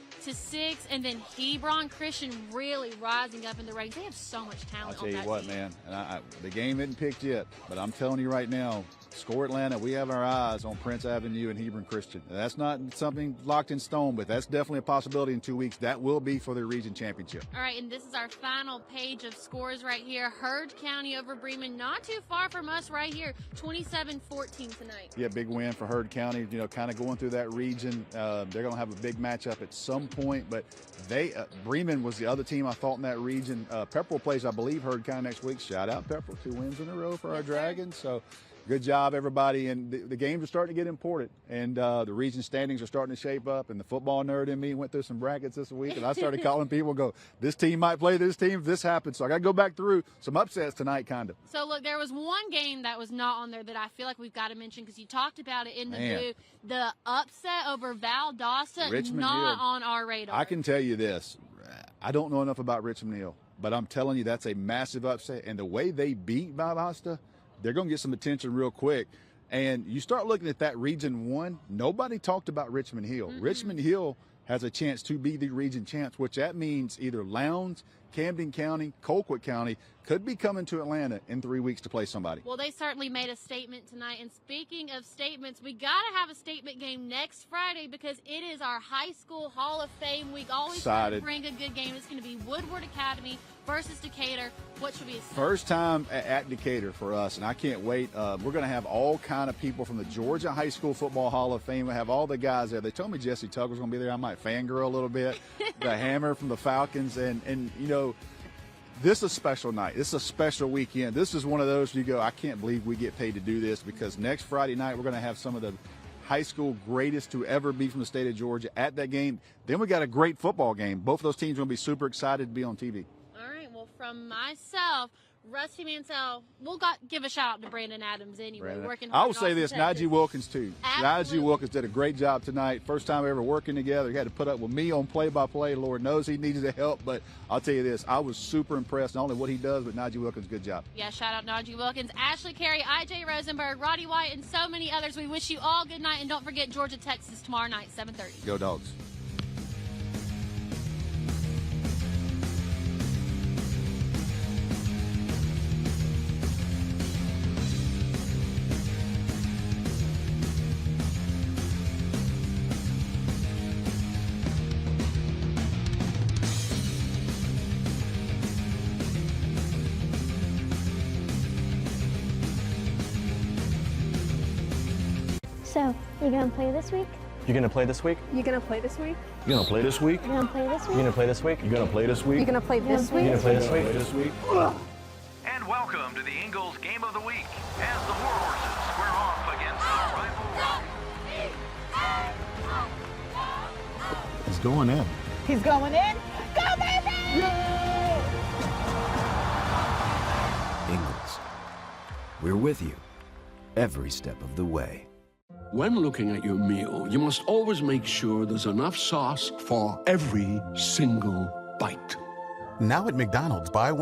And then Hebron Christian really rising up in the ranks. They have so much talent. I'll tell you what, man. And the game isn't picked yet, but I'm telling you right now, Score Atlanta, we have our eyes on Prince Avenue and Hebron Christian. That's not something locked in stone, but that's definitely a possibility in 2 weeks. That will be for the region championship. All right, and this is our final page of scores right here. Heard County over Bremen, not too far from us right here, 27-14 tonight. Yeah, big win for Heard County, kind of going through that region. They're going to have a big matchup at some point, but Bremen was the other team I thought in that region. Pepperell plays, I believe, Heard County next week. Shout out Pepperell, 2 wins in a row for our Dragons. So good job, everybody. And the games are starting to get important. And the region standings are starting to shape up. And the football nerd in me went through some brackets this week. And I started calling people, this team might play this team if this happens. So I got to go back through some upsets tonight, kind of. So, look, there was one game that was not on there that I feel like we've got to mention because you talked about it in the booth. The upset over Valdosta, Richmond not Hill. On our radar. I can tell you this. I don't know enough about Richmond Hill, but I'm telling you that's a massive upset. And the way they beat Valdosta, they're going to get some attention real quick. And you start looking at that Region 1, nobody talked about Richmond Hill. Richmond Hill has a chance to be the region champs, which that means either Lowndes, Camden County, Colquitt County could be coming to Atlanta in 3 weeks to play somebody. Well, they certainly made a statement tonight. And speaking of statements, we got to have a statement game next Friday because it is our high school Hall of Fame week. Always try to bring a good game. It's going to be Woodward Academy versus Decatur. What should be First time at Decatur for us, and I can't wait. We're going to have all kind of people from the Georgia High School Football Hall of Fame. We have all the guys there. They told me Jesse Tugg was going to be there. I might fangirl a little bit. The Hammer from the Falcons, and you know, this is a special night. This is a special weekend. This is one of those you go, I can't believe we get paid to do this, because next Friday night we're going to have some of the high school greatest to ever be from the state of Georgia at that game. Then we got a great football game. Both of those teams are going to be super excited to be on TV. All right, well, from myself, Rusty Mansell, we'll give a shout out to Brandon Adams anyway. Working I will say this, Najeh Wilkins too. Absolutely. Najeh Wilkins did a great job tonight. First time ever working together. He had to put up with me on play-by-play. Lord knows he needed the help, but I'll tell you this, I was super impressed, not only what he does, but Najeh Wilkins, good job. Yeah, shout out Najeh Wilkins, Ashley Carey, I.J. Rosenberg, Roddy White, and so many others. We wish you all good night, and don't forget Georgia, Texas tomorrow night, 7:30. Go Dogs. So, you gonna play this week? You gonna play this week? You gonna play this week? You gonna play this week? You gonna play this week? You gonna play this week? You gonna play this week? You gonna play this week? You gonna play this week? And welcome to the Ingalls Game of the Week as the War Horses square off against the rival. He's going in. He's going in. Go, baby! Ingalls, we're with you every step of the way. When looking at your meal, you must always make sure there's enough sauce for every single bite. Now at McDonald's, buy one.